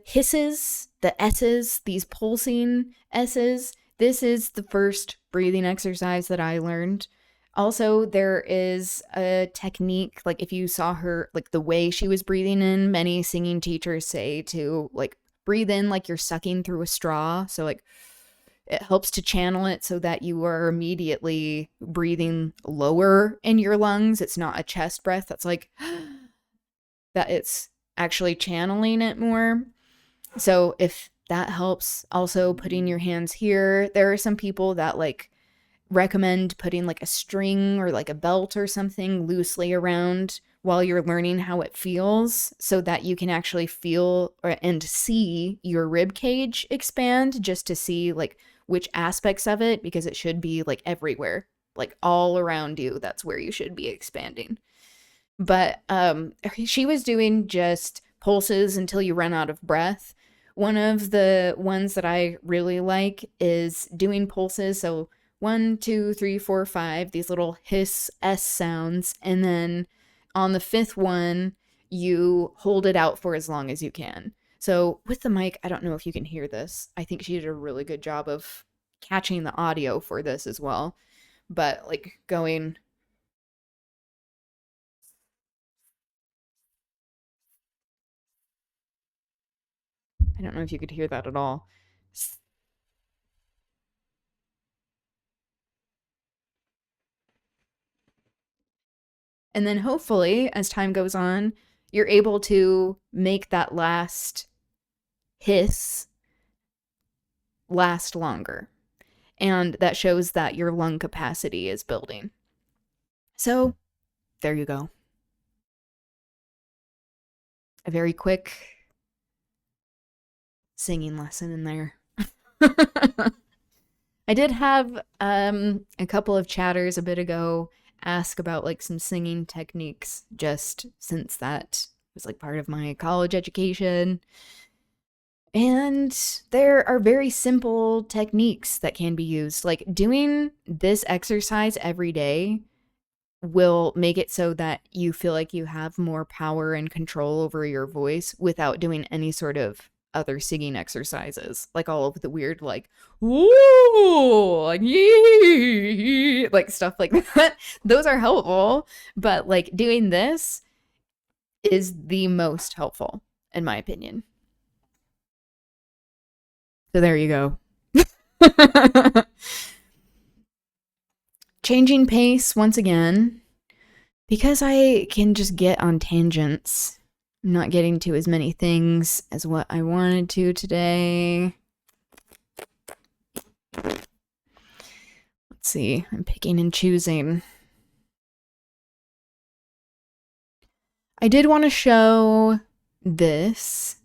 hisses, the S's, these pulsing S's, this is the first breathing exercise that I learned. Also, there is a technique, like if you saw her, like the way she was breathing in, many singing teachers say to like breathe in like you're sucking through a straw. So like it helps to channel it so that you are immediately breathing lower in your lungs. It's not a chest breath. That's like that it's actually channeling it more. So if that helps, also putting your hands here. There are some people that like recommend putting like a string or like a belt or something loosely around while you're learning how it feels, so that you can actually feel and see your rib cage expand, just to see like which aspects of it, because it should be like everywhere, like all around you. That's where you should be expanding. But she was doing just pulses until you run out of breath. One of the ones that I really like is doing pulses. So 1, 2, 3, 4, 5, these little hiss S sounds. And then on the 5th one, you hold it out for as long as you can. So with the mic, I don't know if you can hear this. I think she did a really good job of catching the audio for this as well. But like going... I don't know if you could hear that at all. And then hopefully, as time goes on, you're able to make that last hiss last longer. And that shows that your lung capacity is building. So, there you go. A very quick singing lesson in there. I did have a couple of chatters a bit ago ask about like some singing techniques, just since that was like part of my college education. And there are very simple techniques that can be used. Like doing this exercise every day will make it so that you feel like you have more power and control over your voice without doing any sort of other singing exercises, like all of the weird like woo, like yee, like stuff like that. Those are helpful, but like doing this is the most helpful in my opinion. So there you go. Changing pace once again, because I can just get on tangents. I'm not getting to as many things as what I wanted to today. Let's see, I'm picking and choosing. I did want to show this.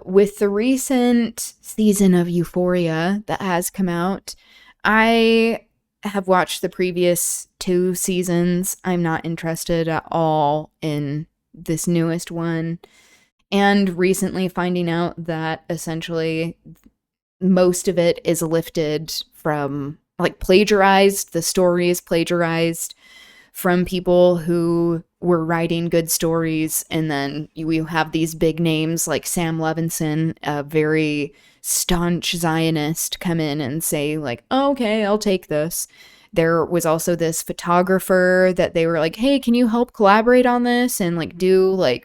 With the recent season of Euphoria that has come out, I have watched the previous 2 seasons. I'm not interested at all in this newest one. And recently finding out that essentially most of it is lifted from, like, plagiarized. The story is plagiarized from people who were writing good stories, and then you have these big names like Sam Levinson, a very staunch Zionist, come in and say like, oh, okay, I'll take this. There was also this photographer that they were like, hey, can you help collaborate on this and like do like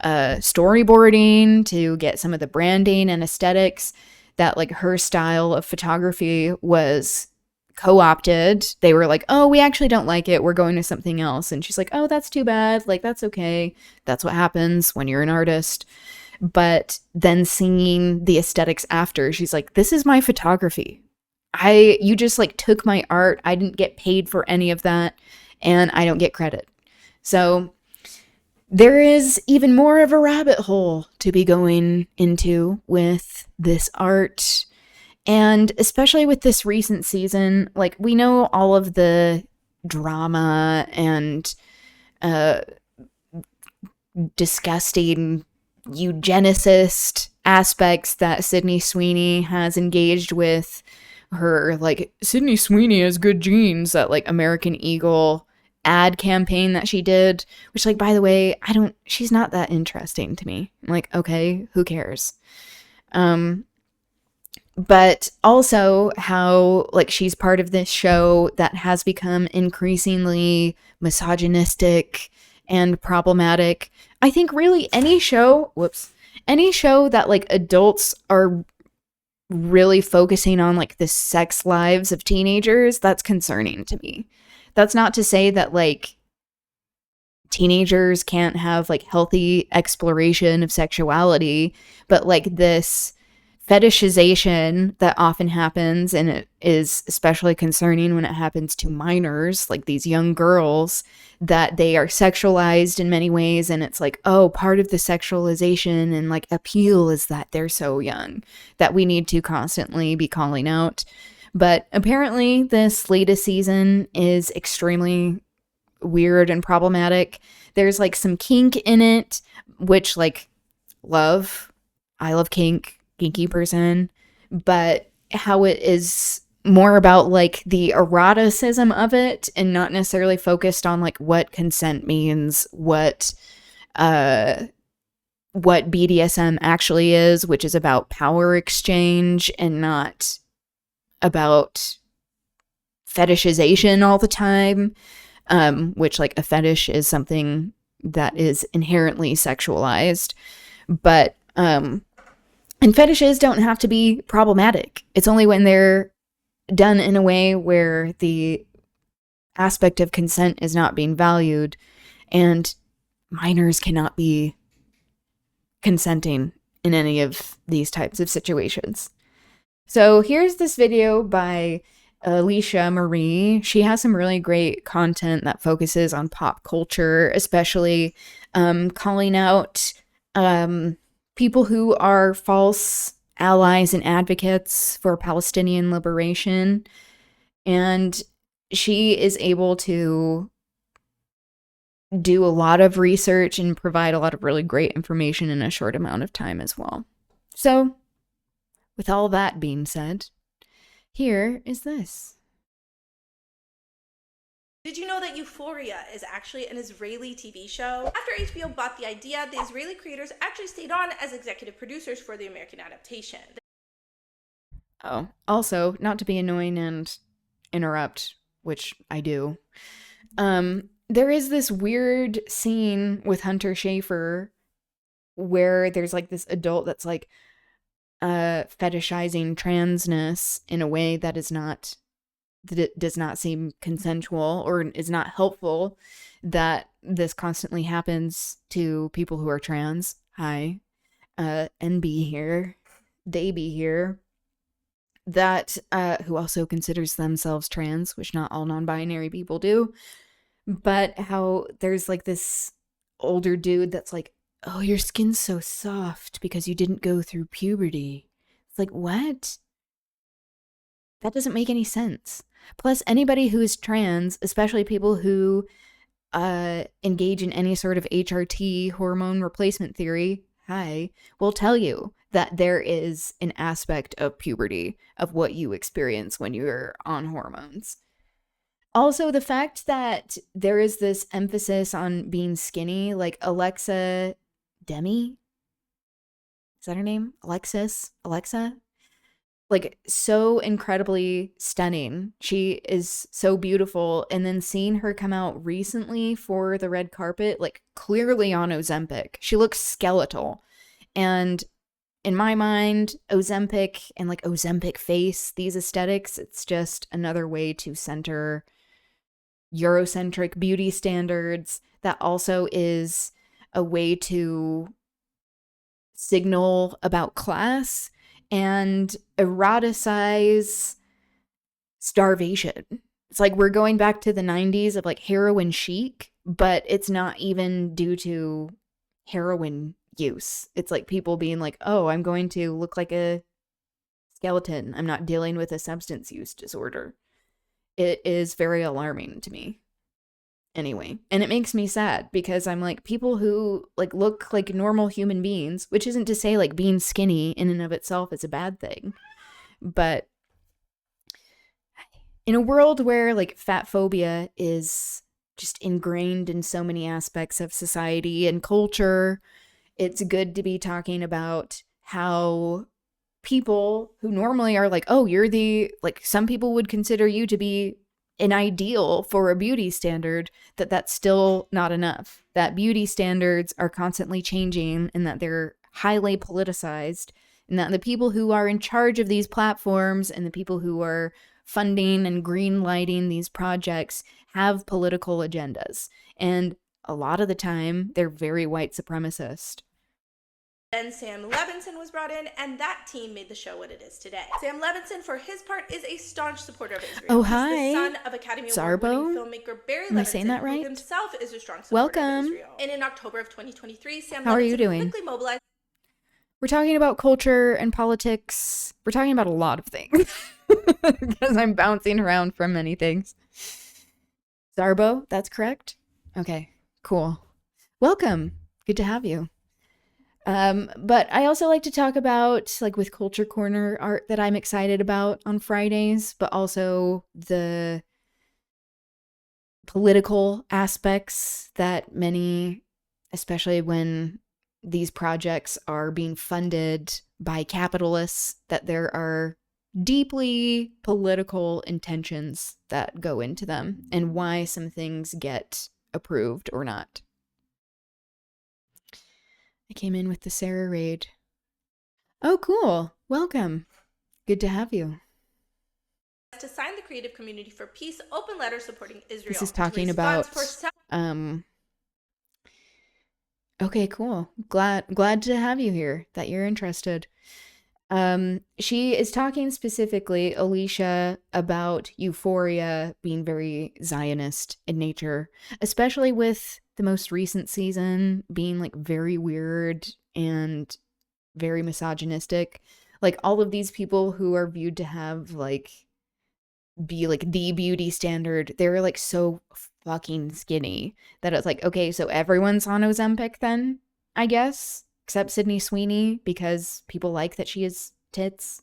storyboarding to get some of the branding and aesthetics. That like her style of photography was co-opted. They were like, oh, we actually don't like it, we're going to something else. And she's like, oh, that's too bad, like that's okay, that's what happens when you're an artist. But then seeing the aesthetics after, she's like, this is my photography, you just like took my art, I didn't get paid for any of that, and I don't get credit. So there is even more of a rabbit hole to be going into with this art. And especially with this recent season, like we know all of the drama and disgusting eugenicist aspects that Sydney Sweeney has engaged with. Her, like, Sydney Sweeney has good genes, that like American Eagle ad campaign that she did, which, like, by the way, she's not that interesting to me. I'm like, okay, who cares? But also how, like, she's part of this show that has become increasingly misogynistic and problematic. I think really any show that, like, adults are really focusing on, like, the sex lives of teenagers, that's concerning to me. That's not to say that, like, teenagers can't have, like, healthy exploration of sexuality, but, like, this fetishization that often happens, and it is especially concerning when it happens to minors, like these young girls, that they are sexualized in many ways, and it's like, oh, part of the sexualization and like appeal is that they're so young, that we need to constantly be calling out. But apparently this latest season is extremely weird and problematic. There's like some kink in it, which, like, I love kinky person, but how it is more about like the eroticism of it and not necessarily focused on like what consent means, what BDSM actually is, which is about power exchange and not about fetishization all the time, which, like, a fetish is something that is inherently sexualized. But and fetishes don't have to be problematic. It's only when they're done in a way where the aspect of consent is not being valued, and minors cannot be consenting in any of these types of situations. So here's this video by Alicia Marie. She has some really great content that focuses on pop culture, especially calling out people who are false allies and advocates for Palestinian liberation. And she is able to do a lot of research and provide a lot of really great information in a short amount of time as well. So, with all that being said, here is this. Did you know that Euphoria is actually an Israeli TV show? After HBO bought the idea, the Israeli creators actually stayed on as executive producers for the American adaptation. Oh, also, not to be annoying and interrupt, which I do, there is this weird scene with Hunter Schafer where there's like this adult that's like, fetishizing transness in a way that it does not seem consensual or is not helpful, that this constantly happens to people who are trans. Hi, NB here, they be here. That who also considers themselves trans, which not all non-binary people do. But how there's like this older dude that's like, oh, your skin's so soft because you didn't go through puberty. It's like, what? That doesn't make any sense. Plus, anybody who is trans, especially people who engage in any sort of HRT, hormone replacement theory, will tell you that there is an aspect of puberty, of what you experience when you're on hormones. Also, the fact that there is this emphasis on being skinny, like Alexa Demi, is that her name? Alexa? Like, so incredibly stunning. She is so beautiful. And then seeing her come out recently for the red carpet, like clearly on Ozempic. She looks skeletal. And in my mind, Ozempic and like Ozempic face, these aesthetics, it's just another way to center Eurocentric beauty standards. That also is a way to signal about class and eroticize starvation. It's like we're going back to the 90s of like heroin chic, but it's not even due to heroin use. It's like people being like, oh, I'm going to look like a skeleton. I'm not dealing with a substance use disorder. It is very alarming to me. Anyway, and it makes me sad because I'm like, people who like look like normal human beings, which isn't to say like being skinny in and of itself is a bad thing, but in a world where like fat phobia is just ingrained in so many aspects of society and culture, it's good to be talking about how people who normally are like, oh, you're the, like, some people would consider you to be an ideal for a beauty standard, that's still not enough. That beauty standards are constantly changing and that they're highly politicized, and that the people who are in charge of these platforms and the people who are funding and green lighting these projects have political agendas. And a lot of the time, they're very white supremacist. Then Sam Levinson was brought in, and that team made the show what it is today. Sam Levinson, for his part, is a staunch supporter of Israel. Oh, hi. He's the son of Academy Award-winning filmmaker Barry Levinson, Am I saying that right? who himself is a strong supporter of Israel. And in October of 2023, Sam How are Levinson you doing? quickly mobilized. We're talking about culture and politics. We're talking about a lot of things because I'm bouncing around from many things. Zarbo, that's correct? Okay, cool. Welcome. Good to have you. But I also like to talk about, like with Culture Corner, art that I'm excited about on Fridays, but also the political aspects that many, especially when these projects are being funded by capitalists, that there are deeply political intentions that go into them and why some things get approved or not. I came in with the Sarah raid. Oh, cool. Welcome. Good to have you. To sign the Creative Community for Peace open letter supporting Israel. This is talking about okay, cool. Glad to have you here, that you're interested. She is talking specifically, Alicia, about Euphoria being very Zionist in nature, especially with the most recent season being like very weird and very misogynistic. Like all of these people who are viewed to have like be like the beauty standard, they're like so fucking skinny that it's like, okay, so everyone's on Ozempic then, I guess, except Sydney Sweeney, because people like that she has tits.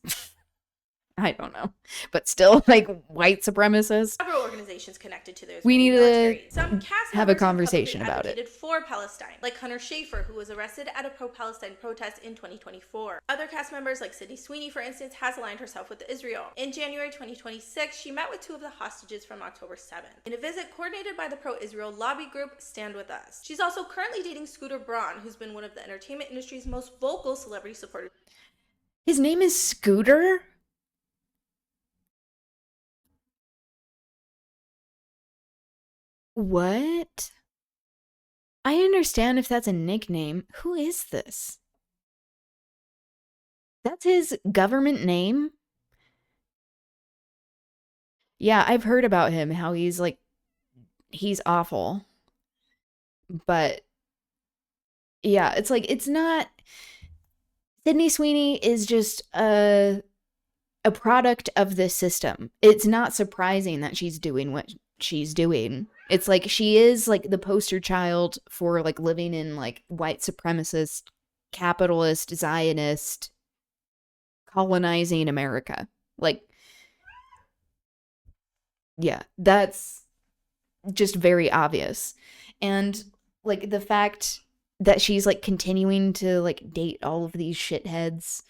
I don't know, but still, like, white supremacists. Several organizations connected to those. We need to Some cast have a conversation about it. For Palestine, like Hunter Schafer, who was arrested at a pro-Palestine protest in 2024. Other cast members, like Sydney Sweeney, for instance, has aligned herself with Israel. In January 2026, she met with two of the hostages from October 7th in a visit coordinated by the pro-Israel lobby group Stand With Us. She's also currently dating Scooter Braun, who's been one of the entertainment industry's most vocal celebrity supporters. His name is Scooter? What? I understand if that's a nickname. Who is this? That's his government name? Yeah, I've heard about him, how he's like, he's awful. But yeah, it's like, it's not. Sydney Sweeney is just a product of this system. It's not surprising that she's doing what she's doing. It's like she is like the poster child for like living in like white supremacist, capitalist, Zionist, colonizing America. Like, yeah, that's just very obvious. And like the fact that she's like continuing to like date all of these shitheads.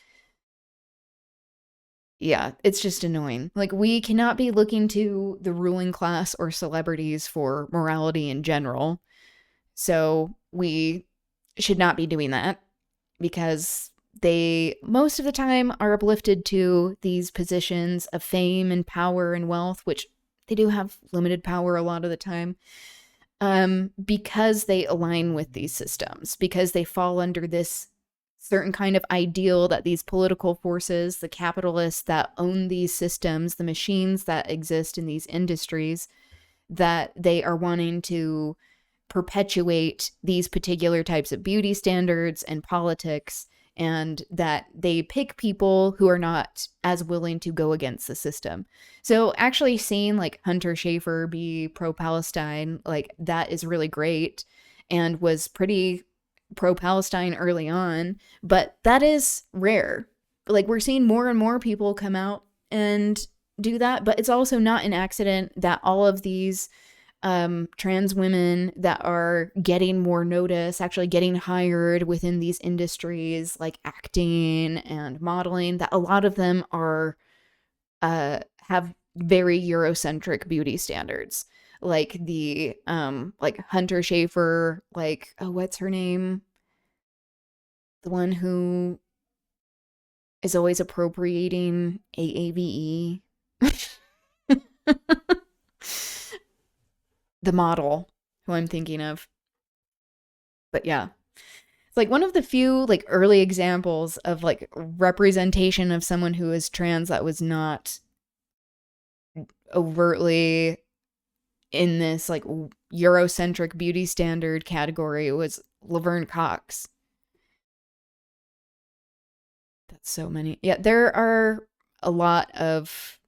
Yeah, it's just annoying. Like, we cannot be looking to the ruling class or celebrities for morality in general. So we should not be doing that because they, most of the time, are uplifted to these positions of fame and power and wealth, which they do have limited power a lot of the time, because they align with these systems, because they fall under this certain kind of ideal that these political forces, the capitalists that own these systems, the machines that exist in these industries, that they are wanting to perpetuate these particular types of beauty standards and politics, and that they pick people who are not as willing to go against the system. So actually seeing like Hunter Schafer be pro-Palestine, like that is really great and was pretty pro-Palestine early on, but that is rare. Like, we're seeing more and more people come out and do that, but it's also not an accident that all of these trans women that are getting more notice, actually getting hired within these industries like acting and modeling, that a lot of them are have very Eurocentric beauty standards. Like the like Hunter Schafer, like, oh, what's her name? The one who is always appropriating AAVE. The model who I'm thinking of. But yeah. It's like one of the few like early examples of like representation of someone who is trans that was not overtly in this like Eurocentric beauty standard category was Laverne Cox. That's so many. Yeah, there are a lot of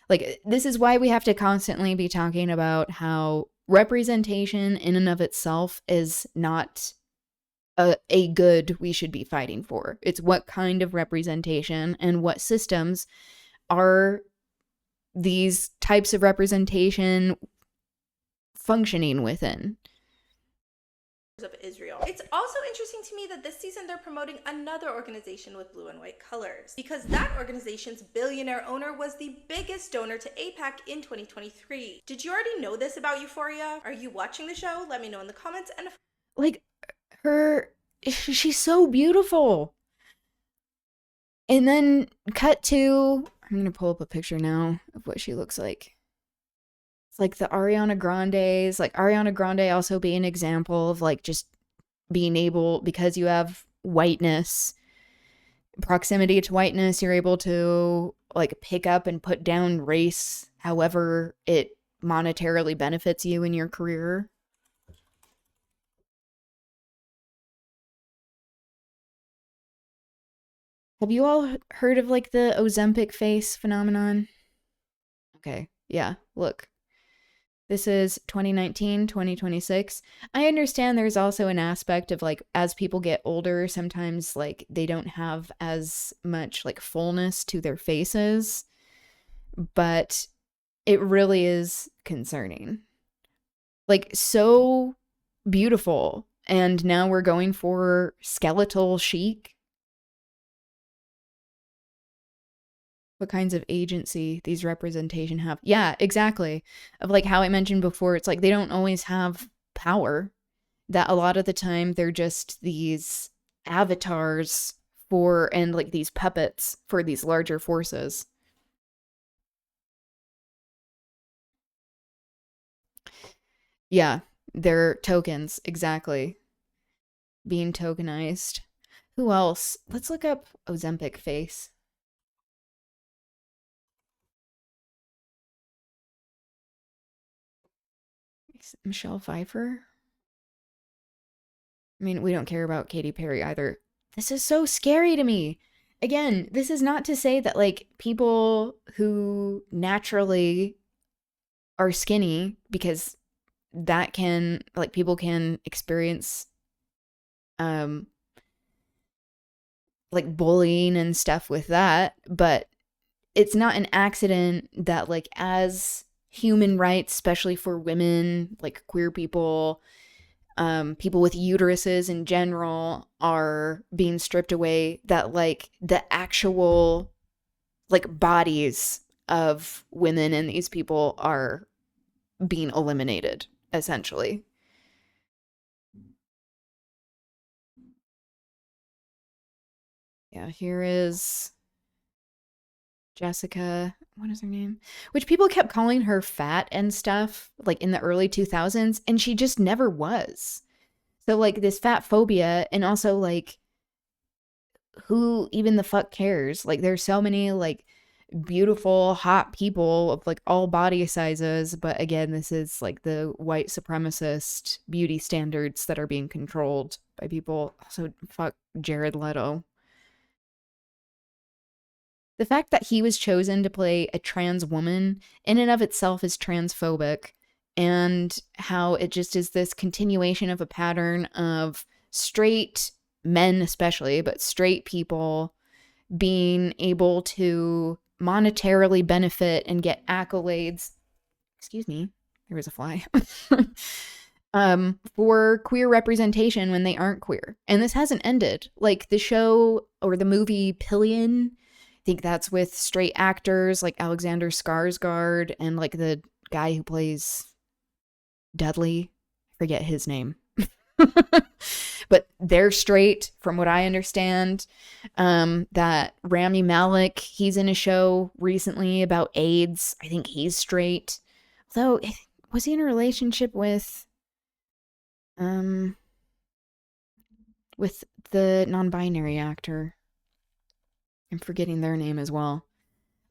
like, this is why we have to constantly be talking about how representation in and of itself is not a good we should be fighting for. It's what kind of representation and what systems are these types of representation functioning within. Of Israel. It's also interesting to me that this season they're promoting another organization with blue and white colors, because that organization's billionaire owner was the biggest donor to AIPAC in 2023. Did you already know this about Euphoria? Are you watching the show? Let me know in the comments. And like, she's so beautiful. And then cut to, I'm gonna pull up a picture now of what she looks like. It's like the Ariana Grandes, like Ariana Grande also being an example of like just being able, because you have whiteness, proximity to whiteness, you're able to like pick up and put down race however it monetarily benefits you in your career. Have you all heard of like the Ozempic face phenomenon? Okay, yeah, look. This is 2019, 2026. I understand there's also an aspect of like, as people get older, sometimes like they don't have as much like fullness to their faces, but it really is concerning. Like, so beautiful. And now we're going for skeletal chic. What kinds of agency these representation have. Yeah, exactly. Of like how I mentioned before, it's like they don't always have power. That a lot of the time they're just these avatars and like these puppets for these larger forces. Yeah, they're tokens, exactly. Being tokenized. Who else? Let's look up Ozempic face. Michelle Pfeiffer? I mean, we don't care about Katy Perry either. This is so scary to me. Again, this is not to say that like people who naturally are skinny, because that can, like, people can experience like bullying and stuff with that, but it's not an accident that like as human rights, especially for women, like queer people, people with uteruses in general are being stripped away, that like the actual like bodies of women and these people are being eliminated, essentially. Yeah, here is Jessica, what is her name? Which people kept calling her fat and stuff, like in the early 2000s, and she just never was. So, like, this fat phobia, and also, like, who even the fuck cares? Like, there's so many, like, beautiful, hot people of, like, all body sizes, but again, this is, like, the white supremacist beauty standards that are being controlled by people. Also, fuck Jared Leto. The fact that he was chosen to play a trans woman in and of itself is transphobic, and how it just is this continuation of a pattern of straight men, especially, but straight people being able to monetarily benefit and get accolades. Excuse me, there was a fly. For queer representation when they aren't queer. And this hasn't ended. Like the show or the movie Pillion, I think that's with straight actors like Alexander Skarsgård and like the guy who plays Dudley. I forget his name. But they're straight from what I understand. That Rami Malek, he's in a show recently about AIDS. I think he's straight. Although, was he in a relationship with the non-binary actor? I'm forgetting their name as well.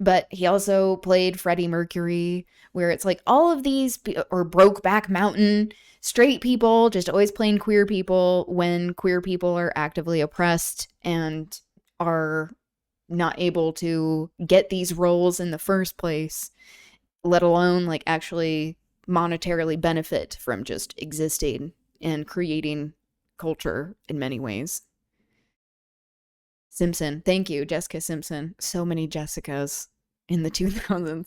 But he also played Freddie Mercury, where it's like all of these, or Brokeback Mountain, straight people just always playing queer people when queer people are actively oppressed and are not able to get these roles in the first place, let alone like actually monetarily benefit from just existing and creating culture in many ways. Simpson. Thank you, Jessica Simpson. So many Jessicas in the 2000s.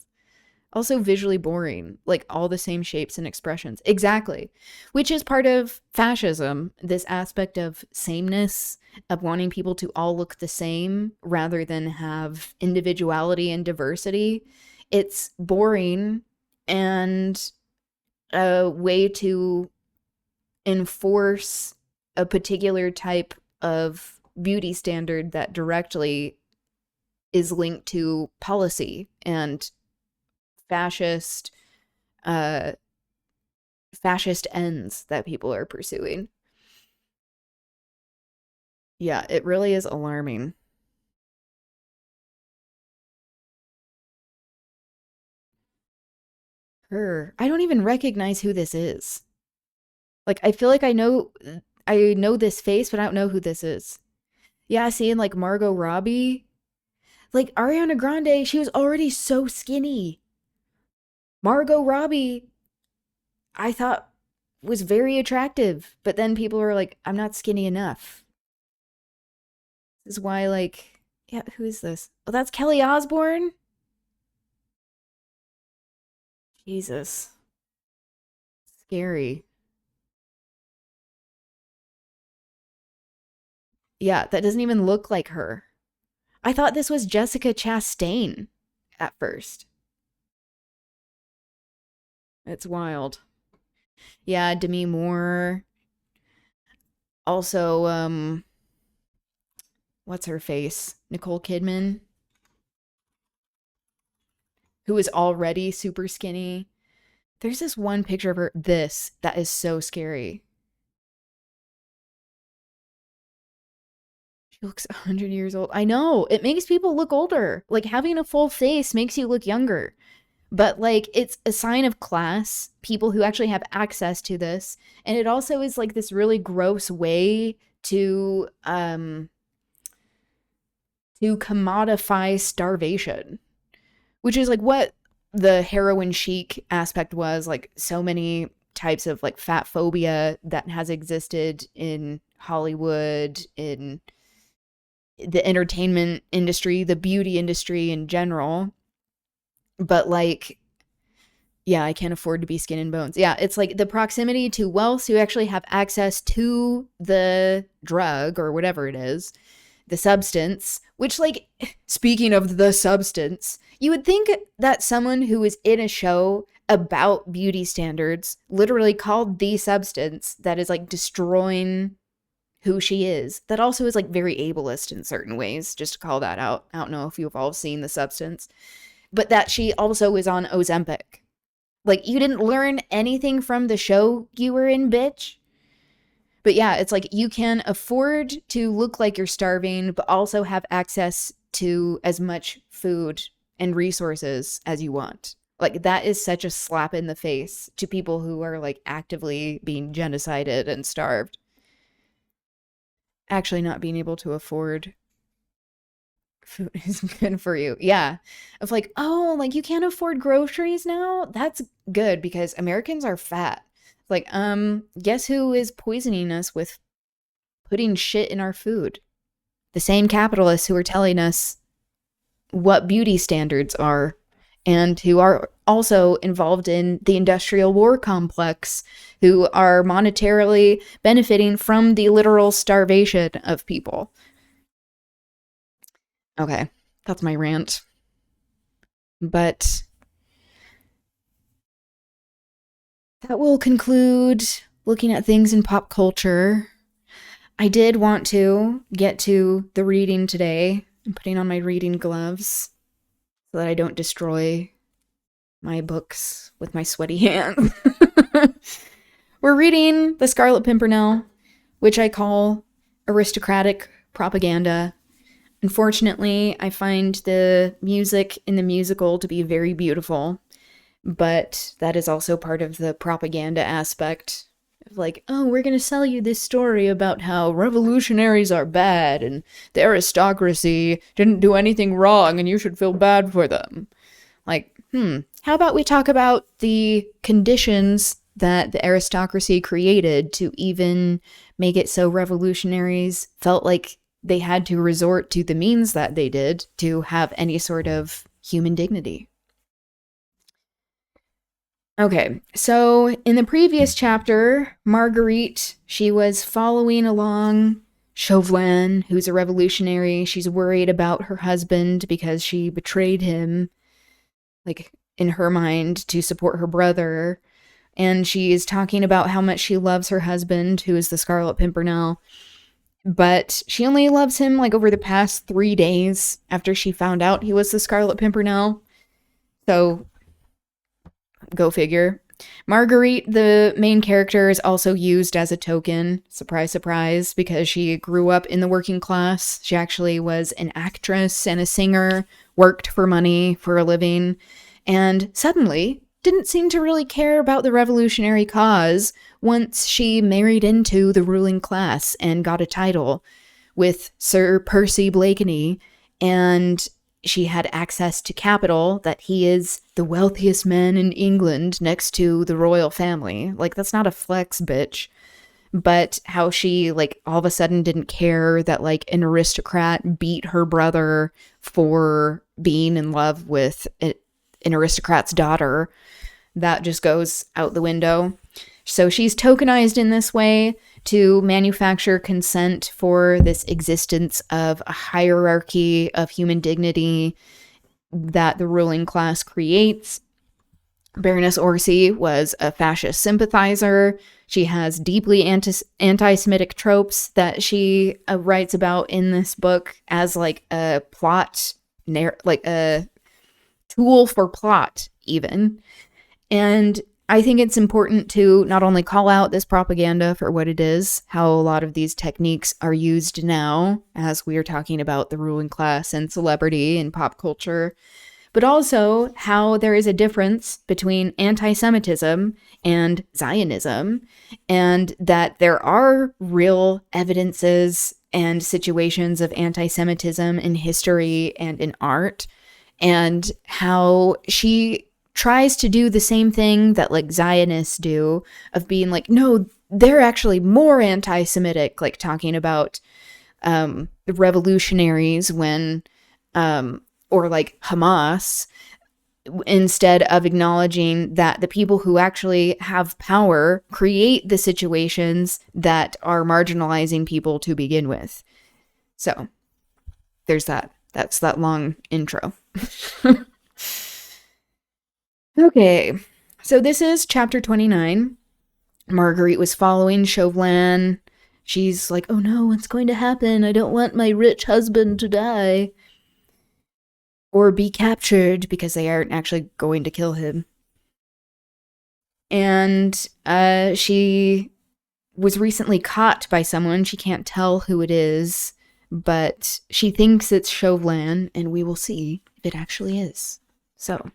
Also visually boring, like all the same shapes and expressions. Exactly. Which is part of fascism, this aspect of sameness, of wanting people to all look the same rather than have individuality and diversity. It's boring and a way to enforce a particular type of beauty standard that directly is linked to policy and fascist ends that people are pursuing. Yeah, it really is alarming. Her. I don't even recognize who this is. Like, I feel like I know this face, but I don't know who this is. Yeah, seeing like Margot Robbie. Like Ariana Grande, she was already so skinny. Margot Robbie, I thought was very attractive, but then people were like, I'm not skinny enough. This is why, like, yeah, who is this? Oh, that's Kelly Osbourne? Jesus. Scary. Yeah, that doesn't even look like her. I thought this was Jessica Chastain at first. It's wild. Yeah, Demi Moore. Also, what's her face? Nicole Kidman, who is already super skinny. There's this one picture of her, that is so scary. She looks 100 years old. I know, it makes people look older. Like, having a full face makes you look younger. But, like, it's a sign of class, people who actually have access to this. And it also is, like, this really gross way to commodify starvation, which is, like, what the heroin chic aspect was. Like, so many types of, like, fat phobia that has existed in Hollywood, in the entertainment industry, the beauty industry in general. But, like, yeah, I can't afford to be skin and bones. Yeah, it's like the proximity to wealth who actually have access to the drug or whatever it is, the substance, which, like, speaking of the substance, you would think that someone who is in a show about beauty standards, literally called The Substance, that is, like, destroying who she is, that also is, like, very ableist in certain ways, just to call that out. I don't know if you've all seen The Substance, but that she also is on Ozempic. Like, you didn't learn anything from the show you were in, bitch. But yeah, it's like you can afford to look like you're starving, but also have access to as much food and resources as you want. Like, that is such a slap in the face to people who are, like, actively being genocided and starved. Actually not being able to afford food is good for you. Yeah. Of like, oh, like, you can't afford groceries now? That's good because Americans are fat. Like, guess who is poisoning us with putting shit in our food? The same capitalists who are telling us what beauty standards are and who are also involved in the industrial war complex, who are monetarily benefiting from the literal starvation of people. Okay, that's my rant. But that will conclude looking at things in pop culture. I did want to get to the reading today. I'm putting on my reading gloves so that I don't destroy my books with my sweaty hands. We're reading The Scarlet Pimpernel, which I call aristocratic propaganda. Unfortunately, I find the music in the musical to be very beautiful, but that is also part of the propaganda aspect. Like, oh, we're going to sell you this story about how revolutionaries are bad and the aristocracy didn't do anything wrong and you should feel bad for them. Like, how about we talk about the conditions that the aristocracy created to even make it so revolutionaries felt like they had to resort to the means that they did to have any sort of human dignity. Okay, so in the previous chapter, Marguerite, she was following along Chauvelin, who's a revolutionary. She's worried about her husband because she betrayed him, like, in her mind, to support her brother. And she is talking about how much she loves her husband, who is the Scarlet Pimpernel. But she only loves him, like, over the past 3 days after she found out he was the Scarlet Pimpernel. So, go figure. Marguerite, the main character, is also used as a token. Surprise, surprise, because she grew up in the working class. She actually was an actress and a singer, worked for money for a living, and suddenly didn't seem to really care about the revolutionary cause once she married into the ruling class and got a title with Sir Percy Blakeney, and she had access to capital, that he is the wealthiest man in England next to the royal family. Like, that's not a flex, bitch. But how she, like, all of a sudden didn't care that, like, an aristocrat beat her brother for being in love with an aristocrat's daughter, that just goes out the window. So she's tokenized in this way to manufacture consent for this existence of a hierarchy of human dignity that the ruling class creates. Baroness Orsi was a fascist sympathizer. She has deeply anti-Semitic tropes that she writes about in this book as like a plot, like a tool for plot even. And I think it's important to not only call out this propaganda for what it is, how a lot of these techniques are used now, as we are talking about the ruling class and celebrity and pop culture, but also how there is a difference between anti-Semitism and Zionism, and that there are real evidences and situations of anti-Semitism in history and in art, and how she tries to do the same thing that like Zionists do of being like, no, they're actually more anti-Semitic, like talking about the revolutionaries when or like Hamas, instead of acknowledging that the people who actually have power create the situations that are marginalizing people to begin with. So there's that. That's that long intro. Okay, so this is chapter 29. Marguerite was following Chauvelin. She's like, oh no, what's going to happen? I don't want my rich husband to die. Or be captured, because they aren't actually going to kill him. And she was recently caught by someone. She can't tell who it is, but she thinks it's Chauvelin, and we will see if it actually is. So,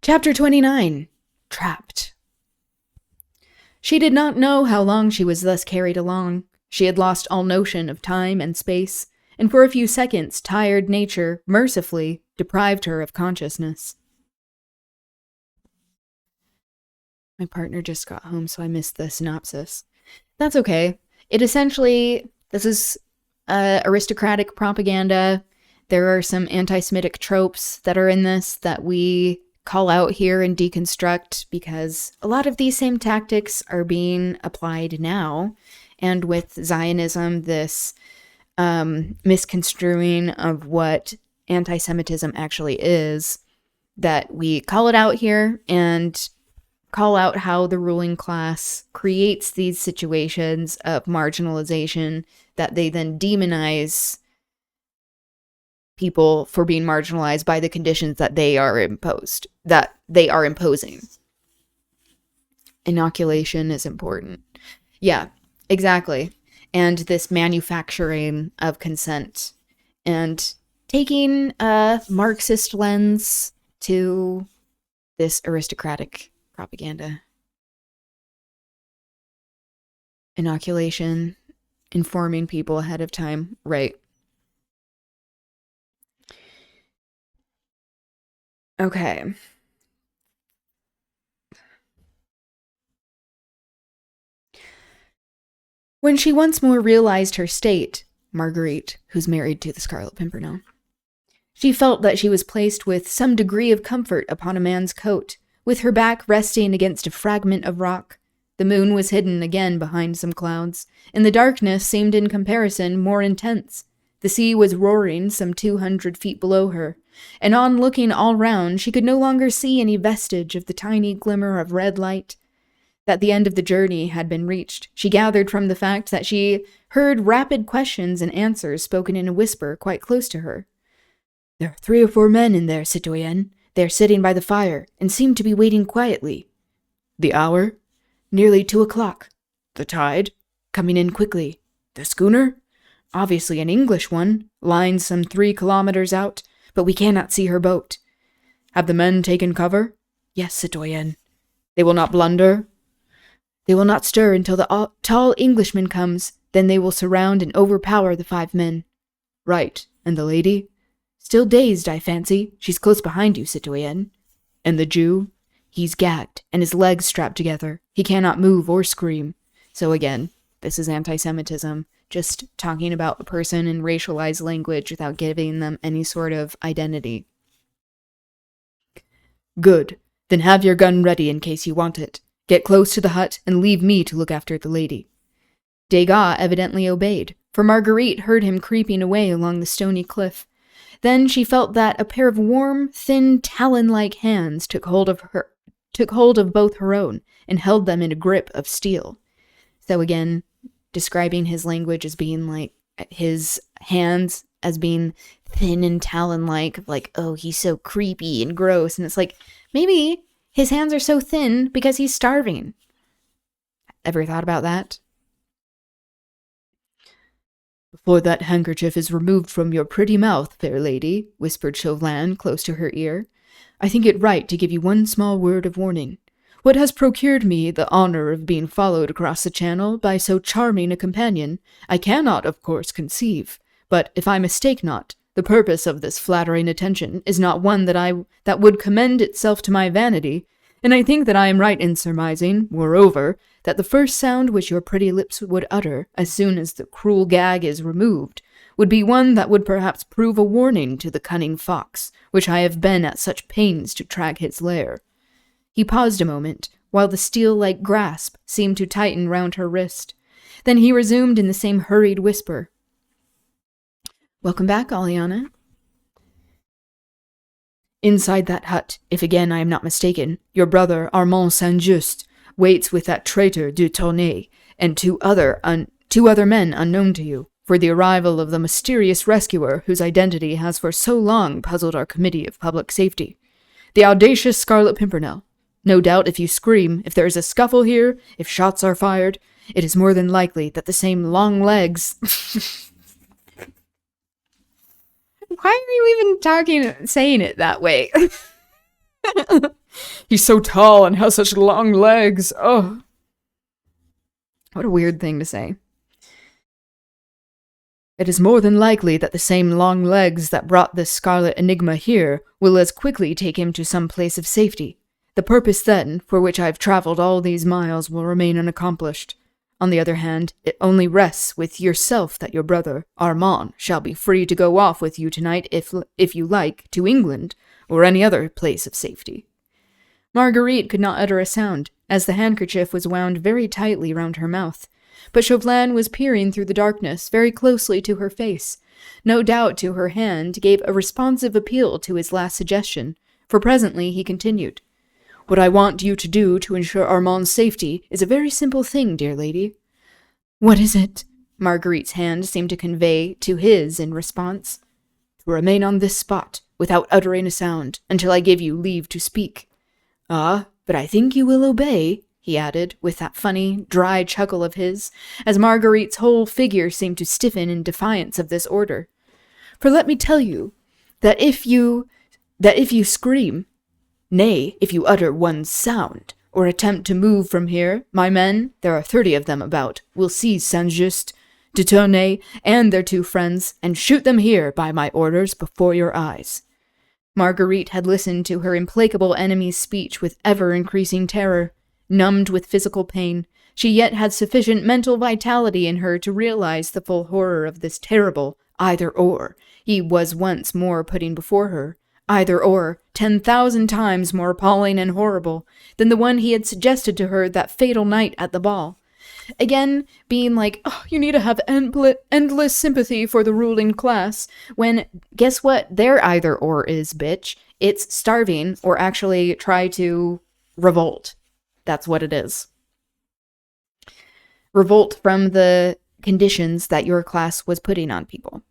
chapter 29, Trapped. She did not know how long she was thus carried along. She had lost all notion of time and space, and for a few seconds, tired nature, mercifully, deprived her of consciousness. My partner just got home, so I missed the synopsis. That's okay. It essentially, this is aristocratic propaganda. There are some anti-Semitic tropes that are in this that we call out here and deconstruct, because a lot of these same tactics are being applied now. And with Zionism, this misconstruing of what anti-Semitism actually is, that we call it out here and call out how the ruling class creates these situations of marginalization that they then demonize people for being marginalized by the conditions that they are imposing. Inoculation is important. Yeah, exactly. And this manufacturing of consent and taking a Marxist lens to this aristocratic propaganda. Inoculation, informing people ahead of time, right. Okay. When she once more realized her state, Marguerite, who's married to the Scarlet Pimpernel, she felt that she was placed with some degree of comfort upon a man's coat, with her back resting against a fragment of rock. The moon was hidden again behind some clouds, and the darkness seemed in comparison more intense. The sea was roaring some 200 feet below her, and on looking all round she could no longer see any vestige of the tiny glimmer of red light. That the end of the journey had been reached, she gathered from the fact that she heard rapid questions and answers spoken in a whisper quite close to her. There are 3 or 4 men in there, citoyenne. They are sitting by the fire, and seem to be waiting quietly. The hour? Nearly 2 o'clock. The tide? Coming in quickly. The schooner? Obviously an English one, lying some 3 kilometers out, but we cannot see her boat. Have the men taken cover? Yes, citoyenne. They will not blunder? They will not stir until the tall Englishman comes, then they will surround and overpower the 5 men. Right, and the lady? Still dazed, I fancy. She's close behind you, citoyenne. And the Jew? He's gagged, and his legs strapped together. He cannot move or scream. So again, this is anti-Semitism, just talking about a person in racialized language without giving them any sort of identity. Good. Then have your gun ready in case you want it. Get close to the hut and leave me to look after the lady. Degas evidently obeyed, for Marguerite heard him creeping away along the stony cliff. Then she felt that a pair of warm, thin, talon-like hands took hold of both her own and held them in a grip of steel. So again, describing his language as being like his hands as being thin and talon-like, like, oh, he's so creepy and gross. And it's like, maybe his hands are so thin because he's starving. Ever thought about that? Before that handkerchief is removed from your pretty mouth, fair lady, whispered Chauvelin close to her ear, I think it right to give you one small word of warning. What has procured me the honor of being followed across the channel by so charming a companion, I cannot, of course, conceive. But if I mistake not, the purpose of this flattering attention is not one that would commend itself to my vanity, and I think that I am right in surmising, moreover, that the first sound which your pretty lips would utter, as soon as the cruel gag is removed, would be one that would perhaps prove a warning to the cunning fox, which I have been at such pains to track his lair. He paused a moment, while the steel-like grasp seemed to tighten round her wrist. Then he resumed in the same hurried whisper. Welcome back, Aliana. Inside that hut, if again I am not mistaken, your brother Armand Saint-Just waits with that traitor Du Tournay and two other men unknown to you, for the arrival of the mysterious rescuer whose identity has for so long puzzled our Committee of Public Safety. The audacious Scarlet Pimpernel. No doubt if you scream, if there is a scuffle here, if shots are fired, it is more than likely that the same long legs... Why are you even saying it that way? He's so tall and has such long legs. Oh. What a weird thing to say. It is more than likely that the same long legs that brought this scarlet enigma here will as quickly take him to some place of safety. The purpose, then, for which I have traveled all these miles will remain unaccomplished. On the other hand, it only rests with yourself that your brother, Armand, shall be free to go off with you tonight if you like, to England, or any other place of safety. Marguerite could not utter a sound, as the handkerchief was wound very tightly round her mouth, but Chauvelin was peering through the darkness very closely to her face. No doubt to her hand gave a responsive appeal to his last suggestion, for presently he continued. What I want you to do to ensure Armand's safety is a very simple thing, dear lady. What is it? Marguerite's hand seemed to convey to his in response. To remain on this spot, without uttering a sound, until I give you leave to speak. Ah, but I think you will obey, he added, with that funny, dry chuckle of his, as Marguerite's whole figure seemed to stiffen in defiance of this order. For let me tell you, that if you scream, nay, if you utter one sound, or attempt to move from here, my men, there are 30 of them about, will seize Saint-Just, de Tournay, and their two friends, and shoot them here by my orders before your eyes. Marguerite had listened to her implacable enemy's speech with ever-increasing terror. Numbed with physical pain, she yet had sufficient mental vitality in her to realize the full horror of this terrible either-or he was once more putting before her. Either-or, 10,000 times more appalling and horrible than the one he had suggested to her that fatal night at the ball. Again, being like, oh, you need to have endless sympathy for the ruling class, when, guess what their either-or is, bitch? It's starving or actually try to revolt. That's what it is. Revolt from the conditions that your class was putting on people.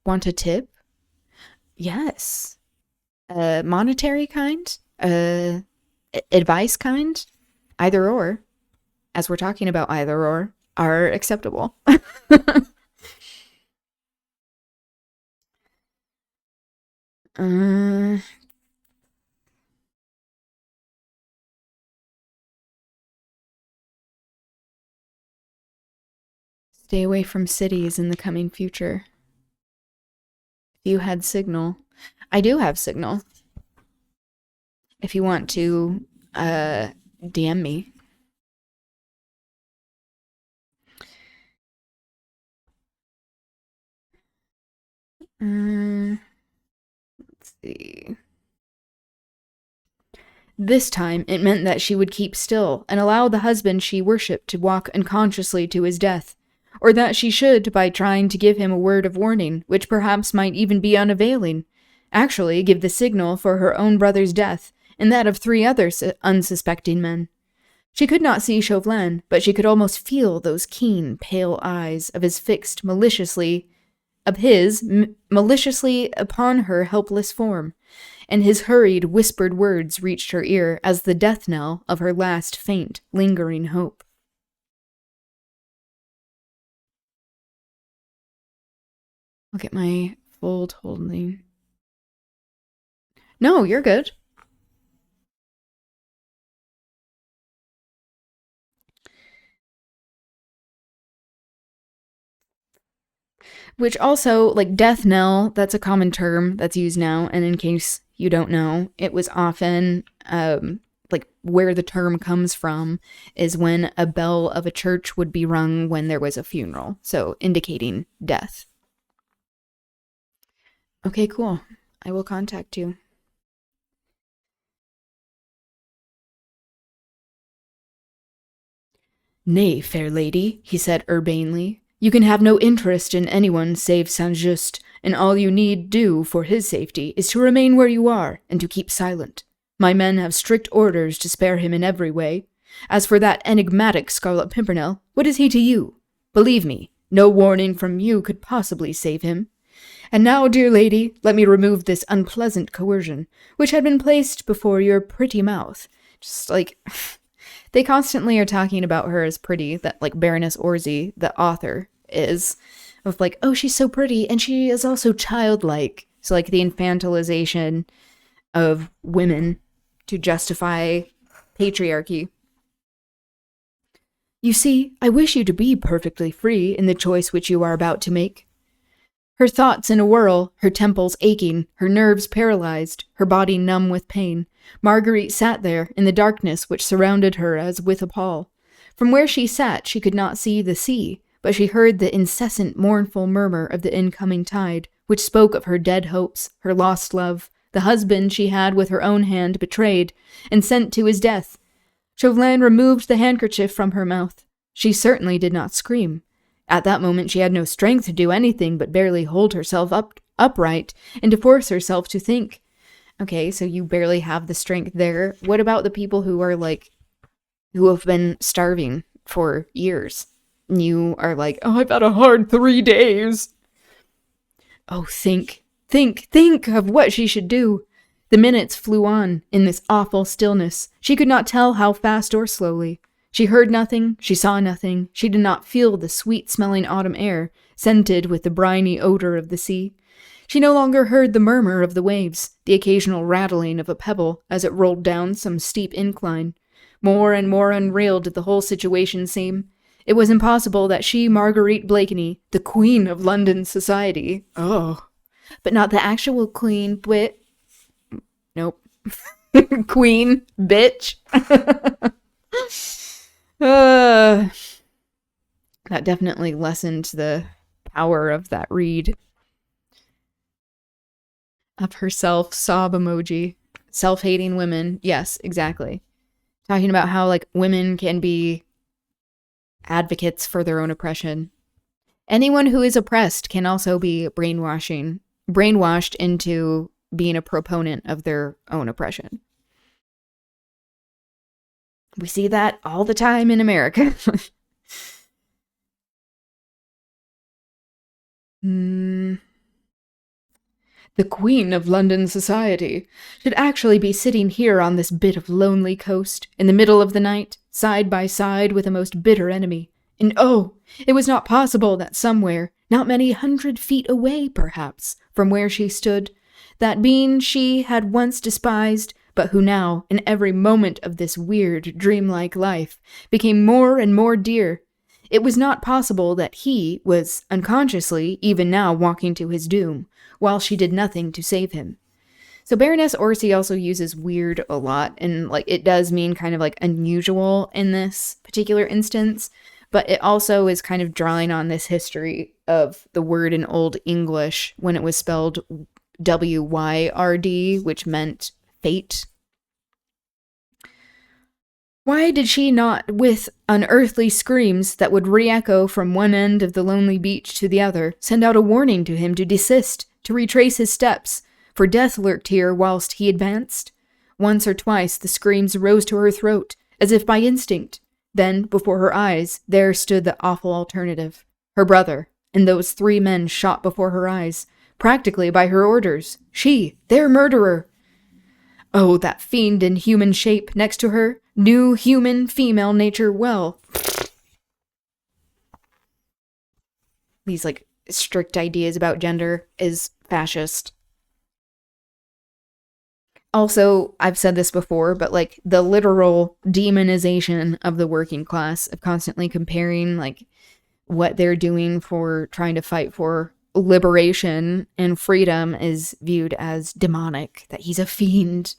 Want a tip? Yes. Monetary kind? Advice kind? Either or. As we're talking about either or, are acceptable. Stay away from cities in the coming future. If you had signal. I do have signal. If you want to DM me. Let's see. This time, it meant that she would keep still and allow the husband she worshipped to walk unconsciously to his death, or that she should, by trying to give him a word of warning, which perhaps might even be unavailing, actually give the signal for her own brother's death and that of 3 other unsuspecting men. She could not see Chauvelin, but she could almost feel those keen, pale eyes of his fixed maliciously upon her helpless form, and his hurried, whispered words reached her ear as the death knell of her last faint, lingering hope. I'll get my fold holding. No, you're good. Which also, like, death knell, that's a common term that's used now, and in case you don't know, it was often, like, where the term comes from is when a bell of a church would be rung when there was a funeral, so indicating death. Okay, cool. I will contact you. Nay, fair lady, he said urbanely. You can have no interest in anyone save Saint-Just, and all you need do for his safety is to remain where you are and to keep silent. My men have strict orders to spare him in every way. As for that enigmatic Scarlet Pimpernel, what is he to you? Believe me, no warning from you could possibly save him. And now, dear lady, let me remove this unpleasant coercion, which had been placed before your pretty mouth. Just like... They constantly are talking about her as pretty, that, like, Baroness Orczy, the author, is. Of, like, oh, she's so pretty, and she is also childlike. So, like, the infantilization of women to justify patriarchy. You see, I wish you to be perfectly free in the choice which you are about to make. Her thoughts in a whirl, her temples aching, her nerves paralyzed, her body numb with pain, Marguerite sat there in the darkness which surrounded her as with a pall. From where she sat she could not see the sea, but she heard the incessant mournful murmur of the incoming tide, which spoke of her dead hopes, her lost love, the husband she had with her own hand betrayed, and sent to his death. Chauvelin removed the handkerchief from her mouth. She certainly did not scream. At that moment she had no strength to do anything but barely hold herself upright and to force herself to think. Okay, so you barely have the strength there. What about the people who are, like, who have been starving for years? You are like, oh, I've had a hard 3 days. Oh, think of what she should do. The minutes flew on in this awful stillness. She could not tell how fast or slowly. She heard nothing, she saw nothing, she did not feel the sweet-smelling autumn air, scented with the briny odor of the sea. She no longer heard the murmur of the waves, the occasional rattling of a pebble as it rolled down some steep incline. More and more unreal did the whole situation seem. It was impossible that she, Marguerite Blakeney, the queen of London society, but not the actual queen, nope, queen, bitch. That definitely lessened the power of that read. Of herself, sob emoji. Self-hating women. Yes, exactly. Talking about how, like, women can be advocates for their own oppression. Anyone who is oppressed can also be brainwashed into being a proponent of their own oppression. We see that all the time in America. The queen of London society should actually be sitting here on this bit of lonely coast, in the middle of the night, side by side with a most bitter enemy. And oh, it was not possible that somewhere, not many 100 feet away perhaps, from where she stood, that being she had once despised, but who now, in every moment of this weird, dreamlike life, became more and more dear. It was not possible that he was unconsciously, even now, walking to his doom, while she did nothing to save him. So Baroness Orczy also uses weird a lot, and, like, it does mean kind of, like, unusual in this particular instance, but it also is kind of drawing on this history of the word in Old English when it was spelled W-Y-R-D, which meant fate. Why did she not, with unearthly screams that would re-echo from one end of the lonely beach to the other, send out a warning to him to desist, to retrace his steps, for death lurked here whilst he advanced? Once or twice the screams rose to her throat, as if by instinct. Then, before her eyes, there stood the awful alternative. Her brother, and those 3 men shot before her eyes, practically by her orders. She, their murderer! Oh, that fiend in human shape next to her knew human female nature well. These, strict ideas about gender is fascist. Also, I've said this before, but, the literal demonization of the working class, of constantly comparing, what they're doing for trying to fight for liberation and freedom is viewed as demonic, that he's a fiend.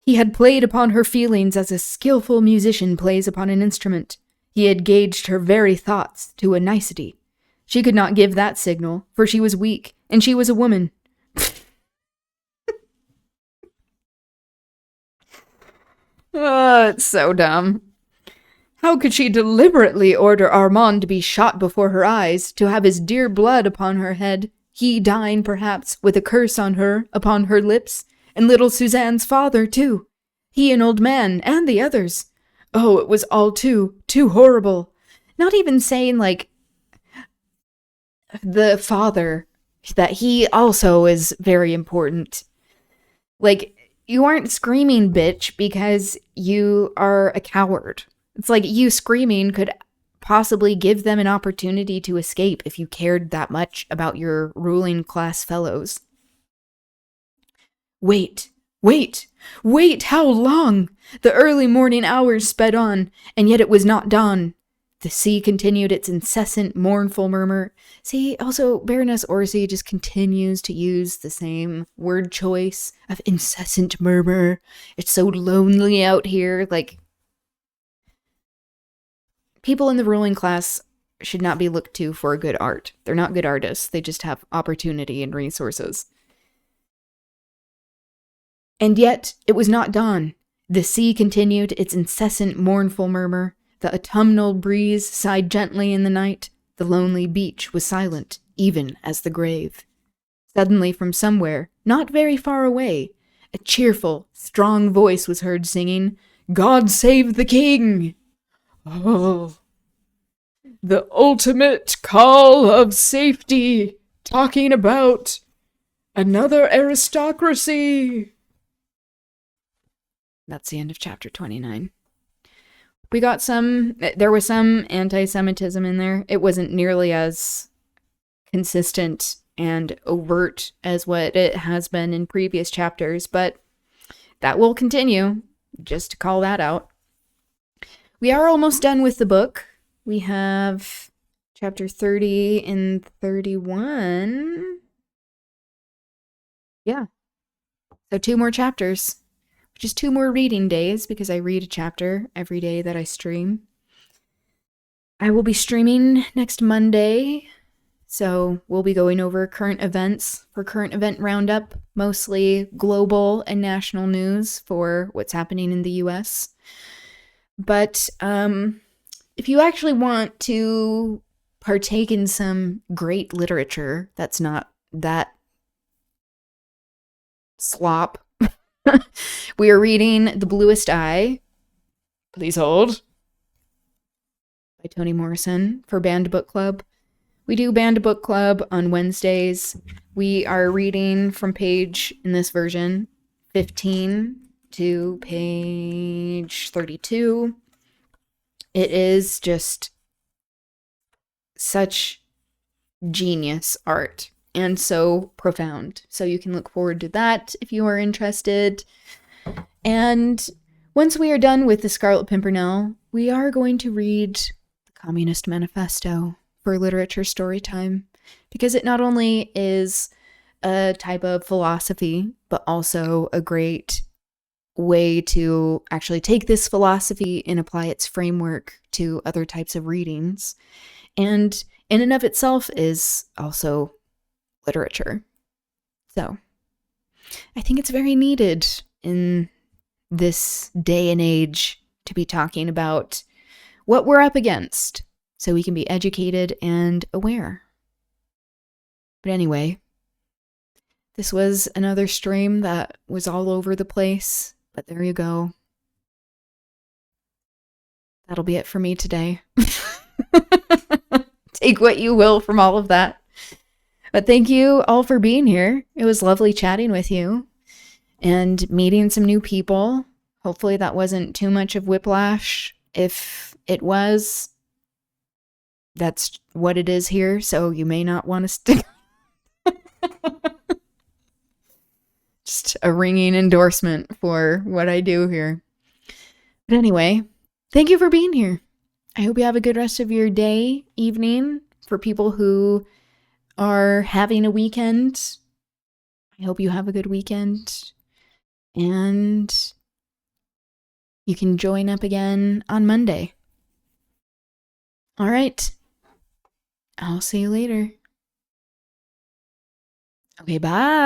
He had played upon her feelings as a skillful musician plays upon an instrument. He had gauged her very thoughts to a nicety. She could not give that signal, for she was weak, and she was a woman. It's so dumb. How could she deliberately order Armand to be shot before her eyes, to have his dear blood upon her head, he dying perhaps with a curse on her, upon her lips, and little Suzanne's father, too. He an old man, and the others. Oh, it was all too horrible. Not even saying, the father, that he also is very important. You aren't screaming bitch because you are a coward. It's you screaming could possibly give them an opportunity to escape if you cared that much about your ruling class fellows. Wait, how long? The early morning hours sped on, and yet it was not dawn. The sea continued its incessant, mournful murmur. See, also, Baroness Orsi just continues to use the same word choice of incessant murmur. It's so lonely out here. People in the ruling class should not be looked to for good art. They're not good artists. They just have opportunity and resources. And yet, it was not dawn. The sea continued its incessant, mournful murmur. The autumnal breeze sighed gently in the night. The lonely beach was silent, even as the grave. Suddenly, from somewhere, not very far away, a cheerful, strong voice was heard singing, "God save the King!" Oh, the ultimate call of safety, talking about another aristocracy. That's the end of chapter 29. There was some anti-Semitism in there. It wasn't nearly as consistent and overt as what it has been in previous chapters, but that will continue, just to call that out. We are almost done with the book. We have chapter 30 and 31. Yeah. So 2 more chapters. Just 2 more reading days, because I read a chapter every day that I stream. I will be streaming next Monday, so we'll be going over current events for Current Event Roundup, mostly global and national news for what's happening in the US. But if you actually want to partake in some great literature that's not that slop, we are reading The Bluest Eye, please hold, by Toni Morrison for Banned Book Club. We do Banned Book Club on Wednesdays. We are reading from page, in this version, 15 to page 32. It is just such genius art. And so profound. So you can look forward to that if you are interested. And once we are done with the Scarlet Pimpernel, we are going to read the Communist Manifesto for literature story time, because it not only is a type of philosophy, but also a great way to actually take this philosophy and apply its framework to other types of readings. And in and of itself is also literature. So I think it's very needed in this day and age to be talking about what we're up against so we can be educated and aware. But anyway, this was another stream that was all over the place, but there you go. That'll be it for me today. Take what you will from all of that. But thank you all for being here. It was lovely chatting with you and meeting some new people. Hopefully that wasn't too much of whiplash. If it was, that's what it is here, so you may not want to stick. Just a ringing endorsement for what I do here. But anyway, thank you for being here. I hope you have a good rest of your day, evening. For people who are having a weekend, I hope you have a good weekend. And you can join up again on Monday. All right. I'll see you later. Okay, bye.